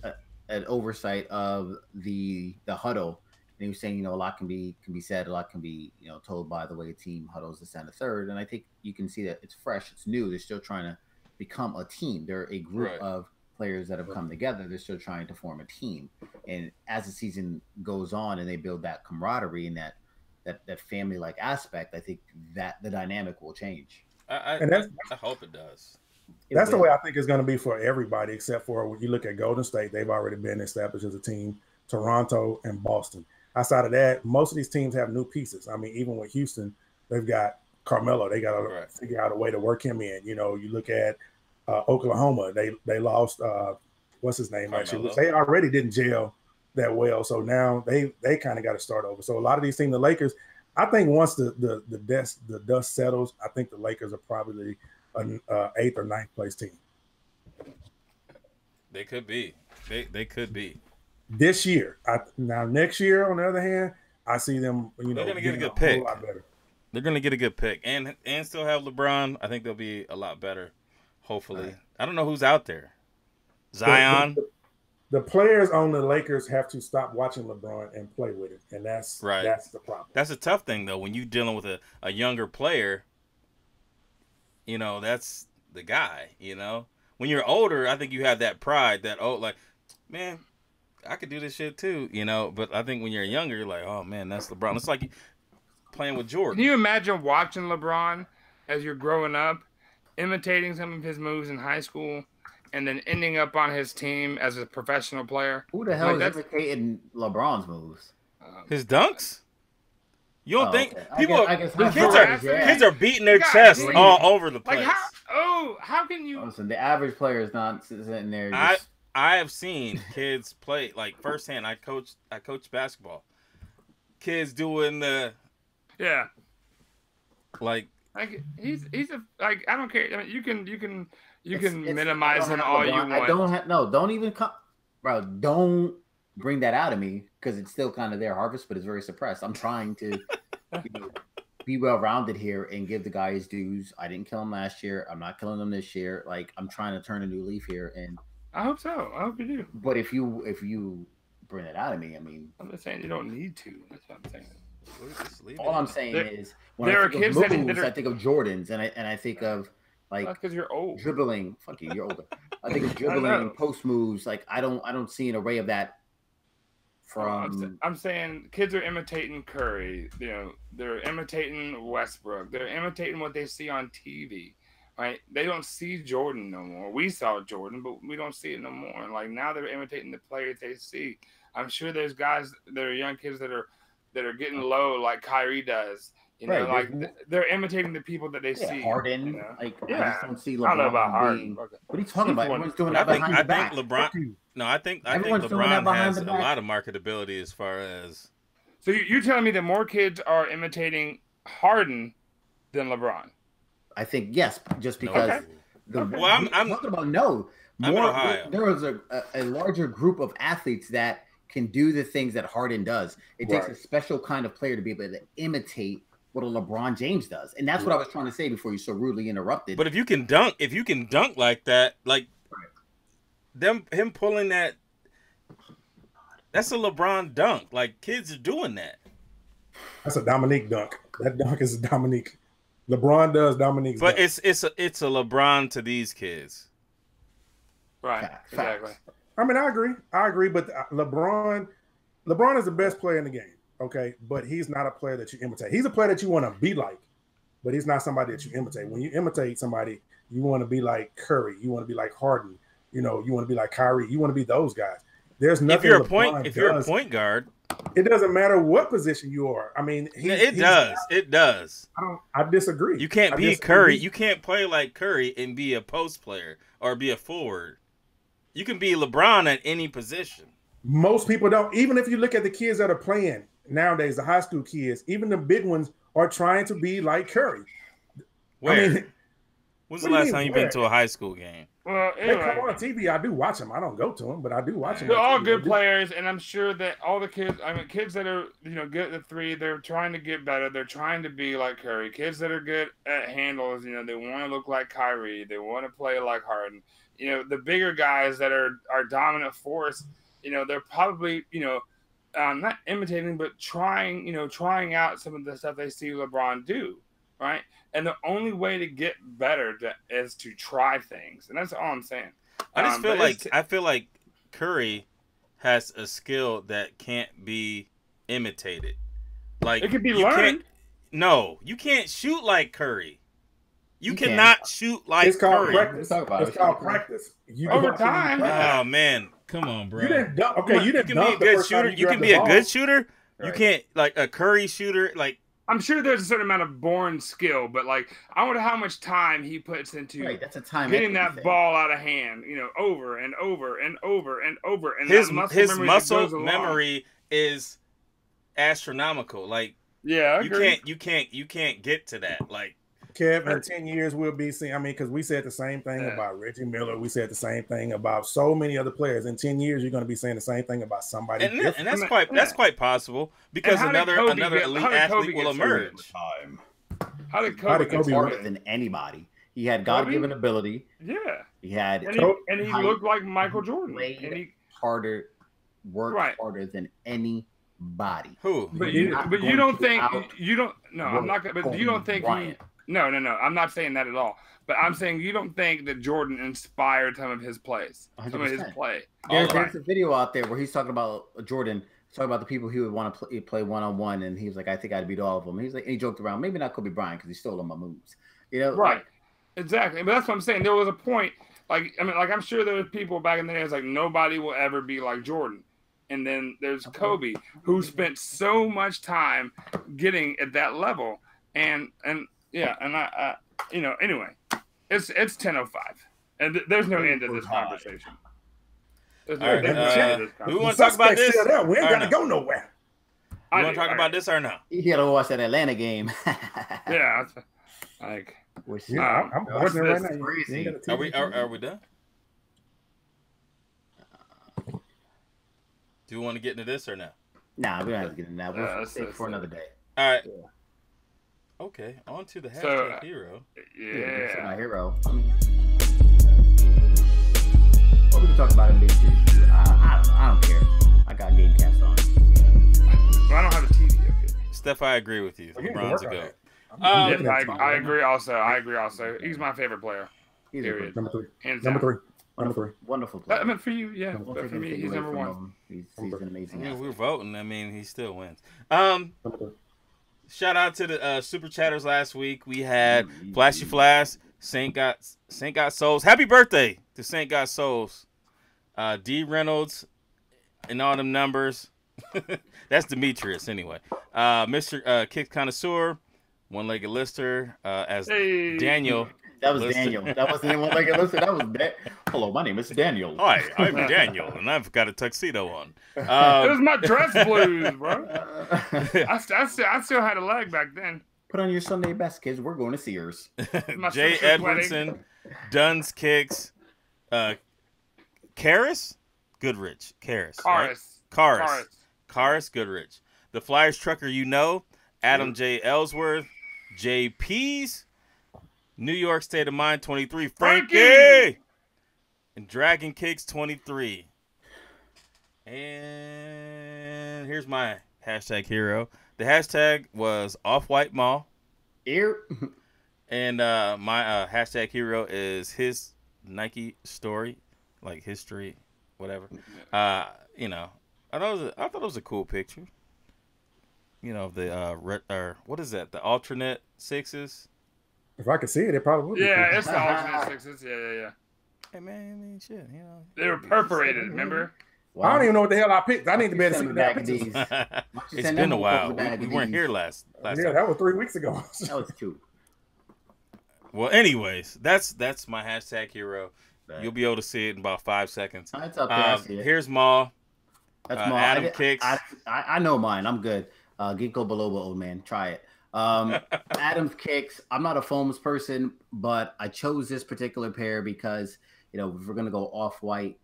an oversight of the huddle. And he was saying, you know, a lot can be said, a lot can be, you know, told by the way a team huddles this and the third. And I think you can see that it's fresh, it's new. They're still trying to become a team. They're a group of players that have come together. They're still trying to form a team. And as the season goes on and they build that camaraderie and that family-like aspect, I think that the dynamic will change. I hope it does. That's the way I think it's going to be for everybody, except for when you look at Golden State. They've already been established as a team. Toronto and Boston. Outside of that, most of these teams have new pieces. I mean, even with Houston, they've got Carmelo. They got to figure out a way to work him in. You know, you look at Oklahoma. They lost what's his name, actually, which they already didn't gel that well. So now they kind of got to start over. So a lot of these teams, the Lakers, I think once the dust settles, I think the Lakers are probably an 8th or 9th place team. They could be. They could be. This year. Now next year, on the other hand, I see them, you know, they're going to get a good pick. They're going to get a good pick and still have LeBron. I think they'll be a lot better, hopefully. Right. I don't know who's out there. Zion. The players on the Lakers have to stop watching LeBron and play with it, and that's the problem. That's a tough thing, though, when you're dealing with a younger player. You know, that's the guy, you know. When you're older, I think you have that pride that, man, I could do this shit too, you know. But I think when you're younger, you're like, oh, man, that's LeBron. It's like playing with Jordan. Can you imagine watching LeBron as you're growing up, imitating some of his moves in high school, and then ending up on his team as a professional player? Who the hell is imitating LeBron's moves? His dunks? You don't think okay. kids are beating their chest all over the place? Like how can you? Listen, the average player is not sitting there. I have seen kids play like firsthand. I coach basketball. Kids doing the like he's a like I don't care. I mean, you can You can minimize him all you want. I don't even come, bro. Don't bring that out of me because it's still kind of there, Harvest, but it's very suppressed. I'm trying to be well-rounded here and give the guy his dues. I didn't kill him last year. I'm not killing him this year. Like, I'm trying to turn a new leaf here, and I hope so. I hope you do. But if you bring that out of me, I mean, I'm just saying you don't need to. That's what I'm saying. All I'm saying is when I think of moves, I think of Jordans, and I think of like because you're old. Dribbling. Fuck you, you're older. I think of dribbling, post moves. Like I don't see an array of that. I'm saying kids are imitating Curry. You know, they're imitating Westbrook. They're imitating what they see on TV. Right? They don't see Jordan no more. We saw Jordan, but we don't see it no more. Like now they're imitating the players they see. I'm sure there's guys that are young kids that are getting low like Kyrie does. You know, like they're imitating the people that they see. Harden, you know? like I just don't see LeBron. I don't know about Harden. What are you talking about? Everyone's doing that behind the back. I think LeBron has a lot of marketability as far as. So you're telling me that more kids are imitating Harden than LeBron? I think yes, just because. Well, I'm talking about more. There was a larger group of athletes that can do the things that Harden does. It takes a special kind of player to be able to imitate what a LeBron James does, and that's what I was trying to say before you so rudely interrupted. But if you can dunk like that, like him pulling that, that's a LeBron dunk. Like kids are doing that. That's a Dominique dunk. That dunk is a Dominique. LeBron does Dominique. But dunk. it's a LeBron to these kids. Right. Exactly. I mean, I agree. But LeBron is the best player in the game. Okay, but he's not a player that you imitate. He's a player that you want to be like, but he's not somebody that you imitate. When you imitate somebody, you want to be like Curry. You want to be like Harden. You know, you want to be like Kyrie. You want to be those guys. There's nothing. If you're a point guard, it doesn't matter what position you are. I mean, it does. I disagree. You can't be Curry. You can't play like Curry and be a post player or be a forward. You can be LeBron at any position. Most people don't. Even if you look at the kids that are playing nowadays, the high school kids, even the big ones are trying to be like Curry. Where? I mean, when's the last time you've been to a high school game? Well, anyway, they come on TV. I do watch them. I don't go to them, but I do watch them. They're all good players, and I'm sure that all the kids, kids that are, good at the three, they're trying to get better. They're trying to be like Curry. Kids that are good at handles, they want to look like Kyrie. They want to play like Harden. The bigger guys that are dominant force, they're probably, not imitating, but trying out some of the stuff they see LeBron do, right? And the only way to get better is to try things, and that's all I'm saying. I feel like Curry has a skill that can't be imitated. Like it can be learned. No, you can't shoot like Curry. You cannot shoot like it's called Curry. Practice. It's called practice. Over time. Oh man, come on, bro. You didn't dunk. Okay, you didn't dunk. Be a good shooter. You can be a good shooter. Right. You can't like a Curry shooter. Like I'm sure there's a certain amount of born skill, but like I wonder how much time he puts into that's a time getting that ball out of hand. Over and over and over and over. And his muscle memory is astronomical. Like you can't get to that. Like. Kev, in 10 years, we'll be seeing. I mean, because we said the same thing about Reggie Miller. We said the same thing about so many other players. In 10 years, you're going to be saying the same thing about somebody. And that's quite possible because another elite athlete will emerge. How did Kobe get harder than anybody? He had God-given ability. Yeah, he had, and he looked like Michael Jordan. And he worked harder than anybody. Who? But you don't think you don't? No, I'm not. But you don't think he? No. I'm not saying that at all. But I'm saying you don't think that Jordan inspired some of his plays, 100%. some of his play. There's a video out there where he's talking about Jordan, talking about the people he would want to play one-on-one, and he was like, I think I'd beat all of them. He's like, and he joked around, maybe not Kobe Bryant because he stole all my moves. Right. Exactly. But that's what I'm saying. There was a point, I'm sure there were people back in the day, it's like, nobody will ever be like Jordan. And then there's Kobe, who spent so much time getting at that level. And I anyway, it's 10:05, and there's no end to this conversation. We want to talk about this. We ain't gotta go nowhere. You want to talk about this or no? You gotta watch that Atlanta game. Yeah, Yeah, I'm watching it right now. Crazy. Are we done? Do you want to get into this or no? Nah, we don't have to get into that. We'll save it for another day. All right. Yeah. Okay, on to the hashtag hero. Yeah, my hero. I mean, well, we can talk about it later. I don't care. I got Game Cast on. Well, I don't have a TV up here. Steph, I agree with you. LeBron's a goat. Yes, I agree also. He's my favorite player. Period. Number three. Hands Number down. three. Number three. Wonderful player. I mean, for you, yeah. But for me, he's number one. He's an amazing Yeah, athlete. we're voting. I mean, he still wins. Number three. Shout out to the super chatters last week. We had Flashy Flash, Saint Got Souls. Happy birthday to Saint Got Souls. D Reynolds and all them numbers. That's Demetrius anyway. Mr. Kick Connoisseur, One-Legged Lister, as Daniel. That was Lister. Daniel. That wasn't even like listen. That was Hello, my name is Daniel. Hi, I'm Daniel, and I've got a tuxedo on. It was my dress blues, bro. I still had a leg back then. Put on your Sunday best, kids. We're going to Sears. Jay Edwardson, Dunn's Kicks, Karis Goodrich. Karis Goodrich. The Flyers Trucker, Adam J. Ellsworth, J.P.'s, New York State of Mind 23, Frankie! And Dragon Kicks 23. And here's my hashtag hero. The hashtag was Off-White Mall. Here. And my hashtag hero is his Nike story, like history, whatever. I thought it was a cool picture. The what is that? The alternate sixes. If I could see it, it probably would be. Yeah, cool. it's the alternate sixes. Yeah. Hey man, I mean shit, They were perforated, remember? Wow. I don't even know what the hell I picked. I need to be able to see back that. these. It's been a while. We weren't here last Yeah, time. that was 3 weeks ago. That was cute. Well, anyways, that's my hashtag hero. You'll be able to see it in about 5 seconds. It's up there. I see it. Here's Maul. That's Maul. Adam Kicks. I know mine. I'm good. Ginkgo biloba, old man. Try it. Adam's Kicks. I'm not a foams person, but I chose this particular pair because, if we're going to go off-white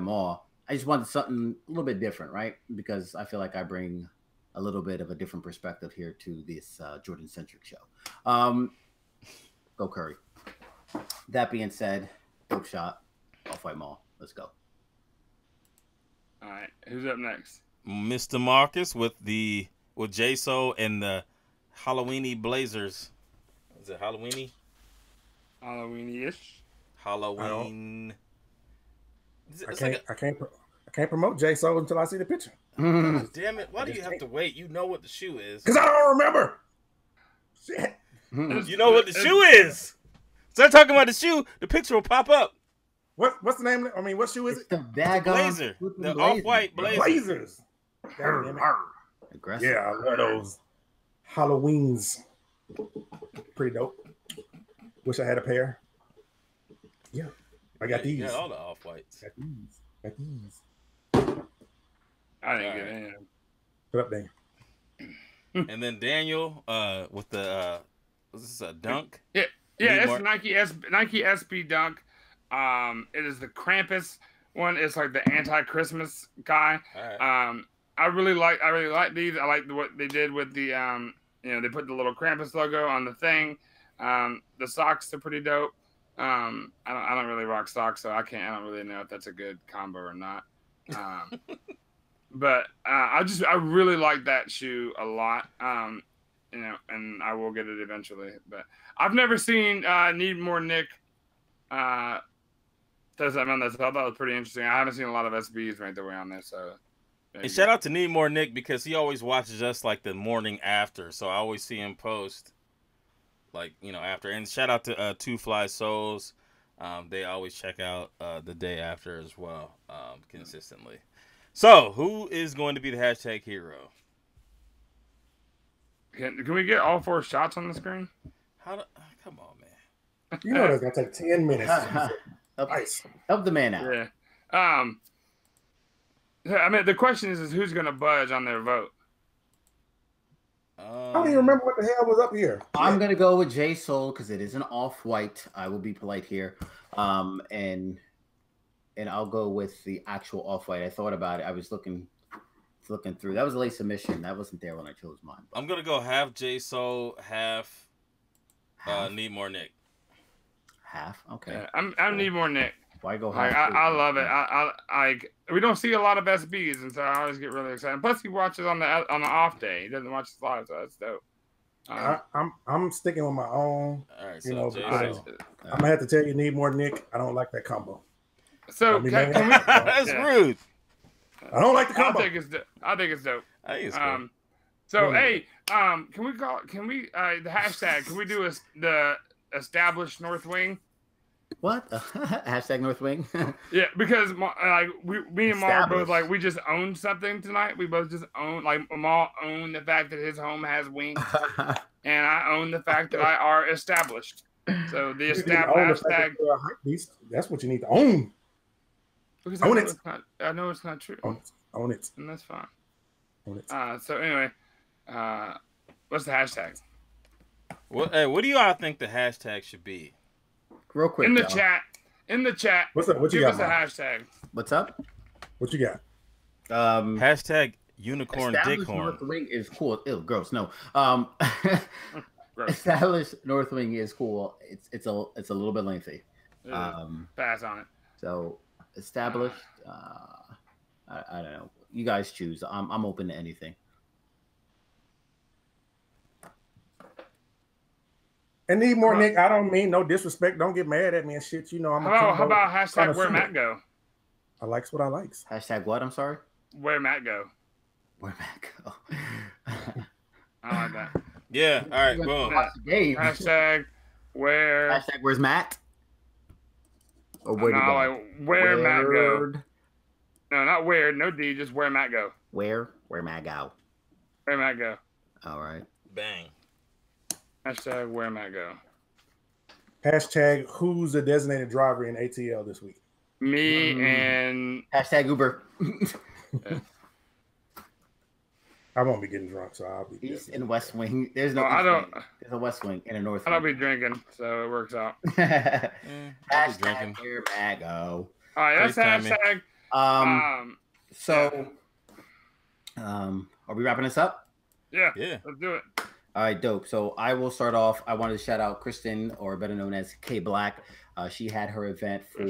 Maul, I just wanted something a little bit different, right? Because I feel like I bring a little bit of a different perspective here to this Jordan-centric show. Go Curry. That being said, dope shot, off-white Maul. Let's go. All right, who's up next? Mr. Marcus with J-So and the Halloweeny Blazers. Is it Halloweeny? Halloweeny-ish. Halloween. I can't promote J-So until I see the picture. God damn it! Why do you have to wait? You know what the shoe is. Because I don't remember. Shit. You know what the shoe is. Start talking about the shoe. The picture will pop up. What's the name? I mean, what shoe is it? The Blazer. The off-white Blazer. Blazers. Aggressive. Yeah, I love those Halloweens. Pretty dope. Wish I had a pair. Yeah, I got these. Yeah, all the off-whites. Got these. I didn't get any. Put up there. And then Daniel with the was this a dunk? Yeah, it's Nike SB Dunk. It is the Krampus one. It's like the anti-Christmas guy. Right. I really like these. I like what they did with the they put the little Krampus logo on the thing. The socks are pretty dope. I don't really rock socks, so I don't really know if that's a good combo or not. But I really like that shoe a lot. And I will get it eventually. But I've never seen Need More Nick. I thought that was pretty interesting. I haven't seen a lot of SBs right the way on there, so. And shout out to Need More Nick because he always watches us like the morning after, so I always see him post after. And shout out to Two Fly Souls. They always check out the day after as well, consistently. So, who is going to be the hashtag hero? Can we get all 4 shots on the screen? Come on, man. You know that's gonna take 10 minutes. Help the man out. Yeah. I mean, the question is who's going to budge on their vote? I don't even remember what the hell was up here. I'm gonna go with J Soul because it is an off-white. I will be polite here, and I'll go with the actual off-white. I thought about it. I was looking through. That was a late submission. That wasn't there when I chose mine. But... I'm gonna go half J Soul, half Need More Nick. Half, okay. Yeah, I'm Need More Nick. Why go half? I love it. I we don't see a lot of SBs, and so I always get really excited. Plus, he watches on the off day. He doesn't watch the live, so that's dope. I'm sticking with my own. All right, you so know, J because Soul. I'm gonna have to tell you, Need More Nick. I don't like that combo. So can we, That's rude. I don't like the combo. I think it's dope. I think it's cool. So hey, can we the hashtag? Can we do the established North Wing? What? Hashtag North Wing? Yeah, because me and Maul both we just owned something tonight. We both just own Maul owned the fact that his home has wings, and I own the fact that I are established. So the established hashtag. That's what you need to own. Because own it. I know it's not true. Own it. And that's fine. Own it. So anyway, what's the hashtag? What do you all think the hashtag should be? Real quick. In the chat. What's up? What you give got? us a hashtag. What's up? What you got? Hashtag unicorn established dickhorn. North Wing is cool. Ew, gross. No. Gross. Established North Wing is cool. It's a little bit lengthy. Pass on it. So established. I don't know. You guys choose. I'm open to anything. And Need More Nick. I don't mean no disrespect. Don't get mad at me and shit. You know I'm. How about hashtag where Matt go? I likes what I likes. Hashtag what? I'm sorry. Where Matt go? Where Matt go? I like that. Yeah. All right. Boom. Hashtag where? Hashtag where's Matt? Or where where Matt go? No, not where. No D. Just where Matt go. Where Matt go? Where Matt go? All right. Bang. Hashtag where Matt go? Hashtag who's the designated driver in ATL this week? Me and hashtag Uber. I won't be getting drunk, so I'll be East and West Wing. There's no. I don't. There's a West Wing and a North. I don't be drinking, so it works out. Hashtag where Matt go? All right, that's hashtag. So, are we wrapping this up? Yeah. Let's do it. All right, dope. So I will start off. I wanted to shout out Kristen, or better known as K Black. She had her event for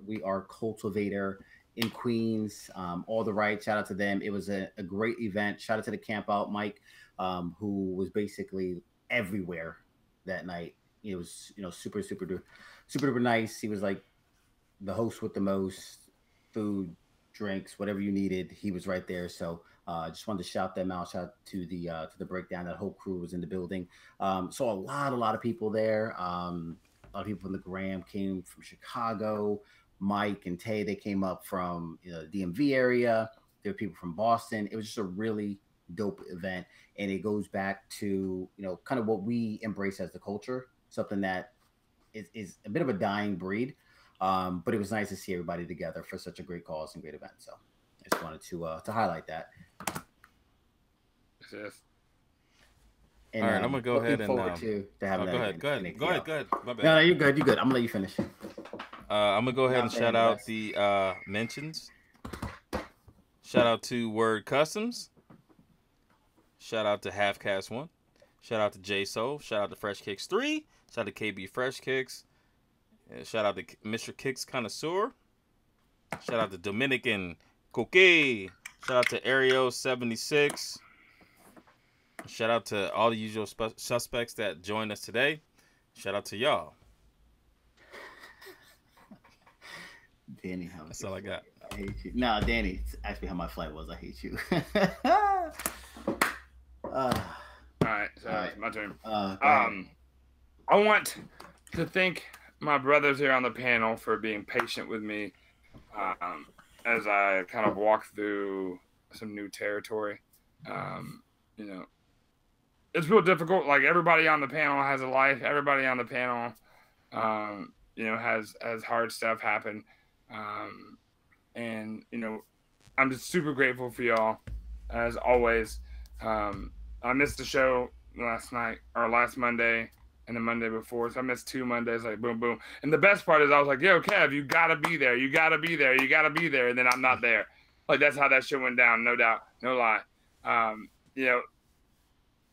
We Are Cultivator in Queens. All the right. Shout out to them. It was a great event. Shout out to the camp out Mike, who was basically everywhere that night. It was super duper nice. He was like the host with the most food, drinks, whatever you needed. He was right there. So. Just wanted to shout them out. Shout out to the breakdown. That whole crew was in the building. Saw a lot of people there. A lot of people from the Gram came from Chicago. Mike and Tay, they came up from the DMV area. There were people from Boston. It was just a really dope event, and it goes back to kind of what we embrace as the culture. Something that is a bit of a dying breed, but it was nice to see everybody together for such a great cause and great event. So I just wanted to highlight that. Yes. And, all right, I'm gonna go ahead and to having that. Go ahead. My bad. No, you're good. I'm gonna let you finish. I'm gonna go ahead and shout out the mentions. Shout out to Word Customs. Shout out to Halfcast 1. Shout out to J Soul. Shout out to Fresh Kicks 3. Shout out to KB Fresh Kicks. Shout out to Mr. Kicks Connoisseur. Shout out to Dominican Coque. Shout out to Ario 76. Shout out to all the usual suspects that joined us today. Shout out to y'all. Danny, that's all I got. I hate you. No, Danny, ask me how my flight was. I hate you. All right, so it's my turn. I want to thank my brothers here on the panel for being patient with me as I kind of walk through some new territory. It's real difficult. Like, everybody on the panel has a life. Everybody on the panel, has hard stuff happen. And I'm just super grateful for y'all, as always. I missed the show last Monday and the Monday before. So I missed 2 Mondays, like boom, boom. And the best part is I was like, yo, Kev, you got to be there. You got to be there. You got to be there. And then I'm not there. Like, that's how that shit went down. No doubt. No lie. You know,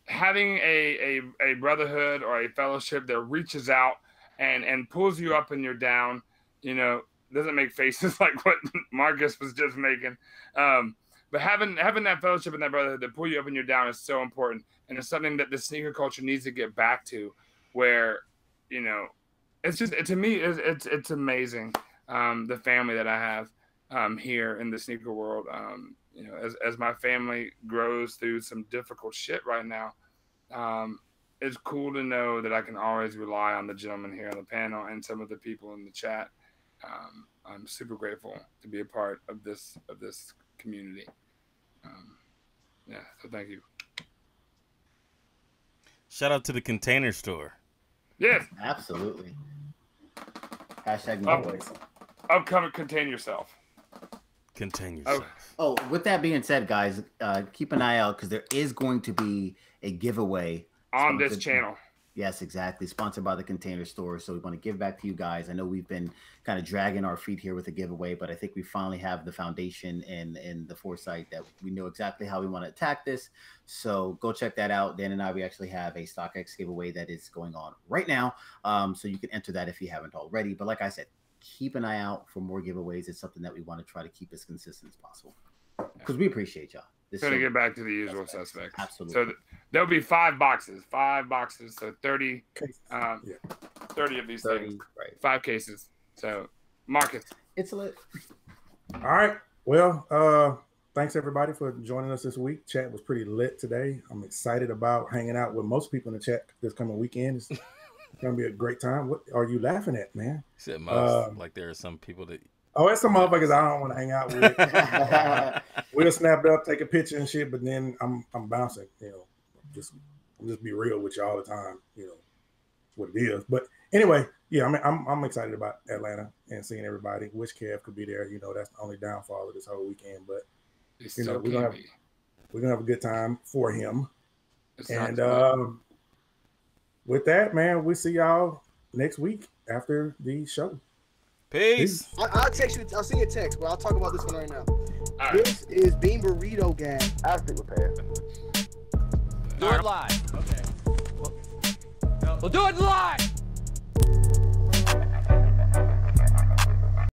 having a brotherhood or a fellowship that reaches out and pulls you up when you're down, you know, doesn't make faces like what Marcus was just making. But having that fellowship and that brotherhood that pull you up when you're down is so important. And it's something that the sneaker culture needs to get back to, where, you know, it's just, to me, it's amazing. The family that I have here in the sneaker world, you know, as my family grows through some difficult shit right now, it's cool to know that I can always rely on the gentleman here on the panel and some of the people in the chat. I'm super grateful to be a part of this community. Yeah, so thank you. Shout out to the Container Store. Yes, absolutely. Hashtag no voice. Upcoming, contain yourself. Contain yourself. Oh, with that being said, guys, keep an eye out because there is going to be a giveaway on this channel. Yes, exactly. Sponsored by the Container Store. So we want to give back to you guys. I know we've been kind of dragging our feet here with the giveaway, but I think we finally have the foundation and the foresight that we know exactly how we want to attack this. So go check that out. Dan and I, we actually have a StockX giveaway that is going on right now. So you can enter that if you haven't already. But like I said, keep an eye out for more giveaways. It's something that we want to try to keep as consistent as possible because we appreciate y'all. Going to get back to the usual suspects. Absolutely. So there'll be 5 boxes. 5 boxes. So 30, 30 of these 30, things. right. 5 cases. So, Marcus. It's lit. All right. Well, thanks everybody for joining us this week. Chat was pretty lit today. I'm excited about hanging out with most people in the chat this coming weekend. It's going to be a great time. What are you laughing at, man? He said most. Like there are some people that... Oh, it's some motherfuckers I don't want to hang out with. We'll snap up, take a picture and shit, but then I'm bouncing. You know, just be real with you all the time. You know, what it is. But anyway, yeah, I mean, I'm excited about Atlanta and seeing everybody. Wish Kev could be there. You know, that's the only downfall of this whole weekend. But you know, we're gonna have a good time for him. And with that, man, we'll see y'all next week after the show. Peace. I'll text you. I'll send you a text, but I'll talk about this one right now. All this is Bean Burrito Gang. I stick with Pat. Do it live. Okay. We'll do it live.